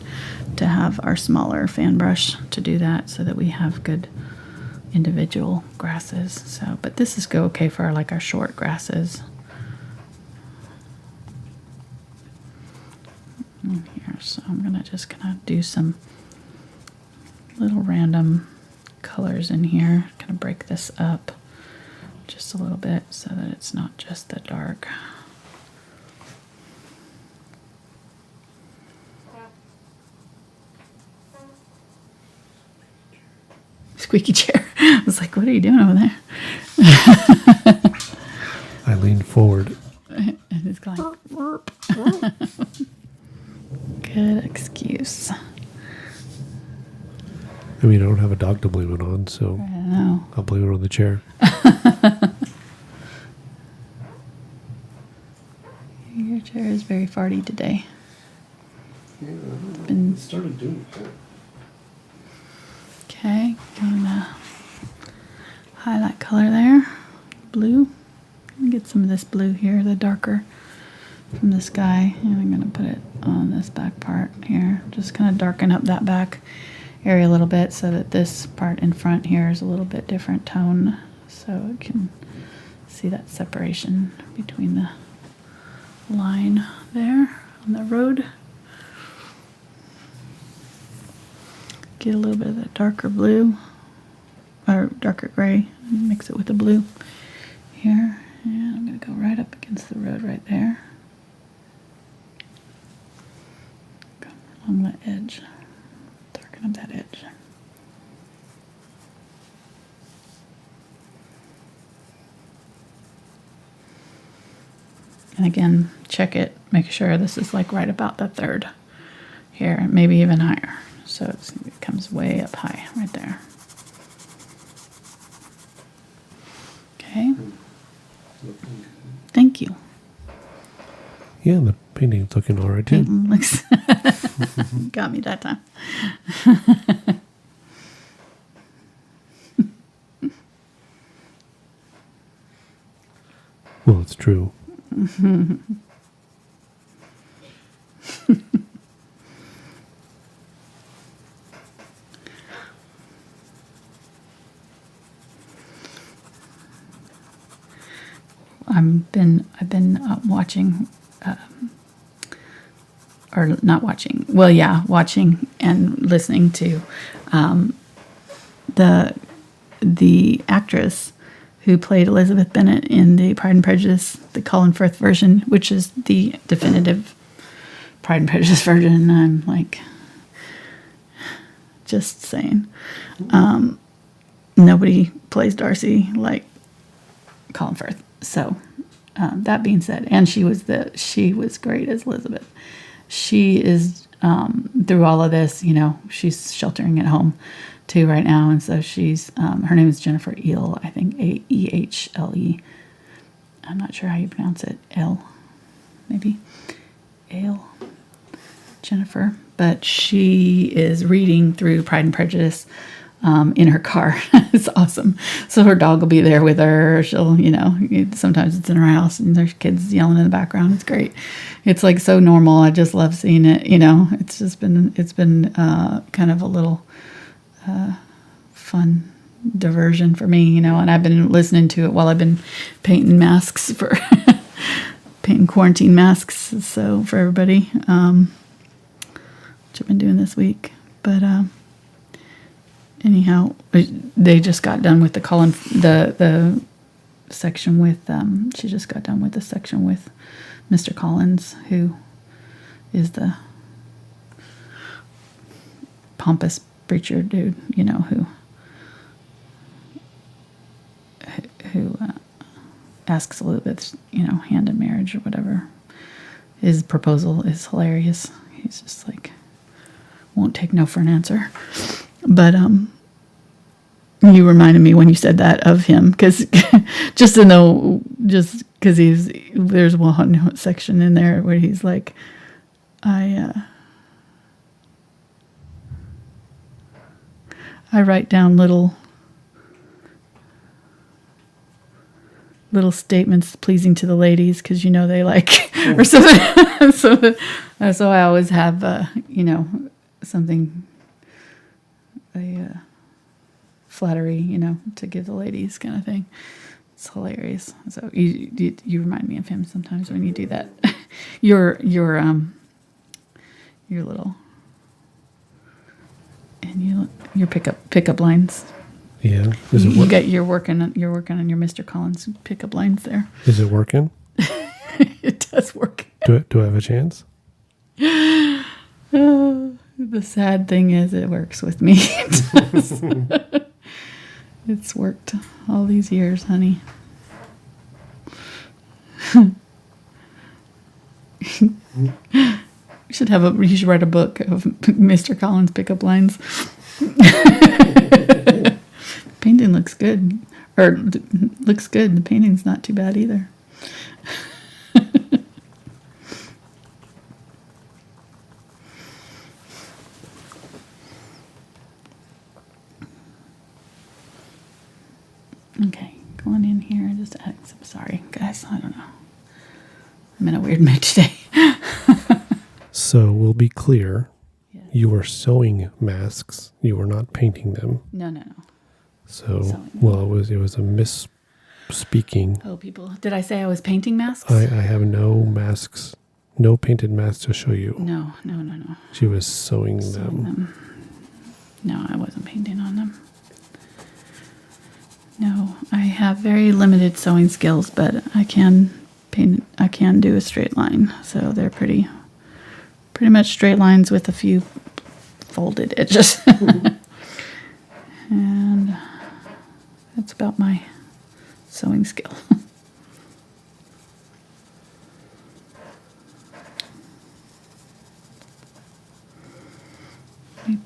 to have our smaller fan brush to do that so that we have good individual grasses. So, but this is go okay for our short grasses. In here, so I'm gonna just kind of do some little random colors in here, kind of break this up just a little bit so that it's not just the dark. Squeaky chair. I was like, what are you doing over there? I leaned forward. And it's going. Good excuse. I mean, I don't have a dog to blame it on, so I know. I'll blame it on the chair. Your chair is very farty today. Yeah, been- it started doing that. Okay, gonna highlight color there. Blue. Get some of this blue here, the darker from the sky. And I'm gonna put it on this back part here. Just kind of darken up that back area a little bit so that this part in front here is a little bit different tone, so it can see that separation between the line there on the road. Get a little bit of that darker blue, or darker gray, and mix it with the blue here. And I'm going to go right up against the road right there. Go along that edge. Darken up that edge. And again, check it. Make sure this is like right about the third here, maybe even higher. So it comes way up high right there. Okay. Thank you. Yeah, the painting's looking all right too. Painting looks got me that time. Well, it's true. I've been watching, or not watching. Well, yeah, watching and listening to the actress who played Elizabeth Bennet in the Pride and Prejudice, the Colin Firth version, which is the definitive Pride and Prejudice version. I'm like, just saying, nobody plays Darcy like Colin Firth. So that being said, and she was great as Elizabeth. She is through all of this, she's sheltering at home too right now, and so she's her name is Jennifer Eel, I think Aehle. I'm not sure how you pronounce it. L, maybe Ale, Jennifer, but she is reading through Pride and Prejudice in her car. It's awesome. So her dog will be there with her. She'll, sometimes it's in her house and there's kids yelling in the background. It's great. It's like so normal. I just love seeing it. It's been kind of a little fun diversion for me, and I've been listening to it while I've been painting masks painting quarantine masks. So for everybody, which I've been doing this week, but, anyhow, they just got done with the section with, she just got done with the section with Mr. Collins, who is the pompous preacher dude, who asks Elizabeth's, hand in marriage or whatever. His proposal is hilarious. He's just like, won't take no for an answer. But you reminded me when you said that of him, because just because there's one section in there where he's like, I write down little statements pleasing to the ladies because they like or something. so I always have something. Flattery, to give the ladies kind of thing. It's hilarious. So you remind me of him sometimes when you do that. your little and your pickup lines. Yeah. You're working on your Mr. Collins pickup lines there. Is it working? It does work. Do I have a chance? The sad thing is it works with me. It does. It's worked all these years, honey. You should write a book of Mr. Collins pickup lines. Painting looks good. Looks good. The painting's not too bad either. Okay, going in here and just adding some. Sorry, guys. I don't know. I'm in a weird mood today. So we'll be clear. Yes. you were sewing masks. You were not painting them. No. So, Sewing. well, it was a misspeaking. Oh, people. Did I say I was painting masks? I have no masks, no painted masks to show you. No. She was sewing them. No, I wasn't painting on them. No, I have very limited sewing skills, but I can paint. I can do a straight line, so they're pretty much straight lines with a few folded edges. And that's about my sewing skill.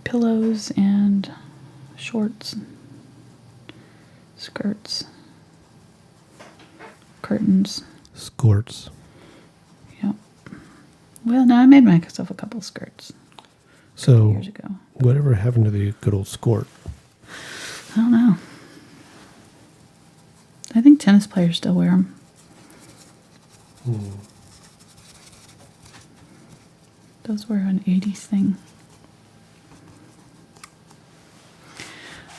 Pillows and shorts, skirts, curtains. Skirts. Yep. Well, no, I made myself a couple skirts So, years ago. whatever happened to the good old skirt? I don't know. I think tennis players still wear them. Those were an 80s thing.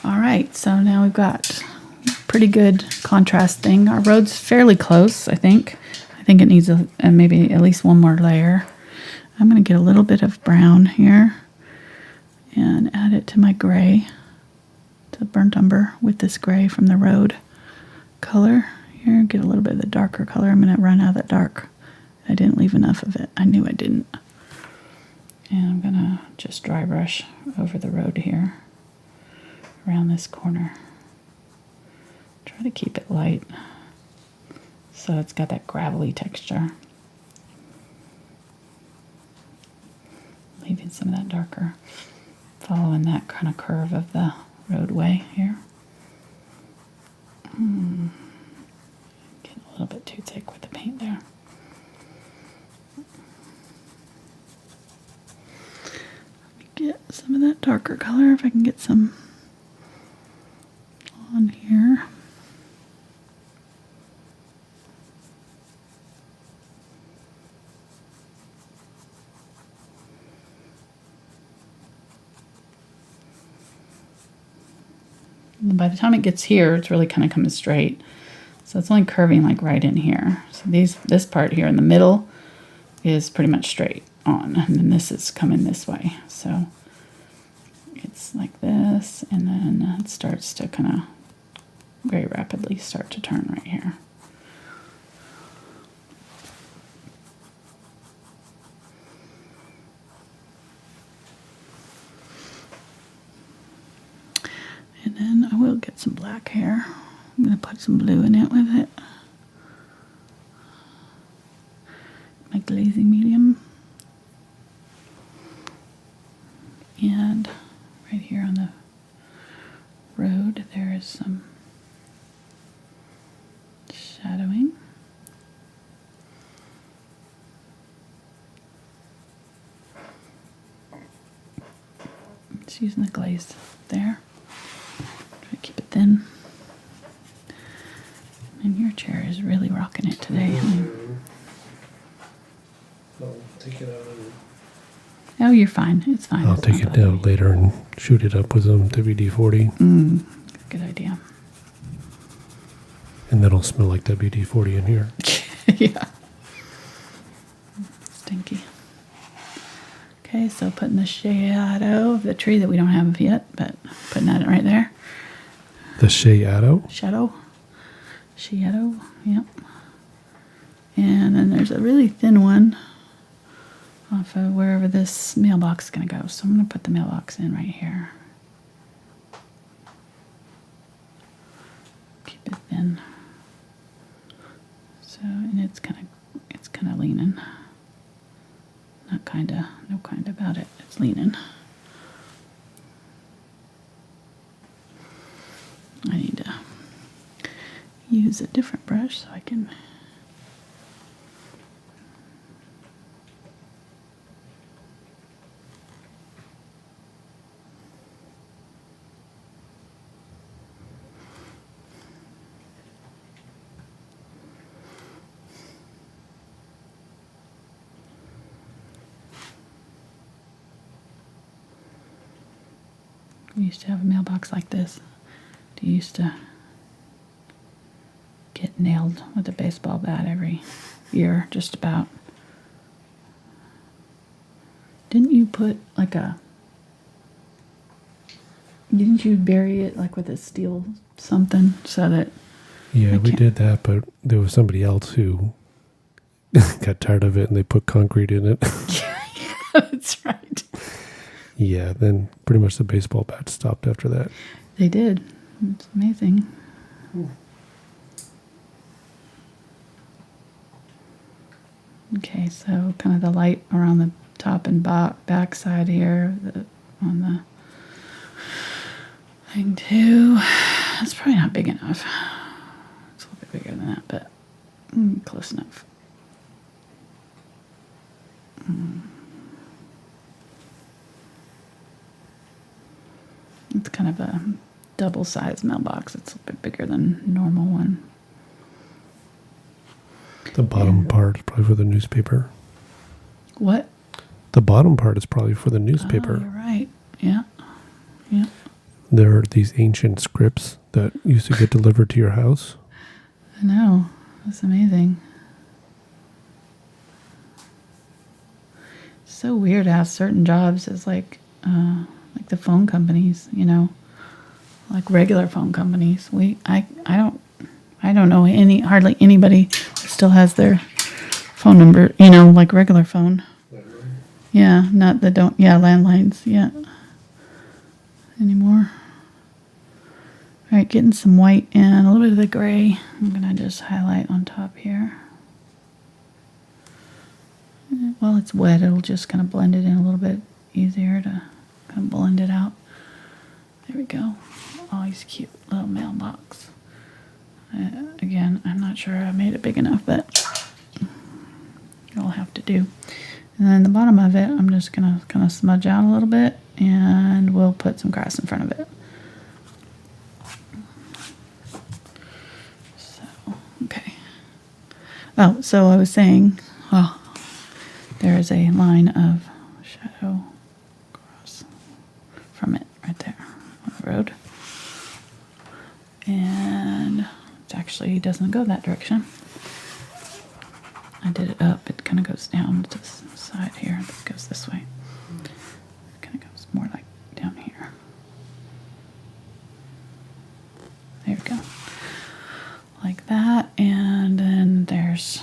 All right, so now we've got pretty good contrast thing. Our road's fairly close, I think. I think it needs maybe at least one more layer. I'm going to get a little bit of brown here and add it to my gray, to the burnt umber with this gray from the road color. Here, get a little bit of the darker color. I'm going to run out of that dark. I didn't leave enough of it. I knew I didn't. And I'm going to just dry brush over the road here, around this corner. Try to keep it light so it's got that gravelly texture. Leaving some of that darker, following that kind of curve of the roadway here. Getting a little bit too thick with the paint there. Let me get some of that darker color if I can get some on here. And by the time it gets here, it's really kind of coming straight. So it's only curving like right in here. So this part here in the middle is pretty much straight on. And then this is coming this way. So it's like this, and then it starts to kind of very rapidly start to turn right here. And then I will get some black hair. I'm going to put some blue in it with it. My glazing medium. And right here on the road, there is some shadowing. Just using the glaze there. Try to keep it thin. And your chair is really rocking it today. Take it out. Oh, you're fine. It's fine. I'll It's take not it bothering down later and shoot it up with some WD-40. me. Good idea. And that'll smell like WD-40 in here. Yeah. Stinky. Okay, so putting the shadow of the tree that we don't have yet, but putting that right there. The shadow? Shadow, yep. And then there's a really thin one off of wherever this mailbox is going to go. So I'm going to put the mailbox in right here. Keep it thin. So, and it's kind of leaning. No kind about it. It's leaning. I need to use a different brush so I can We used to have a mailbox like this. You used to get nailed with a baseball bat every year, just about. Didn't you put like didn't you bury it like with a steel something so that... Yeah, we did that, but there was somebody else who got tired of it and they put concrete in it. Yeah, that's right. Yeah, then pretty much the baseball bat stopped after that. They did. It's amazing. Okay, so kind of the light around the top and back side here on the thing too. It's probably not big enough. It's a little bit bigger than that, but close enough. It's kind of a double-sized mailbox. It's a bit bigger than normal one. The bottom part is probably for the newspaper. What? The bottom part is probably for the newspaper. Oh, you're right. Yeah. Yeah. There are these ancient scripts that used to get delivered to your house. I know. That's amazing. So weird how certain jobs is like the phone companies, you know, like regular phone companies. I don't know hardly anybody that still has their phone number, you know, like regular phone. Yeah, not that don't, yeah, landlines, yeah. Anymore. All right, getting some white and a little bit of the gray. I'm gonna just highlight on top here. While it's wet, it'll just kind of blend it in a little bit easier to kind of blend it out. There we go. Always cute little mailbox. Again, I'm not sure I made it big enough, but it'll have to do. And then the bottom of it, I'm just gonna kind of smudge out a little bit, and we'll put some grass in front of it. So, okay. Oh, so I was saying, there is a line of shadow across from it right there on the road. And it actually doesn't go that direction. I did it up. It kind of goes down to the side here. It goes this way. It kind of goes more like down here. There we go. Like that. And then there's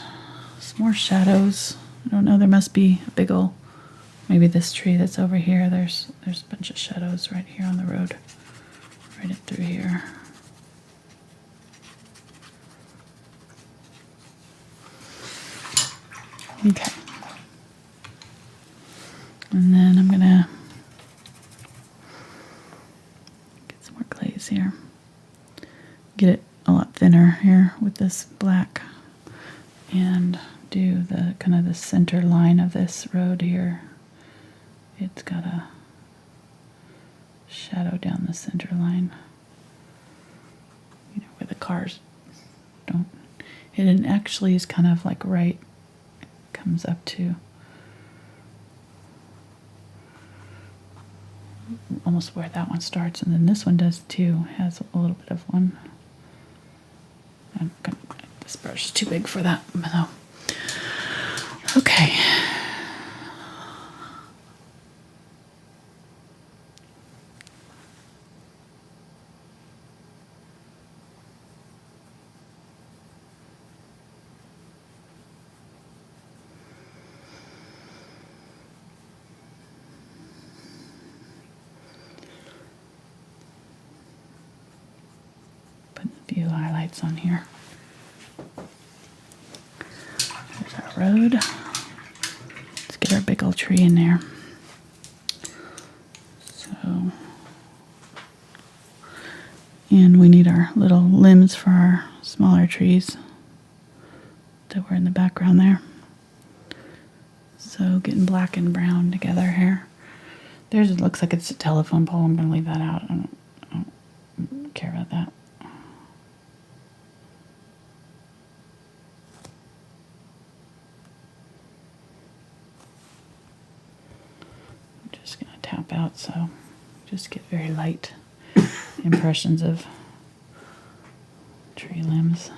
some more shadows. I don't know. There must be a big old, maybe this tree that's over here. There's a bunch of shadows right here on the road. Right up through here. Okay. And then I'm gonna get some more glaze here. Get it a lot thinner here with this black and do the kind of the center line of this road here. It's got a shadow down the center line. You know, where the cars don't. It actually is kind of like right, comes up to almost where that one starts, and then this one does too. Has a little bit of one. This brush is too big for that. No. Okay. Put a few highlights on here. There's our road. Let's get our big old tree in there. So, and we need our little limbs for our smaller trees that were in the background there. So getting black and brown together here. There's, it looks like it's a telephone pole. I'm going to leave that out. I don't care about that. I'm just going to tap out, so Just get very light impressions of tree limbs.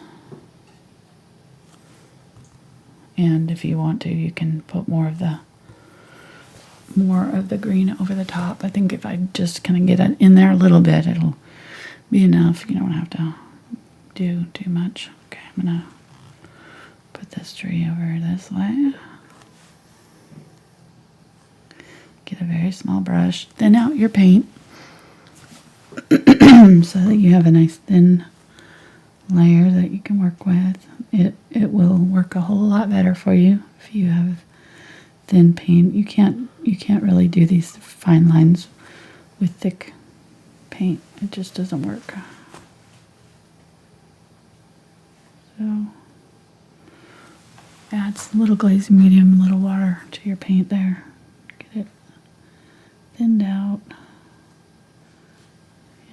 And if you want to, you can put more of the green over the top. I think if I just kind of get it in there a little bit, it'll be enough. You don't have to do too much. Okay, I'm gonna put this tree over this way. Get a very small brush. Thin out your paint so that you have a nice thin layer that you can work with. It will work a whole lot better for you if you have thin paint. You can't really do these fine lines with thick paint. It just doesn't work. So add some little glazing medium, a little water to your paint there. Get it thinned out.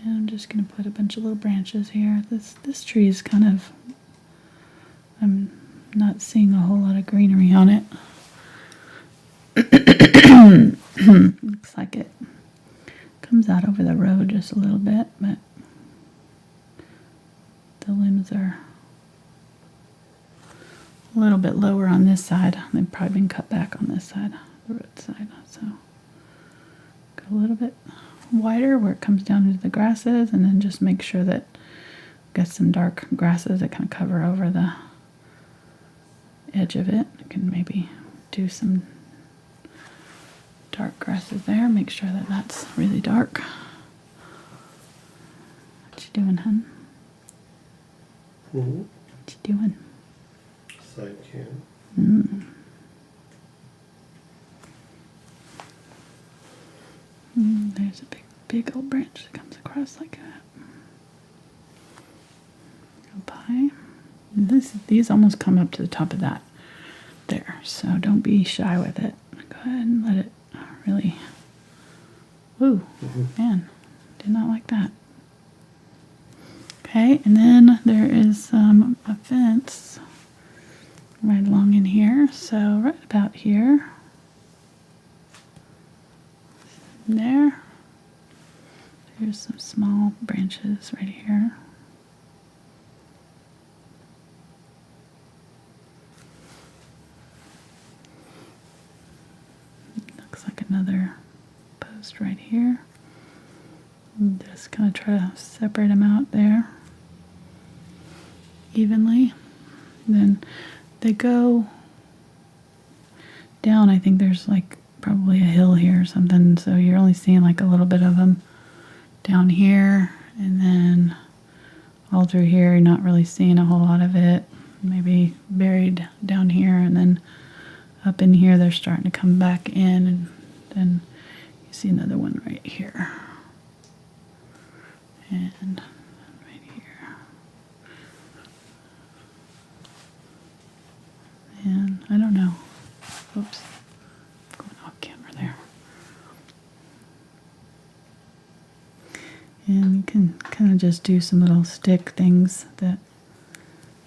And I'm just going to put a bunch of little branches here. This tree is kind of, I'm not seeing a whole lot of greenery on it. Looks like it comes out over the road just a little bit, but the limbs are a little bit lower on this side. They've probably been cut back on this side, the road side. So go a little bit wider where it comes down into the grasses, and then just make sure that you've got some dark grasses that kind of cover over the edge of it. You can maybe do some dark grasses there. Make sure that that's really dark. What you doing, hun? Mm-hmm. What you doing? Side cam. There's a big old branch that comes across like that. Up high. These almost come up to the top of that there, so don't be shy with it. Go ahead and let it really. Ooh, man, did not like that. Okay, and then there is a fence right along in here, so right about here. There. Here's some small branches right here. Looks like another post right here. And just kind of try to separate them out there evenly. Then they go down. I think there's like probably a hill here or something, so you're only seeing like a little bit of them down here, and then all through here you're not really seeing a whole lot of it. Maybe buried down here, and then up in here they're starting to come back in, and then you see another one right here and right here. And I don't know, oops, going off camera there. And you can kind of just do some little stick things. That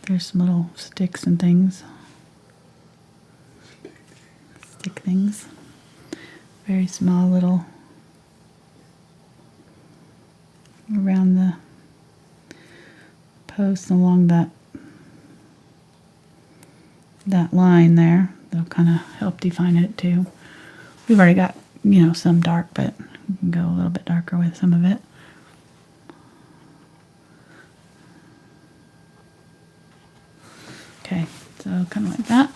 there's some little sticks and things. Stick things. Very small little around the posts along that line there. They'll kind of help define it too. We've already got, some dark, but we can go a little bit darker with some of it. Okay, so kind of like that.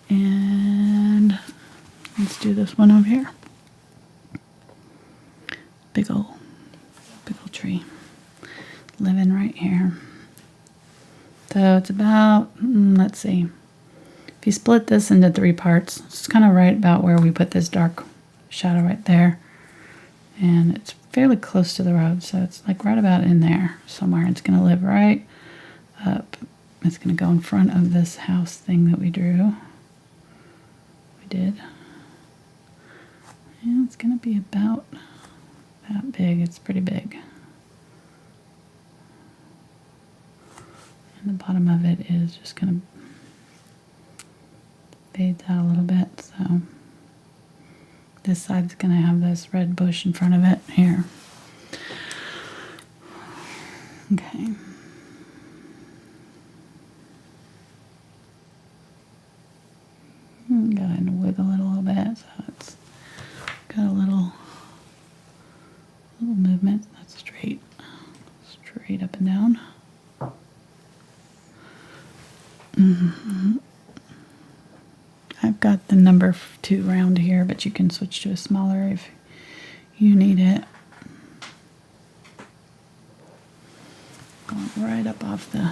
And let's do this one over here. Big old tree living right here. So it's about, let's see, if you split this into 3 parts, it's kind of right about where we put this dark shadow right there. And it's fairly close to the road, so it's like right about in there somewhere. It's going to live right up. It's going to go in front of this house thing that we drew. We did. And it's going to be about that big. It's pretty big. And the bottom of it is just going to fade out a little bit. So This side's gonna have this red bush in front of it here. Okay. Go ahead and wiggle it a little bit so it's got a little movement. That's straight up and down. I've got the number 2 round here, but you can switch to a smaller if you need it. Going right up off the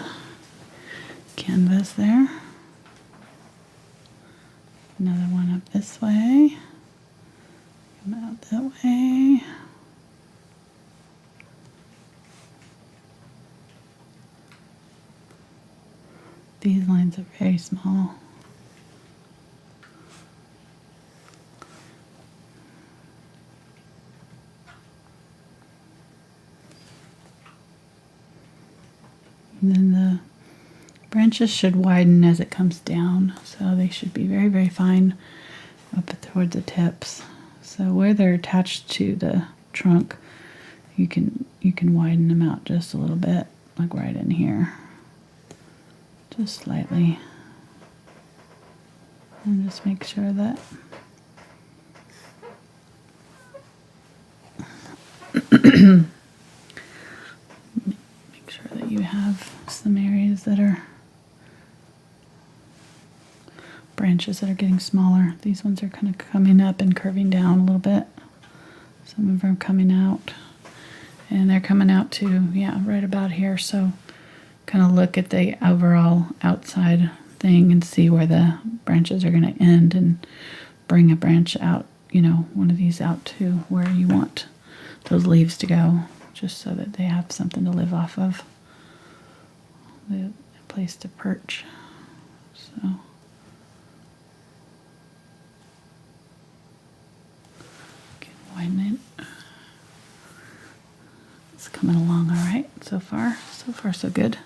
canvas there. Another one up this way. Come out that way. These lines are very small. And then the branches should widen as it comes down, so they should be very, very fine up towards the tips. So where they're attached to the trunk, you can widen them out just a little bit, like right in here. Just slightly. And just make sure that make sure that you have some areas that are branches that are getting smaller. These ones are kind of coming up and curving down a little bit. Some of them are coming out. And they're coming out to, yeah, right about here. So kind of look at the overall outside thing and see where the branches are going to end and bring a branch out, you know, one of these out to where you want those leaves to go, just so that they have something to live off of, a place to perch. So can widen it. It's coming along all right so far. So far so good.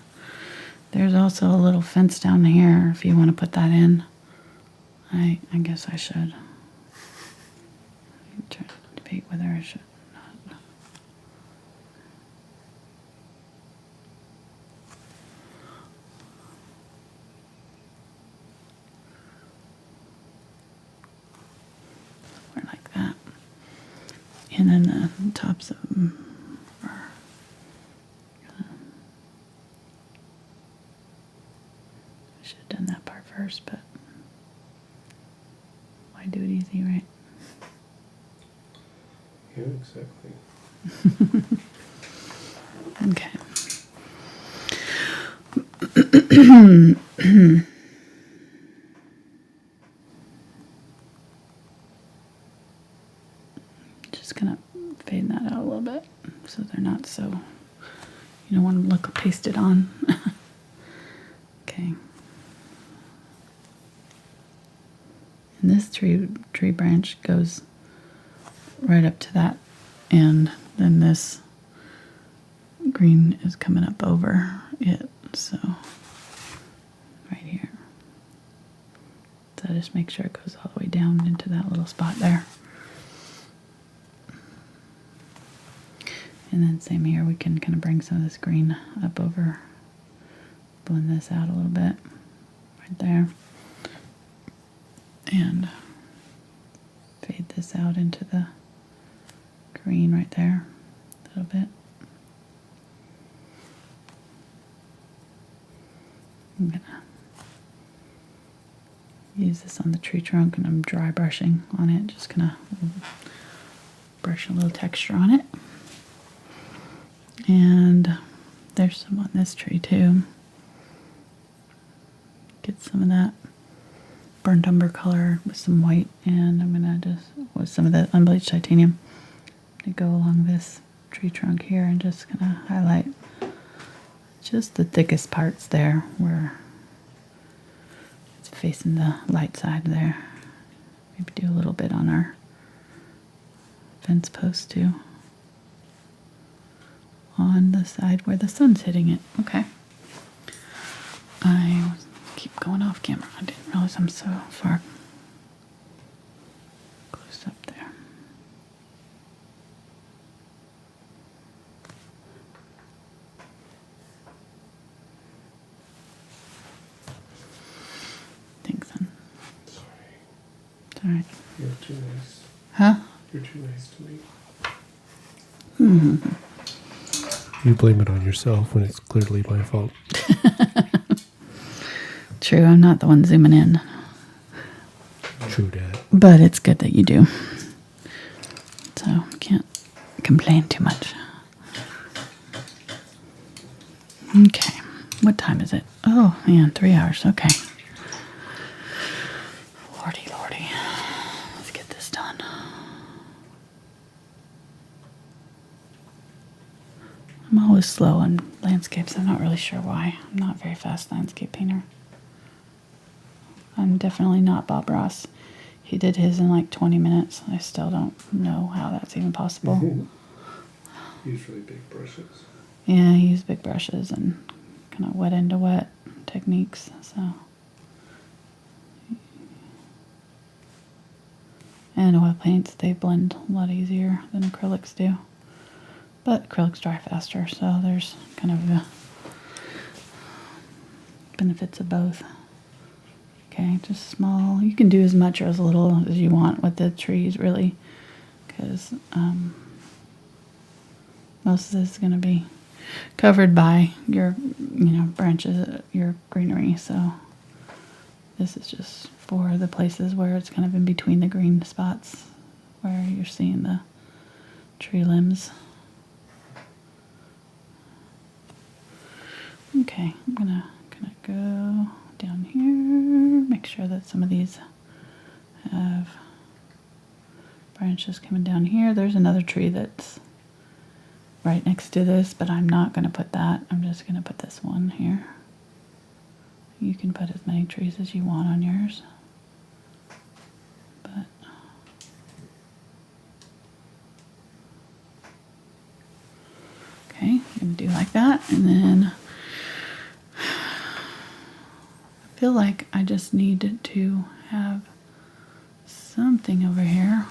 There's also a little fence down here if you want to put that in. I guess I should. I'm trying to debate whether I should or not. Somewhere like that. And then the tops of them are I should have done that part first, but why do it easy, right? Yeah, exactly. Okay. Just gonna fade that out a little bit so they're not so, you don't want them to look pasted on. Okay. And this tree branch goes right up to that end. Then this green is coming up over it, so right here. So just make sure it goes all the way down into that little spot there. And then same here, we can kind of bring some of this green up over, blend this out a little bit right there. And fade this out into the green right there a little bit. I'm gonna use this on the tree trunk and I'm dry brushing on it, just gonna brush a little texture on it. And there's some on this tree too. Get some of that burnt umber color with some white, and I'm gonna just, with some of the unbleached titanium, to go along this tree trunk here and just gonna highlight just the thickest parts there where it's facing the light side there. Maybe do a little bit on our fence post too, on the side where the sun's hitting it. Okay. I keep going off camera. I didn't realize I'm so far close up there. All right. You're too nice. Huh? You're too nice to me. You blame it on yourself when it's clearly my fault. True, I'm not the one zooming in. True that. But it's good that you do. So, can't complain too much. Okay. What time is it? Oh, man, 3 hours. Okay. Lordy, lordy. Let's get this done. I'm always slow on landscapes. I'm not really sure why. I'm not a very fast landscape painter. I'm definitely not Bob Ross. He did his in like 20 minutes. I still don't know how that's even possible. Use really big brushes. Yeah, he used big brushes and kind of wet into wet techniques. So, and oil paints, they blend a lot easier than acrylics do. But acrylics dry faster, so there's kind of the benefits of both. Okay, just small. You can do as much or as little as you want with the trees, really, because most of this is going to be covered by your, branches, your greenery. So this is just for the places where it's kind of in between the green spots, where you're seeing the tree limbs. Okay, I'm gonna go down here, make sure that some of these have branches coming down here. There's another tree that's right next to this, but I'm not going to put that. I'm just going to put this one here. You can put as many trees as you want on yours. But okay, I'm going to do like that, and then I feel like I just need to have something over here.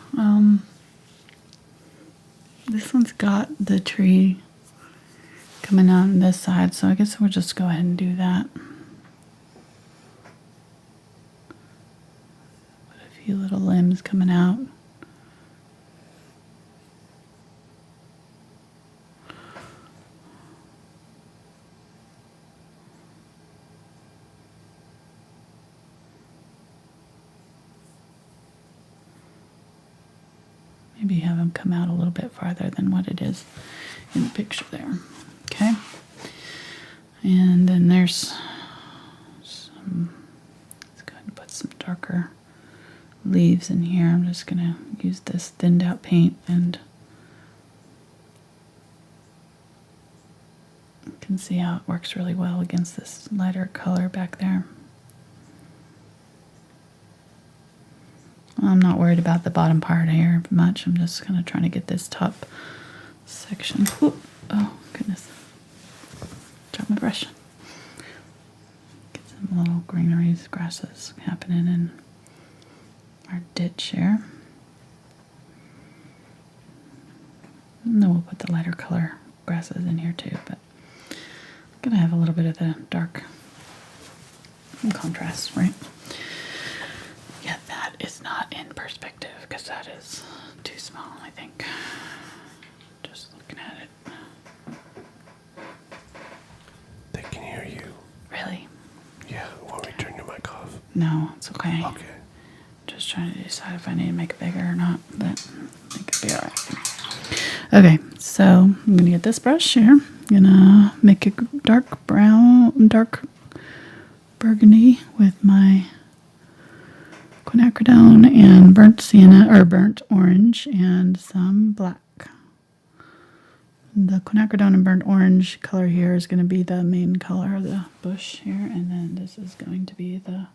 This one's got the tree coming out on this side, so I guess we'll just go ahead and do that. Put a few little limbs coming out. Maybe have them come out a little bit farther than what it is in the picture there. Okay. And then there's some, let's go ahead and put some darker leaves in here. I'm just going to use this thinned out paint, and you can see how it works really well against this lighter color back there. I'm not worried about the bottom part here much. I'm just kind of trying to get this top section. Ooh, oh, goodness. Drop my brush. Get some little greeneries, grasses happening in our ditch here. And then we'll put the lighter color grasses in here too, but I'm going to have a little bit of the dark contrast, right? Yeah, that is not in perspective because that is too small, I think. Just looking at it. They can hear you. Really? Yeah, want me to turn your mic off? No, it's okay. Okay. Just trying to decide if I need to make it bigger or not, but I think it'll be alright. Okay, so I'm going to get this brush here. I'm going to make a dark burgundy with my Quinacridone and burnt sienna, or burnt orange, and some black. The Quinacridone and burnt orange color here is going to be the main color of the bush here, and then this is going to be the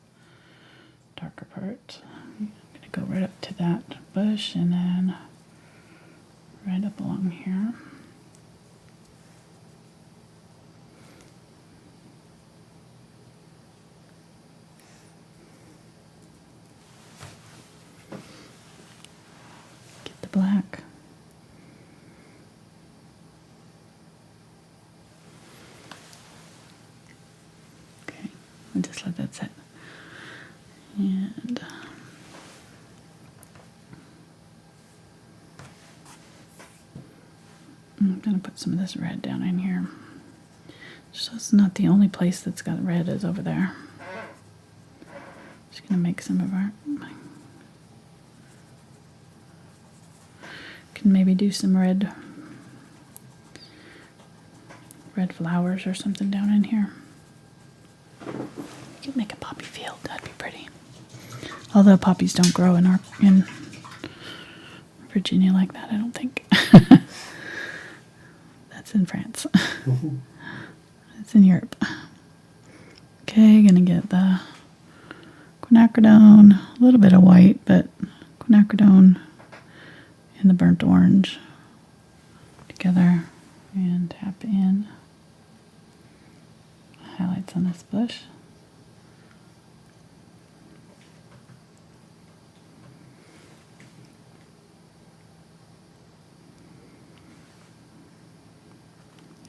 darker part. I'm going to go right up to that bush and then right up along here. Black. Okay, I'll just let that set. And going to put some of this red down in here. So it's not the only place that's got red is over there. Just going to make some of our... Can maybe do some red flowers or something down in here. You could make a poppy field. That'd be pretty. Although poppies don't grow in Virginia like that, I don't think. That's in France. It's in Europe. Okay, gonna get the quinacridone, a little bit of white, but quinacridone and the burnt orange together and tap in highlights on this bush.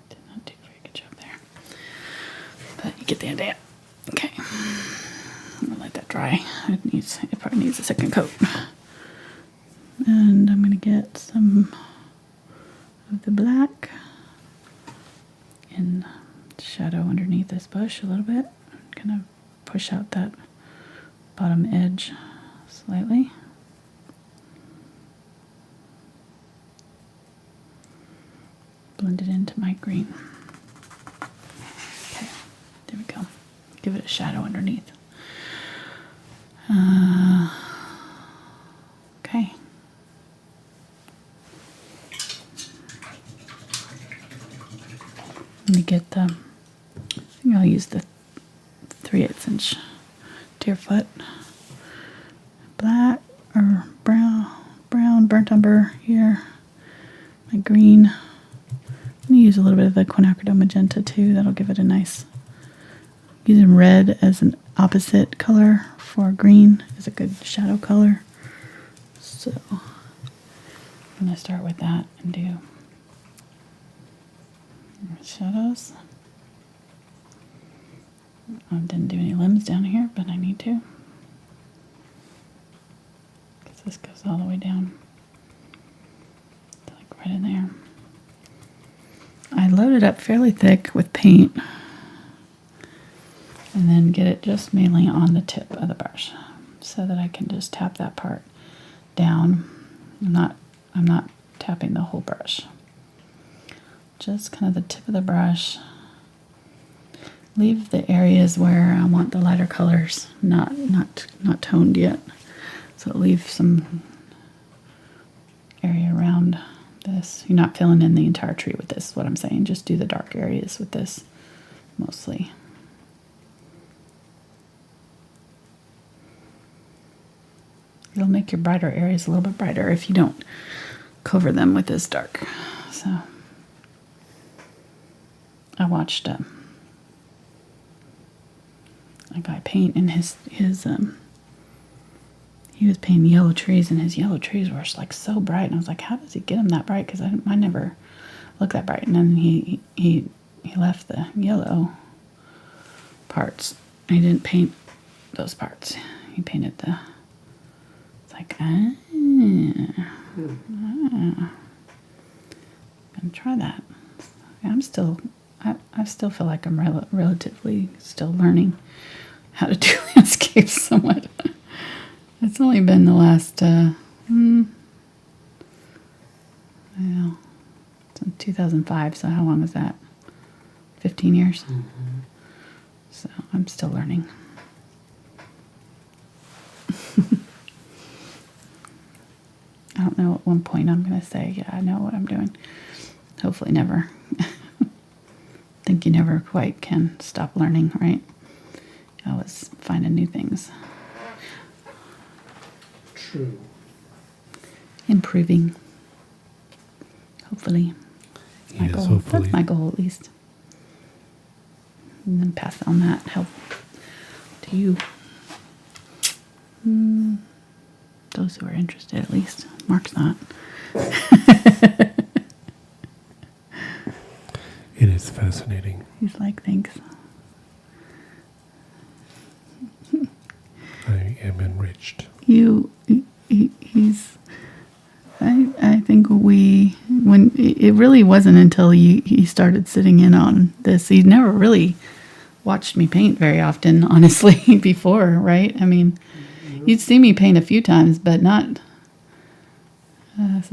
Did not do a very good job there, but you get the idea. Okay, I'm gonna let that dry. It probably needs a second coat. And I'm going to get some of the black in shadow underneath this bush a little bit. I'm going to push out that bottom edge slightly. Blend it into my green. Okay, there we go. Give it a shadow underneath. Okay. Let me get the, I think I'll use the 3/8 inch deerfoot. Black or brown burnt umber here. My green. I'm going to use a little bit of the Quinacridone Magenta too. That'll give it a nice, using red as an opposite color for green is a good shadow color. So I'm going to start with that and do shadows. I didn't do any limbs down here, but I need to, because this goes all the way down to like right in there. I load it up fairly thick with paint and then get it just mainly on the tip of the brush so that I can just tap that part down. I'm not tapping the whole brush. Just kind of the tip of the brush. Leave the areas where I want the lighter colors not toned yet. So leave some area around this. You're not filling in the entire tree with this, is what I'm saying. Just do the dark areas with this mostly. It'll make your brighter areas a little bit brighter if you don't cover them with this dark. So I watched a guy paint in his he was painting yellow trees, and his yellow trees were like so bright, and I was like, how does he get them that bright? Because I never look that bright. And then he left the yellow parts. He didn't paint those parts. He painted the, it's like, I'm gonna try that. I still feel like I'm relatively still learning how to do landscapes somewhat. It's only been the last, since 2005, so how long was that? 15 years? Mm-hmm. So I'm still learning. I don't know at one point I'm going to say, yeah, I know what I'm doing. Hopefully never. I think you never quite can stop learning, right? Always finding new things. True. Improving. Hopefully. Yes, hopefully. That's my goal, at least. And then pass on that help to you. Those who are interested, at least. Mark's not. It is fascinating. He's like, thanks. I am enriched. He's. I think when it really wasn't until he started sitting in on this. He never really watched me paint very often, honestly, before, right? I mean, you'd see me paint a few times, but not.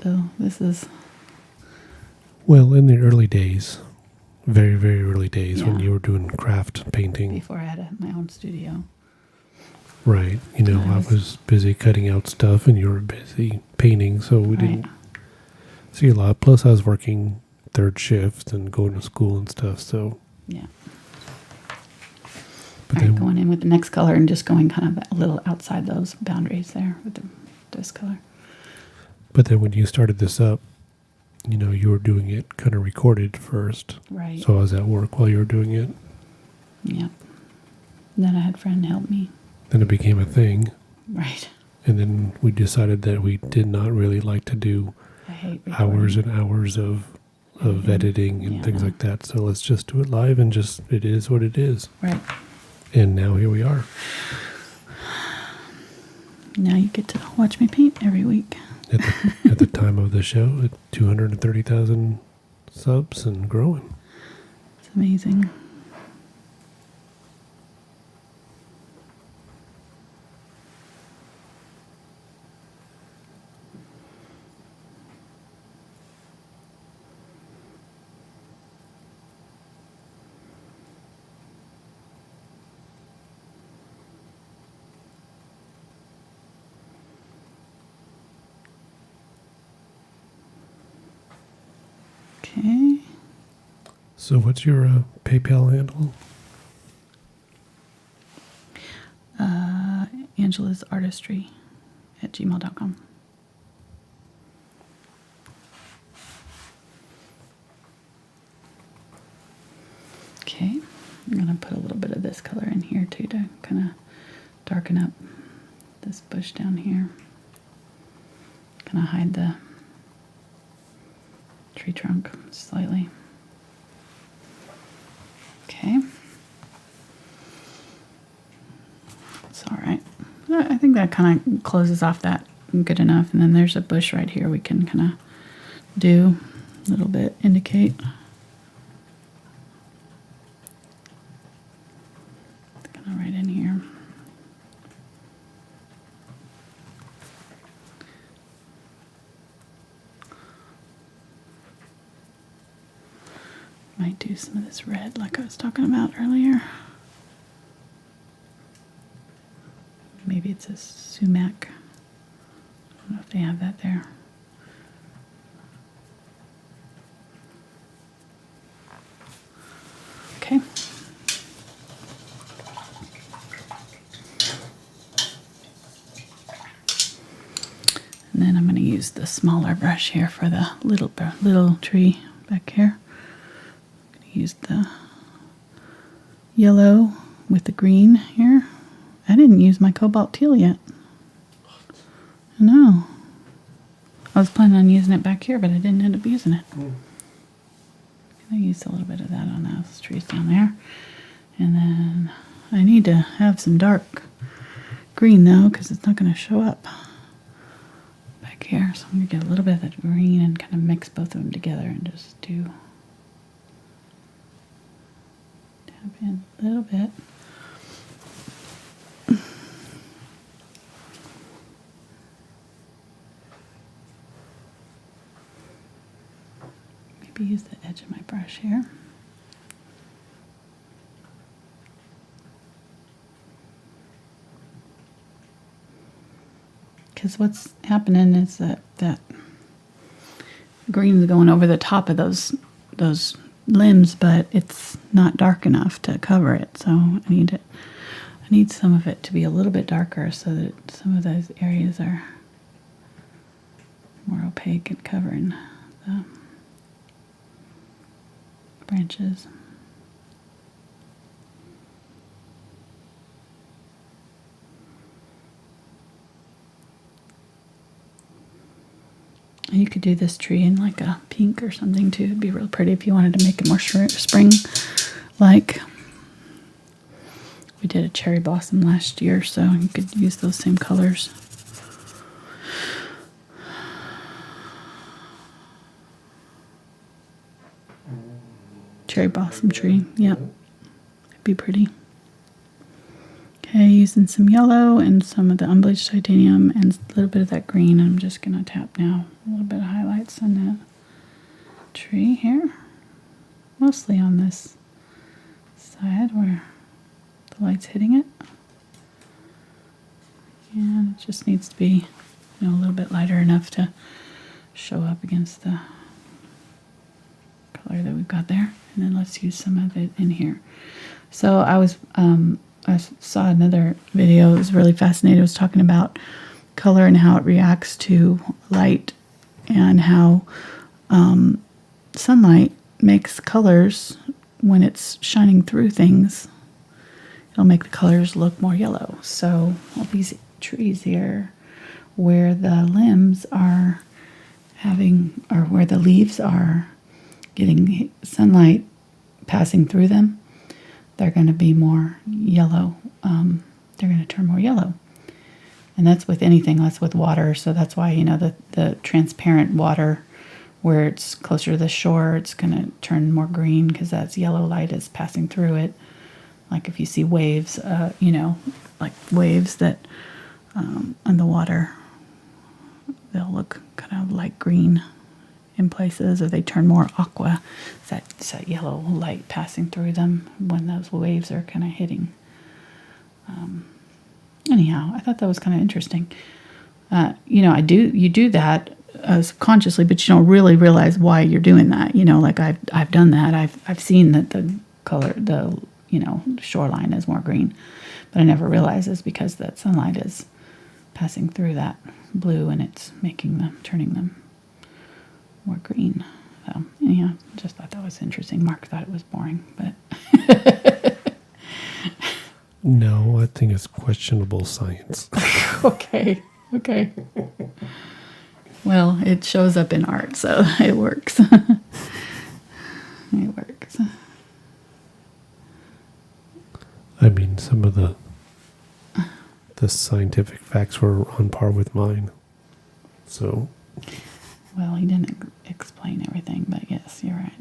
So this is. Well, in the early days, very, very early days, when Yeah. you were doing craft painting, Before I had my own studio. right? You know, I was busy cutting out stuff, and you were busy painting, so we didn't see a lot. Plus, I was working third shift and going to school and stuff. So Yeah. But All right, then, going in with the next color and just going kind of a little outside those boundaries there with this color. but then when you started this up, you know, you were doing it kind of recorded first. Right. So I was at work while you were doing it. Yeah. Then I had a friend help me. Then it became a thing. Right. And then we decided that we did not really like to do I hate recording. hours and hours of editing and things like that. So let's just do it live and just, it is what it is. Right. And now here we are. Now you get to watch me paint every week. At the time of the show, at 230,000 subs and growing. It's amazing. Okay. So what's your PayPal handle? Angela's Artistry at gmail.com. Okay. I'm going to put a little bit of this color in here too to kind of darken up this bush down here. Kind of hide the tree trunk slightly. Okay. It's all right. I think that kind of closes off that good enough. And then there's a bush right here we can kind of do a little bit, indicate. Kind of right in here. Might do some of this red like I was talking about earlier. Maybe it's a sumac. I don't know if they have that there. Okay. And then I'm going to use the smaller brush here for the little tree back here. I'm going to use the yellow with the green here. I didn't use my Cobalt Teal yet. I know. I was planning on using it back here, but I didn't end up using it. I used a little bit of that on those trees down there. And then I need to have some dark green though, because it's not going to show up back here. So I'm going to get a little bit of that green and kind of mix both of them together and just do tap in a little bit. Use the edge of my brush here. Because what's happening is that green is going over the top of those limbs, but it's not dark enough to cover it. So I need some of it to be a little bit darker so that some of those areas are more opaque and covering the branches. You could do this tree in like a pink or something too. It'd be real pretty if you wanted to make it more spring-like. We did a cherry blossom last year, so you could use those same colors. cherry blossom tree. Yep. It'd be pretty. Okay, using some yellow and some of the unbleached titanium and a little bit of that green. I'm just going to tap now a little bit of highlights on that tree here. Mostly on this side where the light's hitting it. And it just needs to be, a little bit lighter enough to show up against the color that we've got there. And then let's use some of it in here. So I saw another video. It was really fascinating. It was talking about color and how it reacts to light and how sunlight makes colors when it's shining through things. It'll make the colors look more yellow. So all these trees here where the limbs are having, or where the leaves are getting sunlight passing through them, they're going to be more yellow. They're going to turn more yellow. And that's with anything. That's with water. So that's why, the transparent water where it's closer to the shore, it's going to turn more green because that's yellow light is passing through it. Like if you see waves, like waves that on the water, they'll look kind of light green in places, or they turn more aqua. It's that yellow light passing through them when those waves are kind of hitting. Anyhow, I thought that was kind of interesting. You do that subconsciously, but you don't really realize why you're doing that. Like I've done that. I've seen that the color, the shoreline is more green, but I never realized it's because that sunlight is passing through that blue and it's turning them more green. So anyhow, just thought that was interesting. Mark thought it was boring, but No, I think it's questionable science. okay. Well, it shows up in art, so it works. It works. I mean, some of the scientific facts were on par with mine. So, well, he didn't explain everything, but yes, you're right.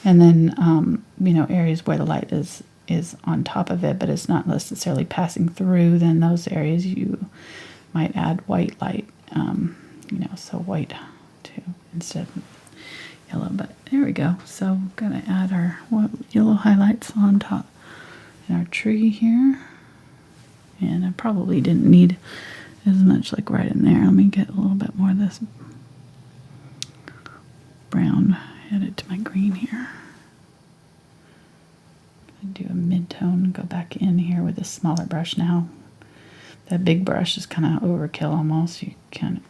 And then, areas where the light is on top of it, but it's not necessarily passing through, then those areas you might add white light, so white too, instead of yellow. But there we go. So I'm going to add our yellow highlights on top in our tree here. And I probably didn't need as much like right in there. Let me get a little bit more of this brown, add it to my green here. Do a mid-tone, go back in here with a smaller brush now. That big brush is kind of overkill almost. You can't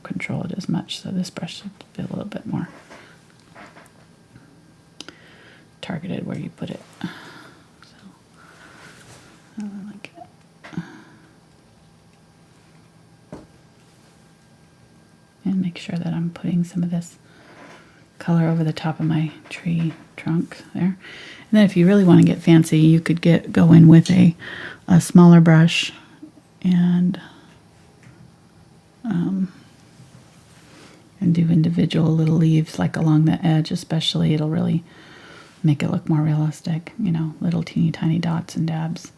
control it as much, so this brush should be a little bit more targeted where you put it. So I like it. And make sure that I'm putting some of this color over the top of my tree trunk there. And then if you really want to get fancy, you could go in with a smaller brush and do individual little leaves like along the edge especially. It'll really make it look more realistic, little teeny tiny dots and dabs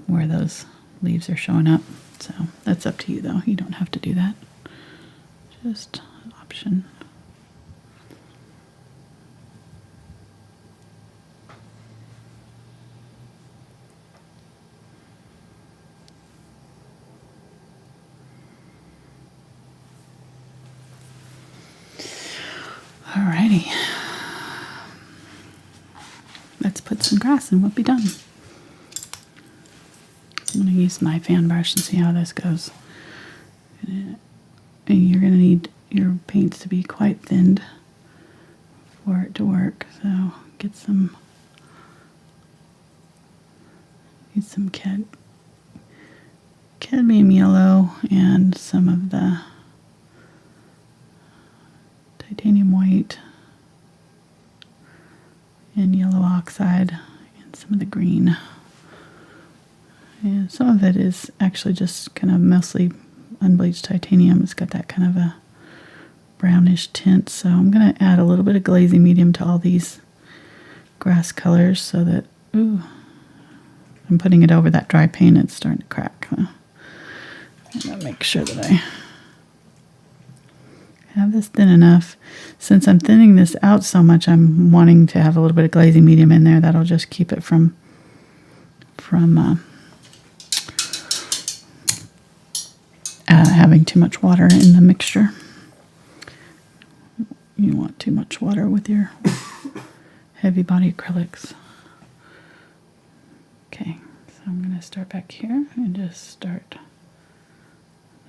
where those leaves are showing up. So that's up to you though. You don't have to do that. Just an option. Alrighty. Let's put some grass and we'll be done. I'm going to use my fan brush and see how this goes. And you're going to need your paints to be quite thinned for it to work. So get some, need some cadmium yellow and some of the titanium white and yellow oxide and some of the green. And some of it is actually just kind of mostly unbleached titanium. It's got that kind of a brownish tint, so I'm going to add a little bit of glazing medium to all these grass colors so that, ooh, I'm putting it over that dry paint. It's starting to crack. I'm going to make sure that I have this thin enough. Since I'm thinning this out so much, I'm wanting to have a little bit of glazing medium in there. That'll just keep it from having too much water in the mixture. You want too much water with your heavy body acrylics. Okay, so I'm going to start back here and just start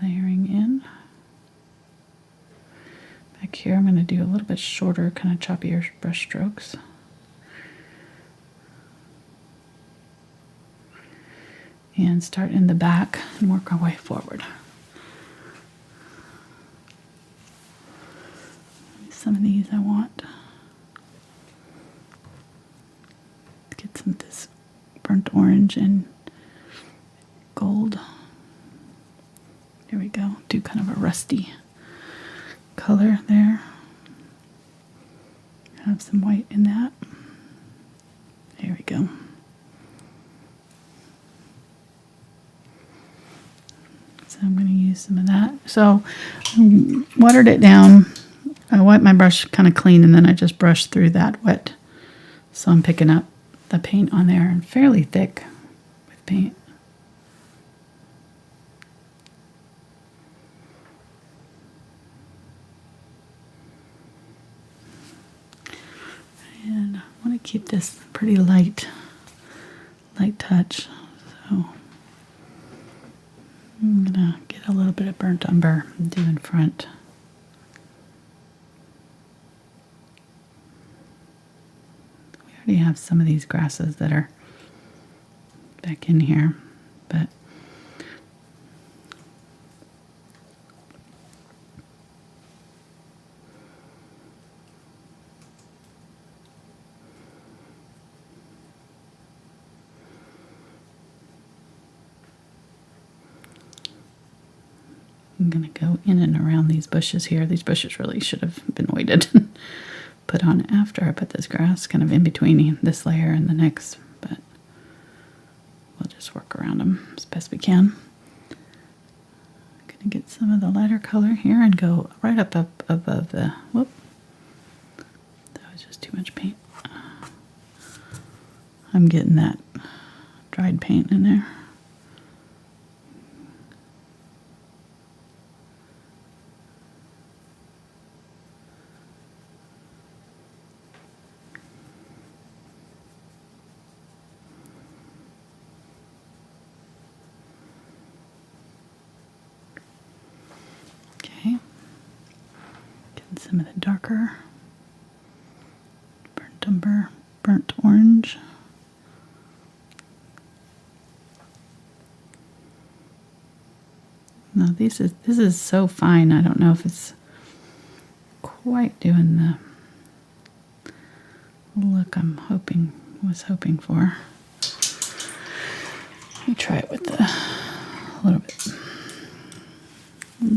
layering in. Back here I'm going to do a little bit shorter, kind of choppier brush strokes. And start in the back and work our way forward. Some of these I want to get some of this burnt orange and gold. There we go. Do kind of a rusty color there. Have some white in that. There we go. So I'm going to use some of that. So I watered it down. I wiped my brush kind of clean, and then I just brushed through that wet. So I'm picking up the paint on there, and fairly thick with paint. And I want to keep this pretty light touch. So I'm going to get a little bit of burnt umber and do in front. We have some of these grasses that are back in here, but I'm going to go in and around these bushes here. These bushes really should have been weighted. Put on after I put this grass, kind of in between this layer and the next, but we'll just work around them as best we can. I'm going to get some of the lighter color here and go right up above the, whoop, that was just too much paint. I'm getting that dried paint in there. Some of the darker burnt umber, burnt orange. No, this is so fine. I don't know if it's quite doing the look I'm was hoping for. Let me try it with a little bit. Let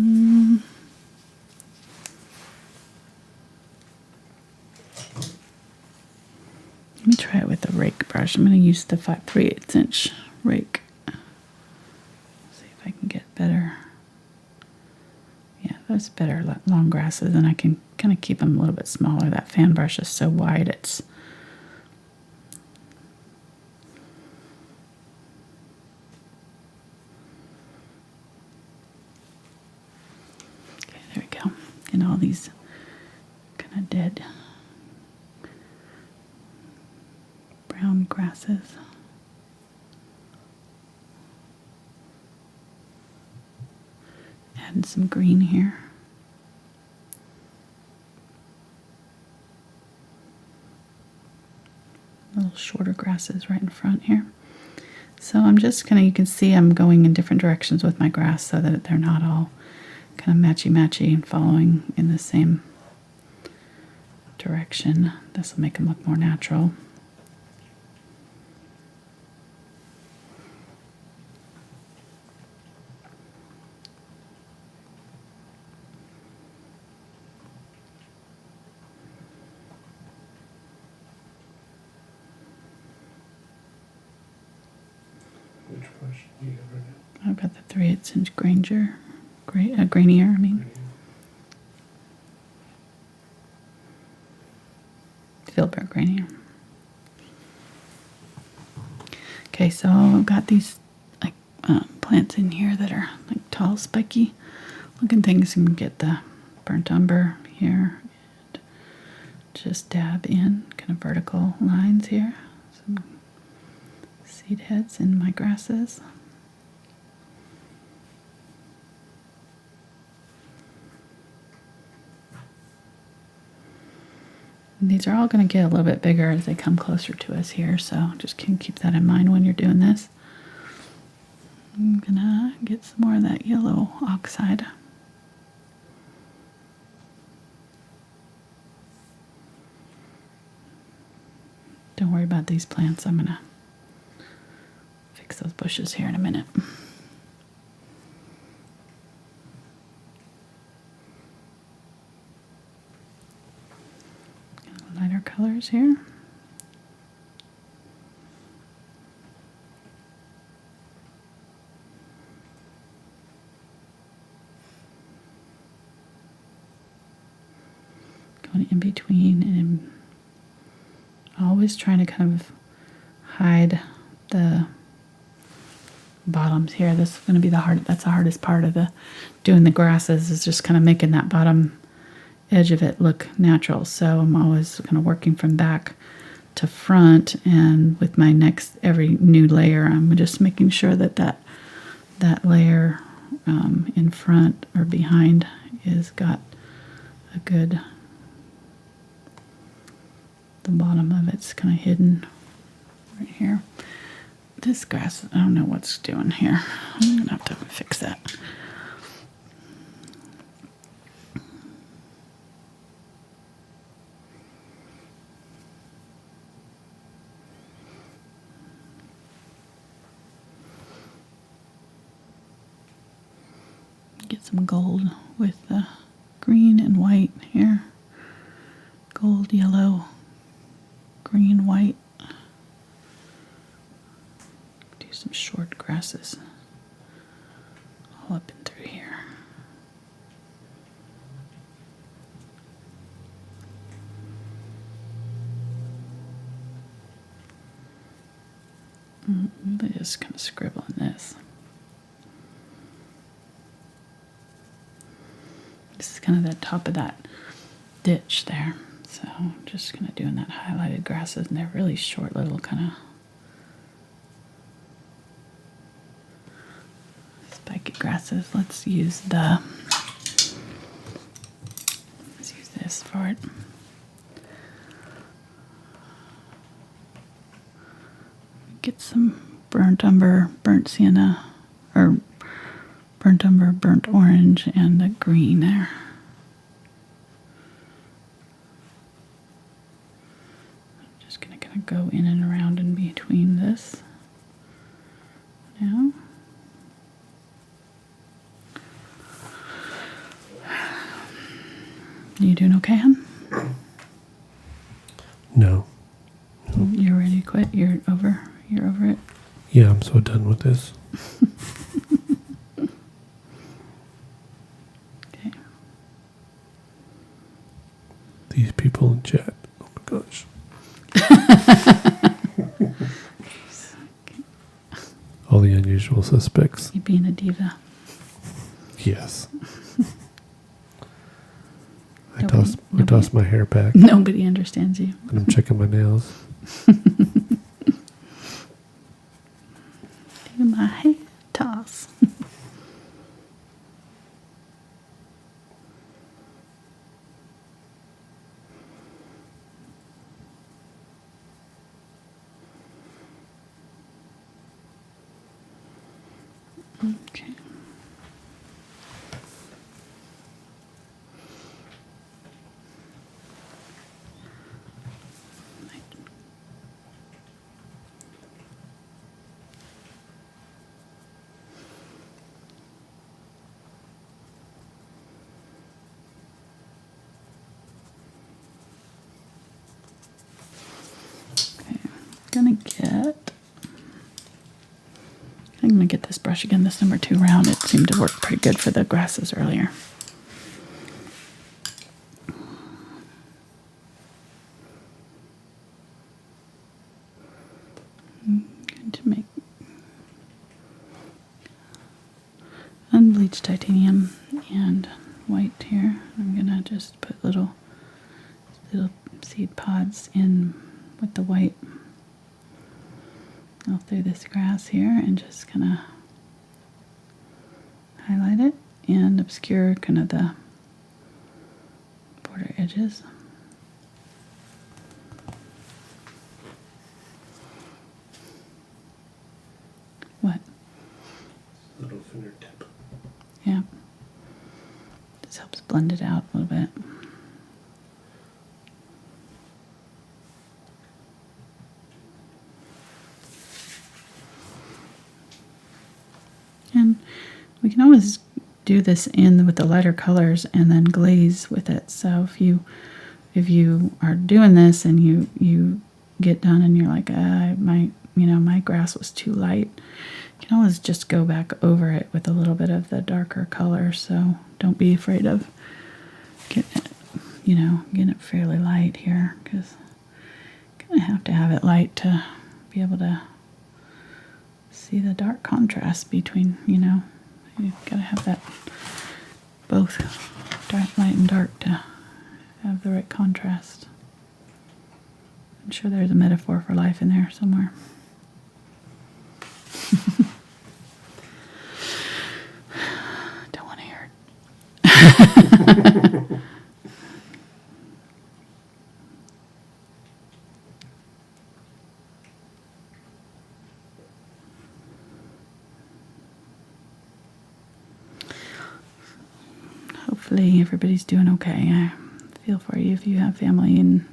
me try it with a rake brush. I'm going to use the 3/8 inch rake. See if I can get better. Yeah, that's better. Long grasses, and I can kind of keep them a little bit smaller. That fan brush is so wide, it's okay. There we go. And all these kind of dead brown grasses. Adding some green here. Little shorter grasses right in front here. So I'm just kind of, you can see I'm going in different directions with my grass so that they're not all kind of matchy-matchy and following in the same direction. This will make them look more natural. Which brush do you have right I've got the 3/8 inch Granger, grainier, I mean. now? Filbert grainier. Okay, so I've got these like plants in here that are like tall, spiky looking things. You can get the burnt umber here and just dab in kind of vertical lines here. Some seed heads in my grasses. And these are all going to get a little bit bigger as they come closer to us here, so just can keep that in mind when you're doing this. I'm going to get some more of that yellow oxide. Don't worry about these plants. I'm going to fix those bushes here in a minute. Lighter colors here. Going in between and always trying to kind of hide the bottoms here. This is going to be that's the hardest part of doing the grasses, is just kind of making that bottom edge of it look natural. So I'm always kind of working from back to front, and with my every new layer, I'm just making sure that layer in front or behind is got a good, the bottom of it's kind of hidden right here. This grass, I don't know what's doing here. I'm gonna have to fix that. Get some gold with the green and white here. Gold, yellow, green, white. Do some short grasses all up and through here. They just kind of scribble on this. This is kind of the top of that ditch there. So I'm just kind of doing that highlighted grasses, and they're really short little kind of spiky grasses. Let's use this for it. Get some burnt umber, burnt sienna, or burnt umber, burnt orange, and the green there. I'm just going to kind of go in and around in between this now. You doing okay, hon? No. You're ready to quit? You're over it? Yeah, I'm so done with this. Okay. These people in chat. Oh my gosh. All the unusual suspects. You being a diva. Yes. I Nobody- toss my hair back Nobody understands you. and I'm checking my nails. Do my hair toss. Okay. Okay, gonna get going to get this brush again, this number 2 round. It seemed to work pretty good for the grasses earlier. I'm going to make unbleached titanium and white here. I'm going to just put little seed pods in with the white all through this grass here, and just kind of highlight it and obscure kind of the border edges. What? Little fingertip. Yeah. This helps blend it out a little bit. And we can always do this in with the lighter colors and then glaze with it. So if you are doing this and you get done and you're like, my grass was too light, you can always just go back over it with a little bit of the darker color. So don't be afraid of getting it fairly light here, because you kind of have to have it light to be able to see the dark contrast between, you've got to have that both dark, light, and dark to have the right contrast. I'm sure there's a metaphor for life in there somewhere. Don't want to hear it. Hopefully everybody's doing okay. I feel for you if you have family, and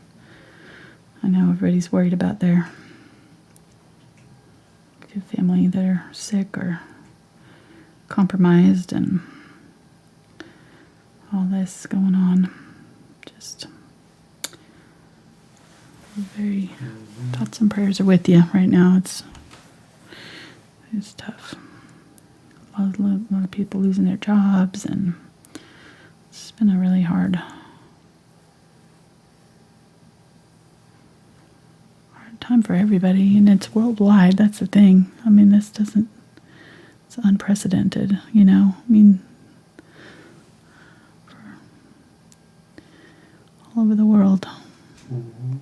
I know everybody's worried about if you have family that are sick or compromised and all this going on. Just very thoughts and prayers are with you right now. It's tough. A lot of people losing their jobs, and it's been a really hard time for everybody, and it's worldwide. That's the thing. I mean, it's unprecedented, for all over the world. Mm-hmm.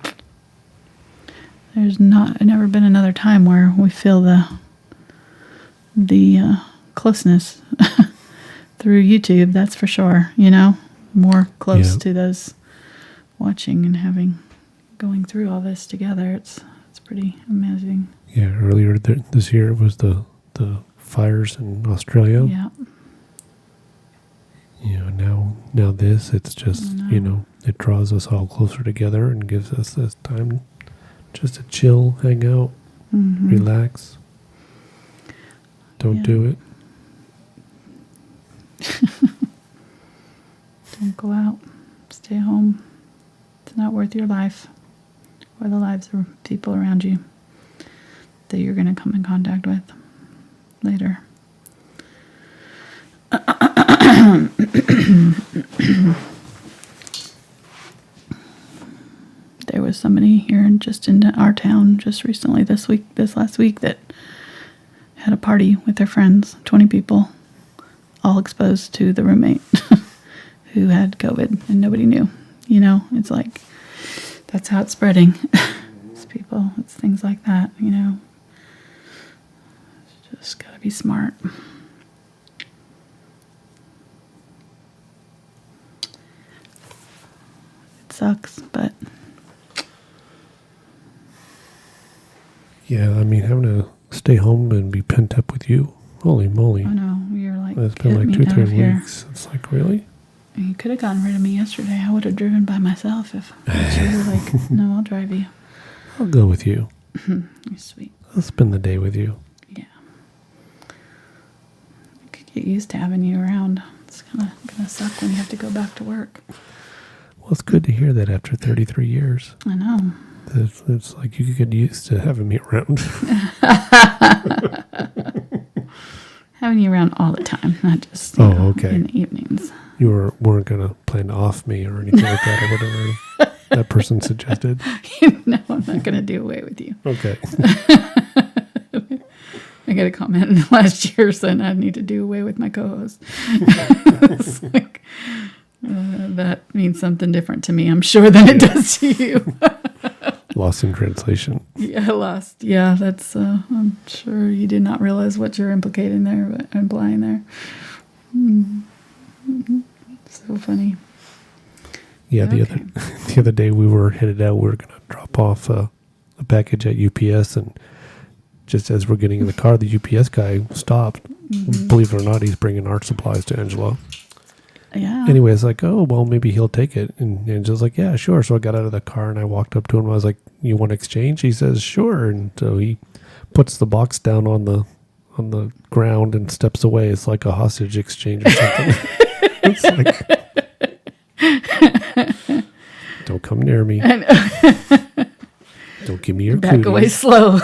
There's never been another time where we feel the closeness through YouTube, that's for sure, more close to those watching and going through all this together. It's pretty amazing. Yeah, earlier this year it was the fires in Australia. Yeah. Now this, it's just, it draws us all closer together and gives us this time just to chill, hang out, relax. Don't do it. Don't go out. Stay home. It's not worth your life or the lives of people around you that you're going to come in contact with later. There was somebody here in our town just recently this last week that had a party with their friends, 20 people, all exposed to the roommate who had COVID and nobody knew. It's like, that's how it's spreading. It's people, it's things like that, It's just got to be smart. It sucks, but... Yeah, I mean, having to stay home and be pent up with you. Holy moly. I know, you're like, it's been like 2-3 weeks. It's like, really? You could have gotten rid of me yesterday. I would have driven by myself if you were like, no, I'll drive you. I'll go with you. You're sweet. I'll spend the day with you. Yeah. I could get used to having you around. It's gonna suck when you have to go back to work. Well, it's good to hear that after 33 years. I know. It's like you could get used to having me around. Having you around all the time, not just okay. in the evenings. You weren't going to plan to off me or anything like that or whatever that person suggested. No, I'm not going to do away with you. Okay. I got a comment last year saying I need to do away with my co-host. It's like, that means something different to me, I'm sure, than it does to you. Lost in translation. Yeah, lost. Yeah, that's, I'm sure you did not realize what you're implicating there, but implying there. Mm-hmm. So funny. Yeah, the other day we were headed out. We were going to drop off a package at UPS, and just as we're getting in the car, the UPS guy stopped. Mm-hmm. Believe it or not, he's bringing art supplies to Angela. Yeah. Anyway, it's like, oh, well, maybe he'll take it. And Angela's like, yeah, sure. So I got out of the car and I walked up to him. I was like, you want to exchange? He says, sure. And so he puts the box down on the ground and steps away. It's like a hostage exchange or something. It's like, don't come near me. Don't give me your back cooties. Away slow.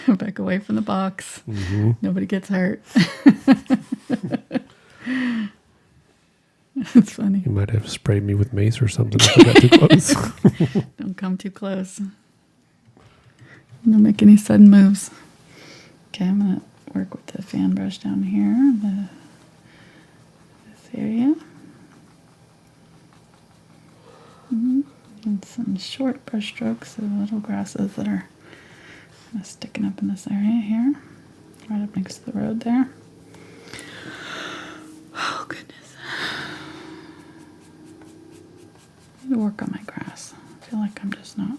Back away from the box. Mm-hmm. Nobody gets hurt. It's funny. You might have sprayed me with mace or something if I got too close. Don't come too close. Don't make any sudden moves. Okay, I'm going to work with the fan brush down here. This area. Mm-hmm. And some short brush strokes of little grasses that are kind of sticking up in this area here. Right up next to the road there. Oh, goodness. I need to work on my grass. I feel like I'm just not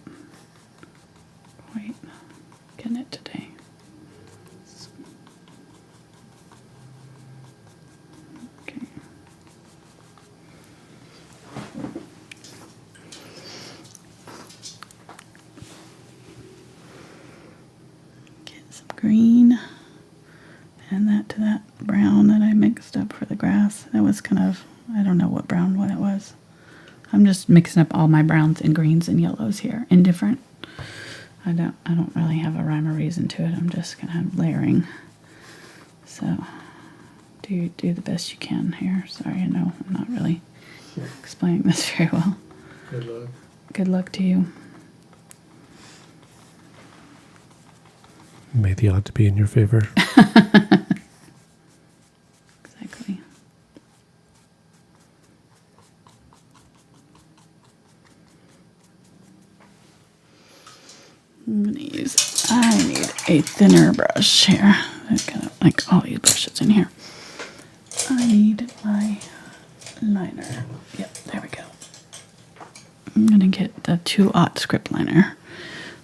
quite getting it today. Okay. Get some green. And that to that brown that I mixed up for the grass. That was kind of, I don't know what it was. I'm just mixing up all my browns and greens and yellows here in different. I don't really have a rhyme or reason to it. I'm just kind of layering. So do the best you can here. Sorry, I know I'm not really explaining this very well. Good luck. Good luck to you. May the odds be in your favor. Exactly. I need a thinner brush here. I kind of like all these brushes in here. I need my liner. Yep, there we go. I'm going to get the 2-aught script liner.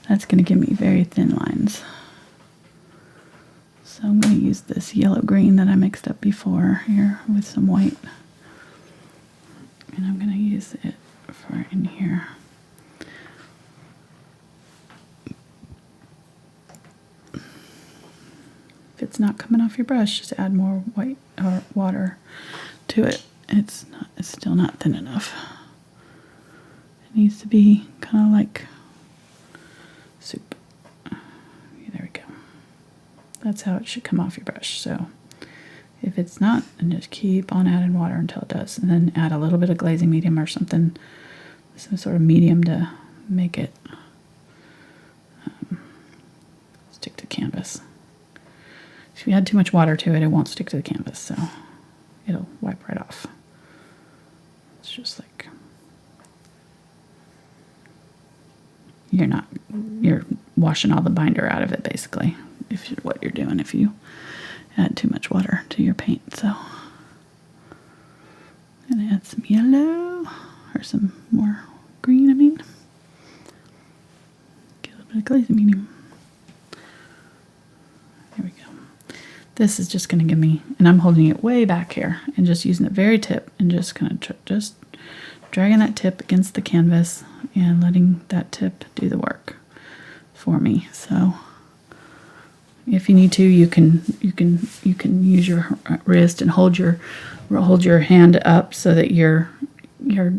That's going to give me very thin lines. So I'm going to use this yellow green that I mixed up before here with some white. And I'm going to use it for in here. If it's not coming off your brush, just add more white or water to it. It's still not thin enough. It needs to be kind of like soup. There we go. That's how it should come off your brush. So if it's not, then just keep on adding water until it does. And then add a little bit of glazing medium or something, some sort of medium to make it stick to canvas. If you add too much water to it, it won't stick to the canvas, so it'll wipe right off. It's just like you're washing all the binder out of it, basically, what you're doing if you add too much water to your paint. So I'm gonna add some yellow or some more green, get a little bit of glazing medium. There we go. This is just going to give me, and I'm holding it way back here and just using the very tip and just kind of just dragging that tip against the canvas and letting that tip do the work for me. So if you need to, you can use your wrist and hold your hand up so that you're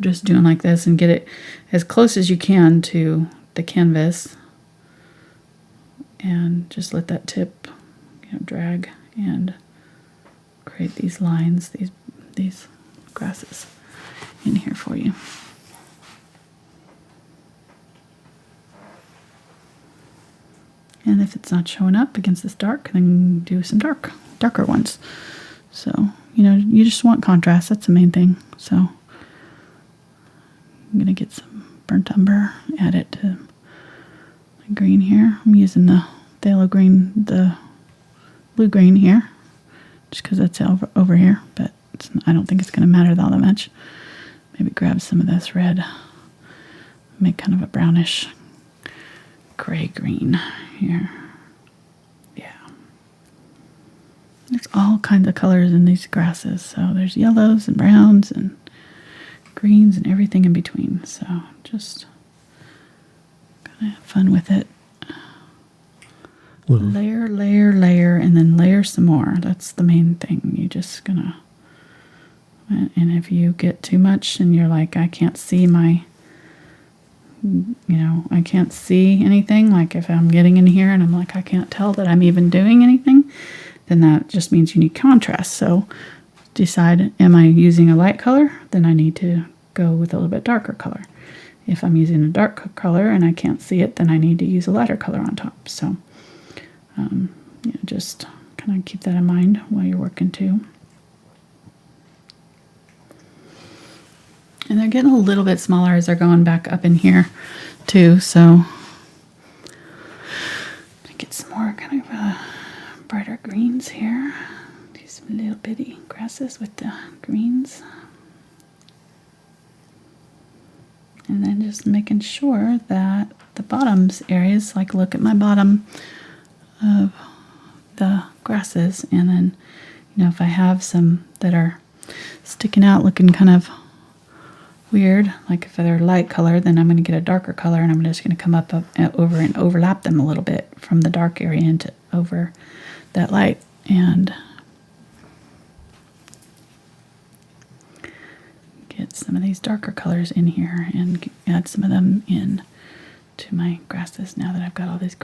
just doing like this and get it as close as you can to the canvas and just let that tip drag and create these lines, these grasses in here for you. And if it's not showing up against this dark, then do some darker ones. So, you just want contrast. That's the main thing. So I'm going to get some burnt umber, add it to my green here. I'm using the phthalo green, the blue green here, just because that's over here, but I don't think it's going to matter all that much. Maybe grab some of this red, make kind of a brownish gray green here. Yeah. There's all kinds of colors in these grasses. So there's yellows and browns and greens and everything in between. So just kind of have fun with it. Well, Layer, and then layer some more. That's the main thing. You're just gonna, and if you get too much and you're like, I can't see I can't see anything, like if I'm getting in here and I'm like, I can't tell that I'm even doing anything, then that just means you need contrast. So decide, am I using a light color? Then I need to go with a little bit darker color. If I'm using a dark color and I can't see it, then I need to use a lighter color on top. So just kind of keep that in mind while you're working too. And they're getting a little bit smaller as they're going back up in here too. So get some more kind of brighter greens here. Do some little bitty grasses with the greens. And then just making sure that the bottoms areas, like look at my bottom of the grasses, and then if I have some that are sticking out looking kind of weird, like if they're light color, then I'm going to get a darker color, and I'm just going to come up over and overlap them a little bit from the dark area into over that light, and get some of these darker colors in here and add some of them in to my grasses now that I've got all these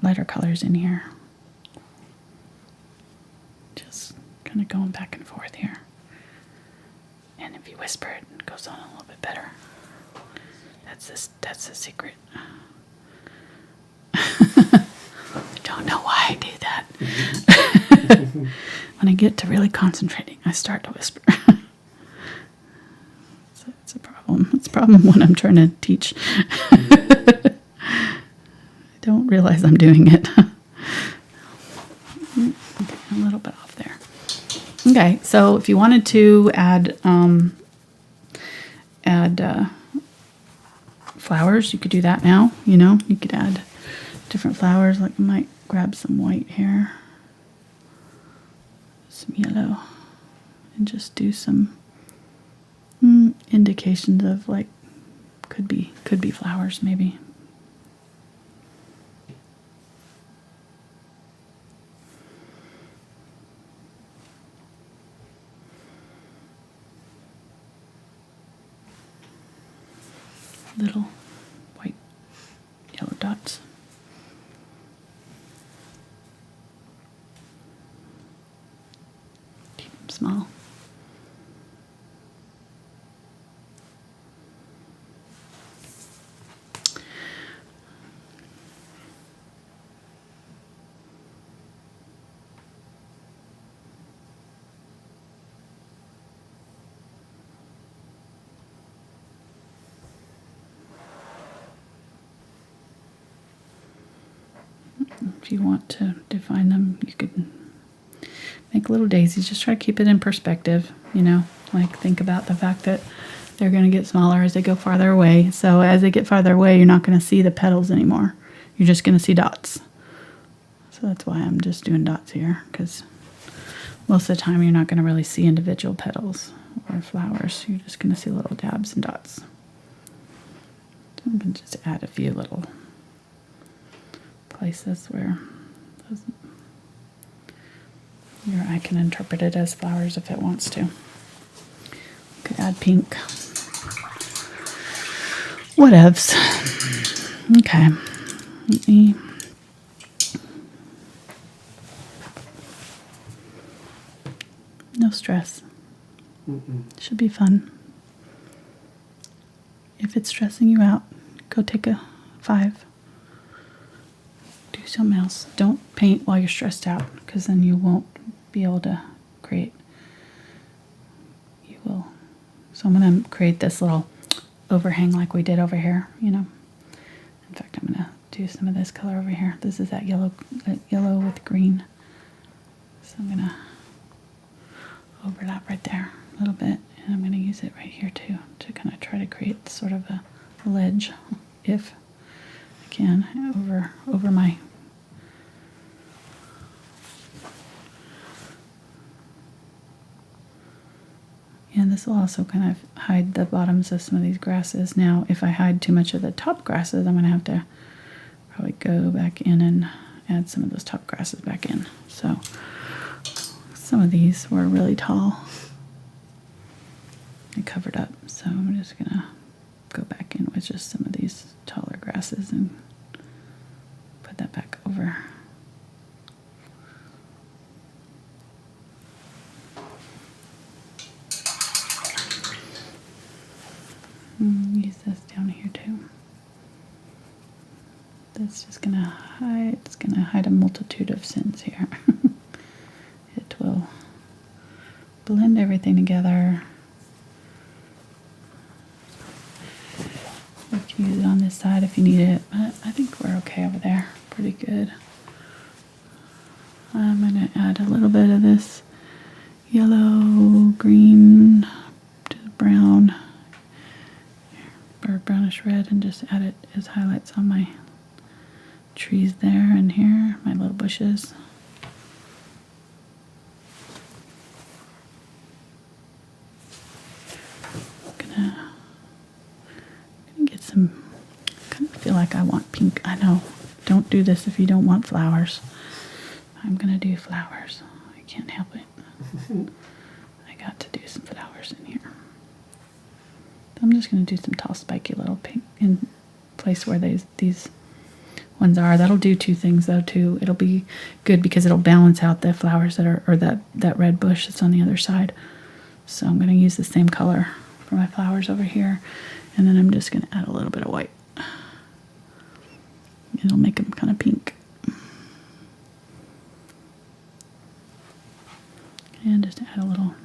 lighter colors in here. Just kind of going back and forth here. And if you whisper it, it goes on a little bit better. That's the secret. I don't know why I do that. When I get to really concentrating, I start to whisper. It's a problem. It's a problem when I'm trying to teach. I don't realize I'm doing it. Okay, a little bit off there. Okay, so if you wanted to add flowers, you could do that now. You could add different flowers. Like I might grab some white here, some yellow, and just do some indications of like could be flowers maybe. Little white, yellow dots. Keep them small. If you want to define them, you could make little daisies. Just try to keep it in perspective, like think about the fact that they're going to get smaller as they go farther away. So as they get farther away, you're not going to see the petals anymore. You're just going to see dots. So that's why I'm just doing dots here, because most of the time you're not going to really see individual petals or flowers. You're just going to see little dabs and dots. So I'm going to just add a few little places where your eye can interpret it as flowers if it wants to. You could add pink. Whatevs. Okay. Let me No stress. Should be fun. If it's stressing you out, go take a 5. Do something else. Don't paint while you're stressed out, because then you won't be able to create. You will. So I'm going to create this little overhang like we did over here, you know. In fact, I'm going to do some of this color over here. This is that yellow with green. So I'm going to overlap right there a little bit, and I'm going to use it right here too to kind of try to create sort of a ledge, if I can, over my. And this will also kind of hide the bottoms of some of these grasses. Now, if I hide too much of the top grasses, I'm going to have to probably go back in and add some of those top grasses back in. So some of these were really tall and covered up. So I'm just going to go back in with just some of these taller grasses and put that back over. Use this down here too. That's just gonna hide. It's gonna hide a multitude of sins here. It will blend everything together. You can use it on this side if you need it, but I think we're okay over there. Pretty good. I'm gonna add a little bit of this yellow, green to the brown. Or brownish red, and just add it as highlights on my trees there and here, my little bushes. Gonna get some, kind of feel like I want pink. I know, don't do this if you don't want flowers. I'm gonna do flowers. I can't help it. I got to do some flowers in here. I'm just going to do some tall, spiky little pink in place where these ones are. That'll do two things, though, too. It'll be good because it'll balance out the flowers that are, or that red bush that's on the other side. So I'm going to use the same color for my flowers over here. And then I'm just going to add a little bit of white. It'll make them kind of pink. And just add a little.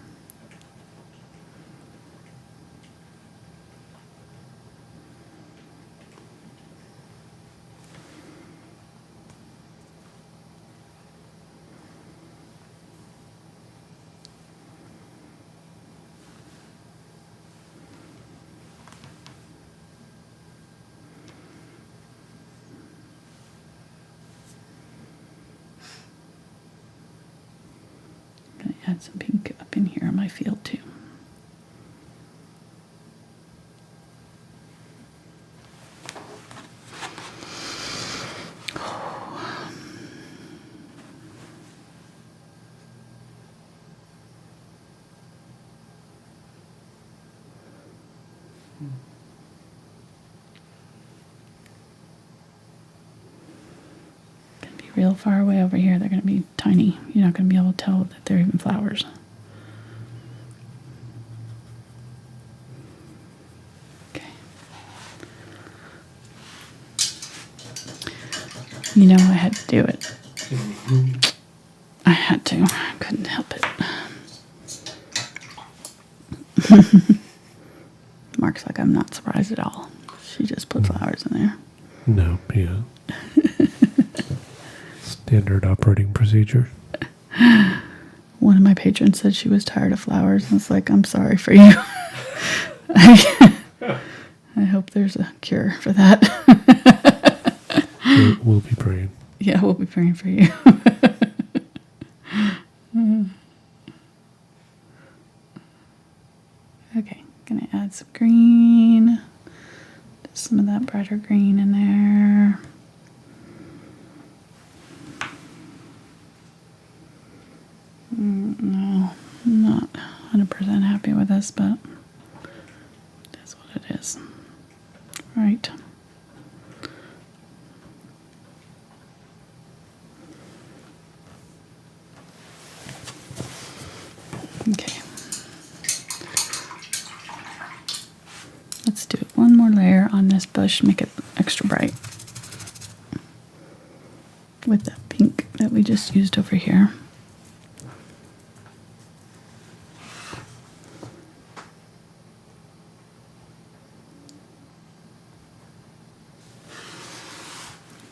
Add some pink up in here in my field too. Real far away over here, they're going to be tiny. You're not going to be able to tell that they're even flowers. Okay. You know, I had to do it. I had to. I couldn't help it. Mark's like, I'm not surprised at all. She just put flowers in there. No, yeah. Standard operating procedure. One of my patrons said she was tired of flowers, and it's like, I'm sorry for you. I hope there's a cure for that. We'll be praying. Yeah, we'll be praying for you. Okay, gonna add some green. Just some of that brighter green in there. No, I'm not 100% happy with this, but that's what it is. Right. this bush, make it extra bright with that pink that we just used over here.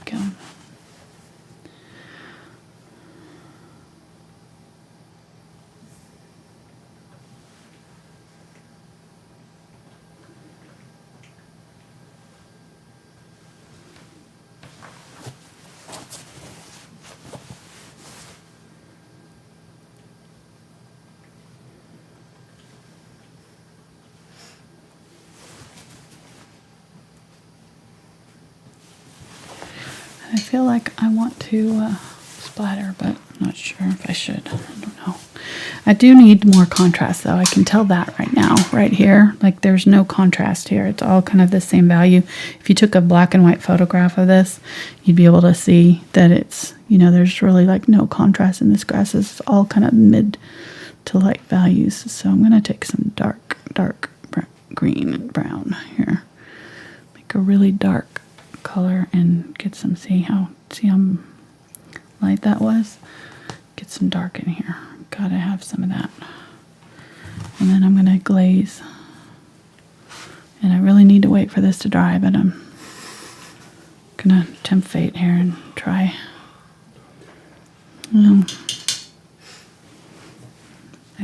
Go. I feel like I want to splatter, but I'm not sure if I should. I don't know. I do need more contrast, though. I can tell that right now, right here. Like, there's no contrast here. It's all kind of the same value. If you took a black and white photograph of this, you'd be able to see that it's, you know, there's really like no contrast in this grass. It's all kind of mid to light values. So I'm going to take some dark green and brown here. Make a really dark color and get some, see how light that was? Get some dark in here. Gotta have some of that. And then I'm gonna glaze. And I really need to wait for this to dry, but I'm gonna tempt fate here and try. I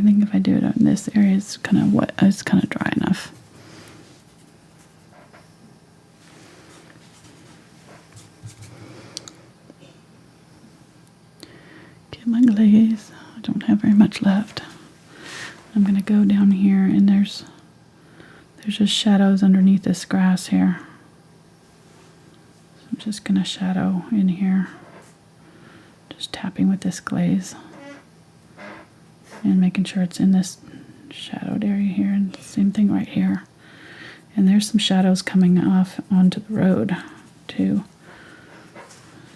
think if I do it in this area, it's kind of wet, it's kind of dry enough. My glaze. I don't have very much left. I'm going to go down here, and there's just shadows underneath this grass here. So I'm just going to shadow in here, just tapping with this glaze and making sure it's in this shadowed area here, and same thing right here. And there's some shadows coming off onto the road too.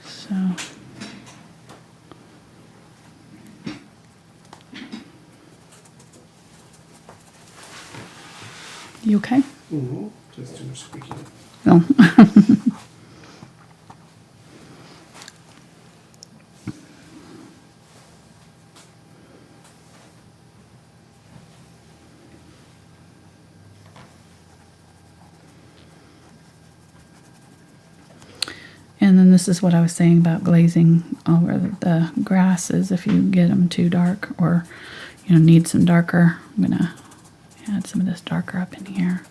So you okay? Mm-hmm. Just too much squeaking. Oh. And then this is what I was saying about glazing over the grasses. If you get them too dark or, you know, need some darker, I'm going to add some of this darker up in here.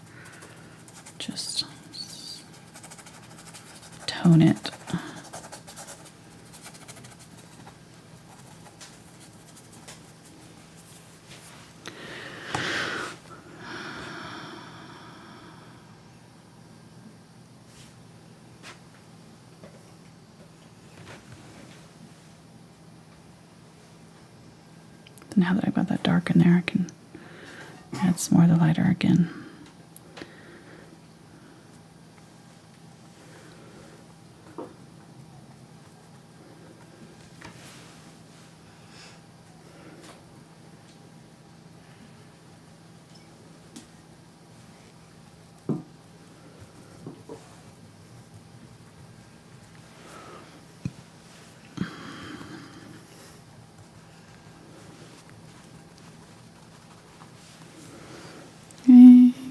Just tone it. Now that I've got that dark in there, I can add some more of the lighter again.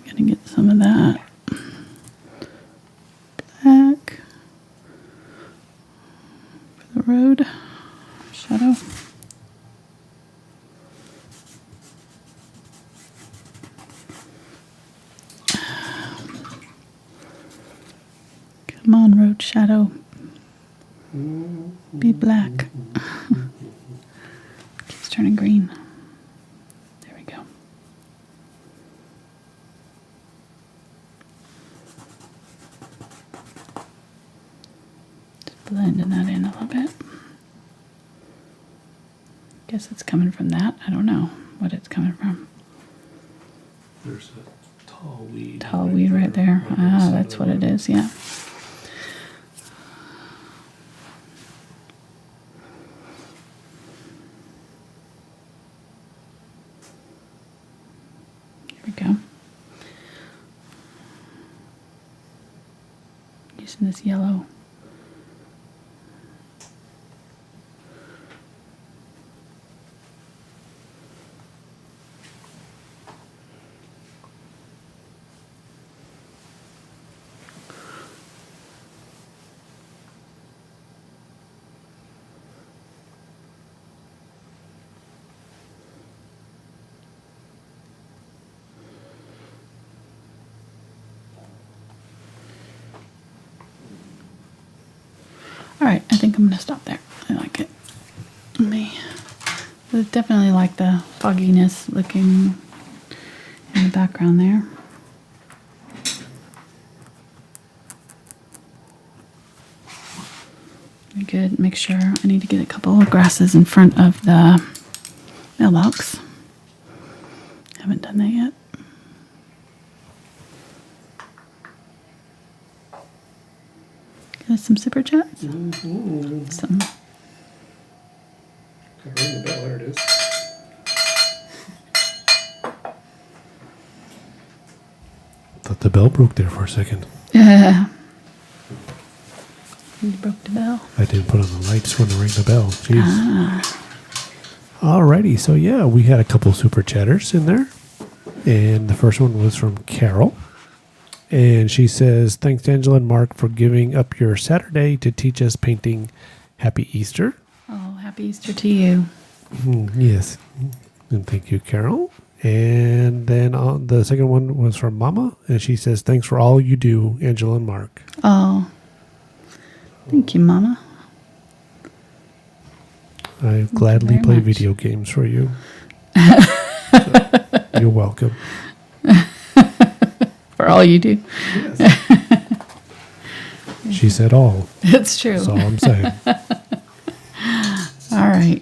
Gonna get some of that black for the road shadow. Come on, road shadow. Be black. Keeps turning green. There we go. Just blending that in a little bit. Guess it's coming from that. I don't know what it's coming from. There's a tall weed. Tall weed right there. Ah, that's what it is, yeah. Here we go. in this yellow. Alright, I think I'm going to stop there. I like it. I definitely like the fogginess looking in the background there. Very good. Make sure I need to get a couple of grasses in front of the mailbox. Haven't done that yet. Got some super chats? Mm-hmm. Some. I rang the bell. There it is. Thought the bell broke there for a second. You broke the bell. I didn't put on the light, just wanted to ring the bell. Jeez. Alrighty, so yeah, we had a couple super chatters in there. And the first one was from Carol. And she says, thanks, Angela and Mark, for giving up your Saturday to teach us painting. Happy Easter. Oh, happy Easter to you. Yes. And thank you, Carol. And then the second one was from Mama. And she says, thanks for all you do, Angela and Mark. Oh, thank you, Mama. I gladly very play much. video games for you. So, you're welcome. For all you do. Yes. She said all. It's true. That's all I'm saying. All right.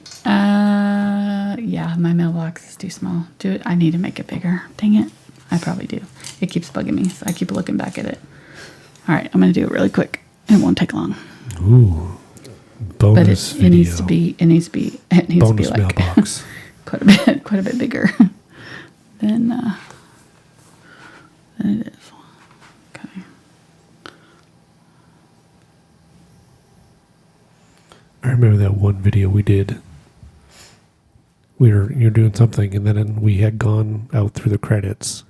Yeah, my mailbox is too small. I need to make it bigger. Dang it. I probably do. It keeps bugging me, so I keep looking back at it. All right, I'm going to do it really quick. It won't take long. Ooh. Bonus But video. it needs to be Bonus like mailbox. quite a bit bigger than it is. Okay. I remember that one video we did. You're doing something, and then we had gone out through the credits,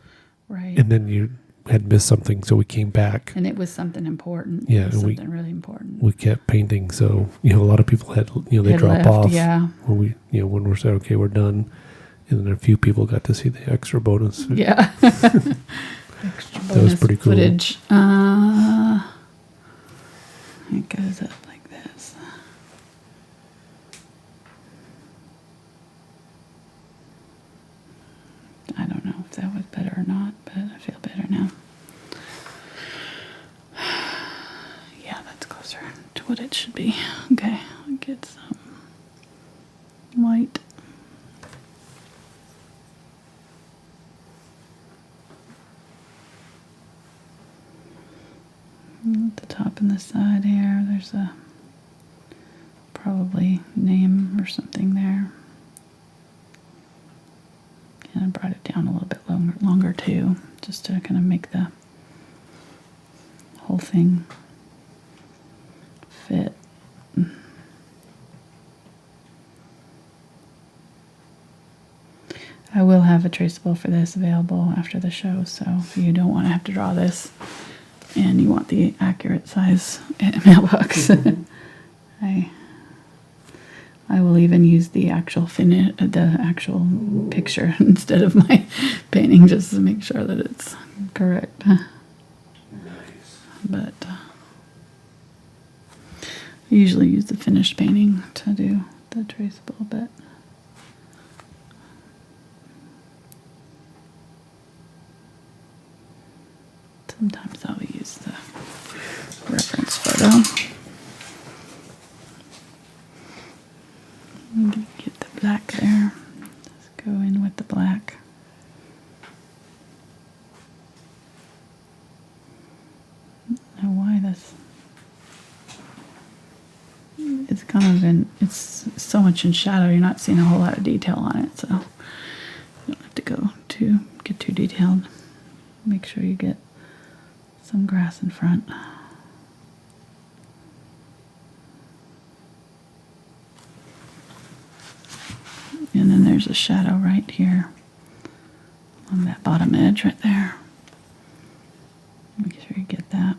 Right. and then you had missed something, so we came back. And it was something important. Yeah, It was and something really important. We kept painting, so a lot of people had they Had drop left, off. yeah. When when we're saying okay, we're done, and then a few people got to see the extra bonus. Yeah. Extra That was pretty cool. footage. It goes up like this. I don't know if that was better or not, but I feel better now. Yeah, that's closer to what it should be. Okay, I'll get some white. At the top and the side here, there's a probably name or something there. And I brought it down a little bit longer too, just to kind of make the whole thing fit. I will have a traceable for this available after the show, so if you don't want to have to draw this and you want the accurate size mailbox, I will even use the actual actual picture instead of my painting, just to make sure that it's correct. Nice. But I usually use the finished painting to do the traceable, but sometimes I'll use the reference photo. Get the black there. Just go in with the black. I don't know why this. It's kind of it's so much in shadow, you're not seeing a whole lot of detail on it, so you don't have to get too detailed. Make sure you get some grass in front. there's a shadow right here on that bottom edge right there. Make sure you get that.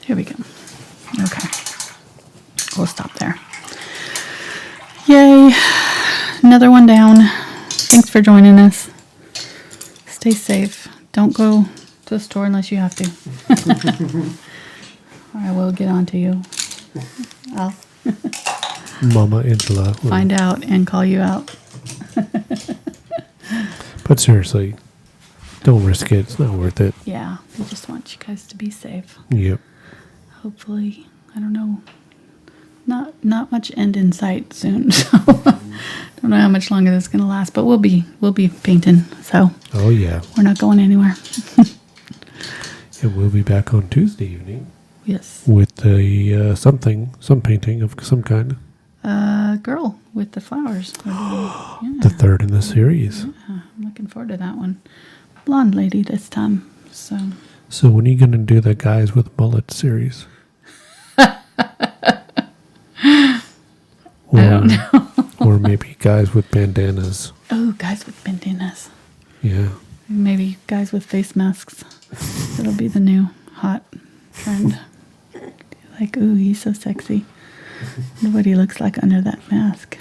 Here we go. Okay. We'll stop there. Yay. Another one down. Thanks for joining us. Stay safe. Don't go to the store unless you have to. Or I will get on to you. I'll Mama Angela. find out and call you out. But seriously, don't risk it. It's not worth it. Yeah. I just want you guys to be safe. Yep. Hopefully, I don't know. Not much end in sight soon. So don't know how much longer this is gonna last, but we'll be painting. So Oh, yeah. we're not going anywhere. And we'll be back on Tuesday evening Yes. with some painting of some kind. Girl with the flowers. Yeah. The third in the series. Yeah, I'm looking forward to that one. Blonde lady this time. So when are you going to do the Guys with Mullet series? Or, I don't know. Or maybe Guys with Bandanas. Oh, guys with bandanas. Yeah. Maybe guys with face masks. It'll be the new hot trend. Like, ooh, he's so sexy. What he looks like under that mask.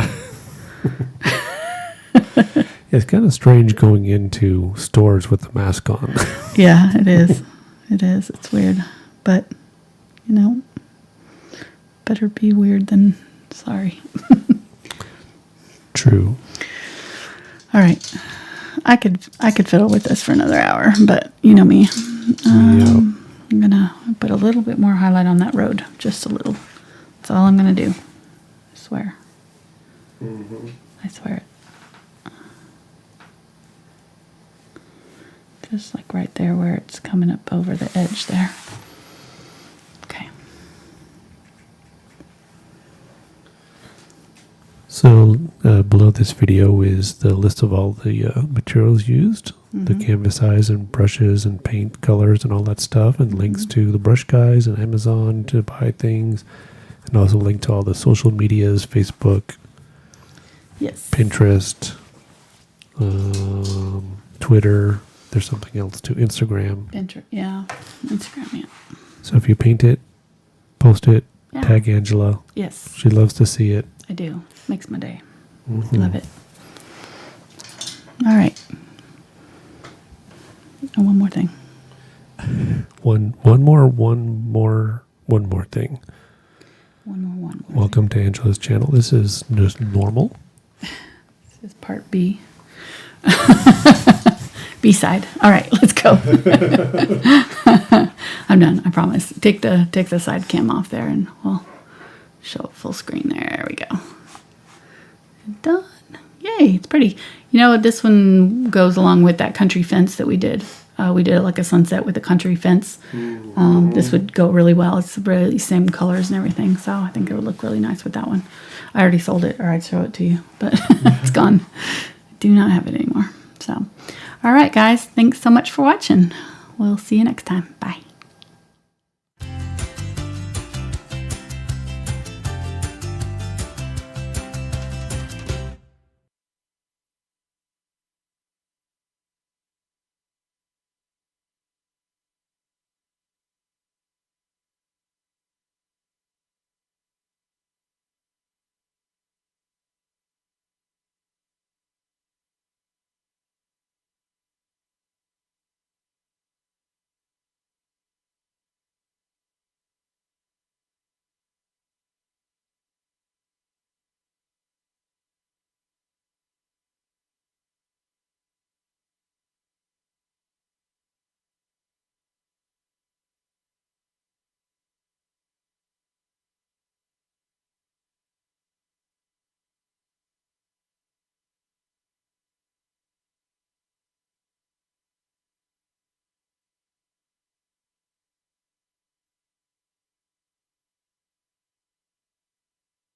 Yeah, it's kind of strange going into stores with the mask on. Yeah, it is. It is. It's weird. But, better be weird than sorry. True. All right. I could fiddle with this for another hour, but you know me. I'm going to put a little bit more highlight on that road. Just a little. That's all I'm going to do. I swear. Mm-hmm. I swear it. Just like right there where it's coming up over the edge there. Okay. So below this video is the list of all the materials used, the canvas size and brushes and paint colors and all that stuff, and links to the brush guys and Amazon to buy things, and also link to all the social medias, Facebook, Yes. Pinterest, Twitter. There's something else too, Instagram. Yeah. Instagram, yeah. So if you paint it, post it, Yeah. tag Angela. Yes, She loves to see it. I do. Makes my day. Mhm. Love it. All right. And one more thing. One more thing. One more. Welcome to Angela's channel. This is just normal. This is part B. B-side. All right, let's go. I'm done. I promise. Take the side cam off there, and we'll show it full screen. There we go. Done. Yay! It's pretty. This one goes along with that country fence that we did. We did like a sunset with a country fence. This would go really well. It's really same colors and everything, so I think it would look really nice with that one. I already sold it, or I'd show it to you, but it's gone. I do not have it anymore. So, all right, guys. Thanks so much for watching. We'll see you next time. Bye.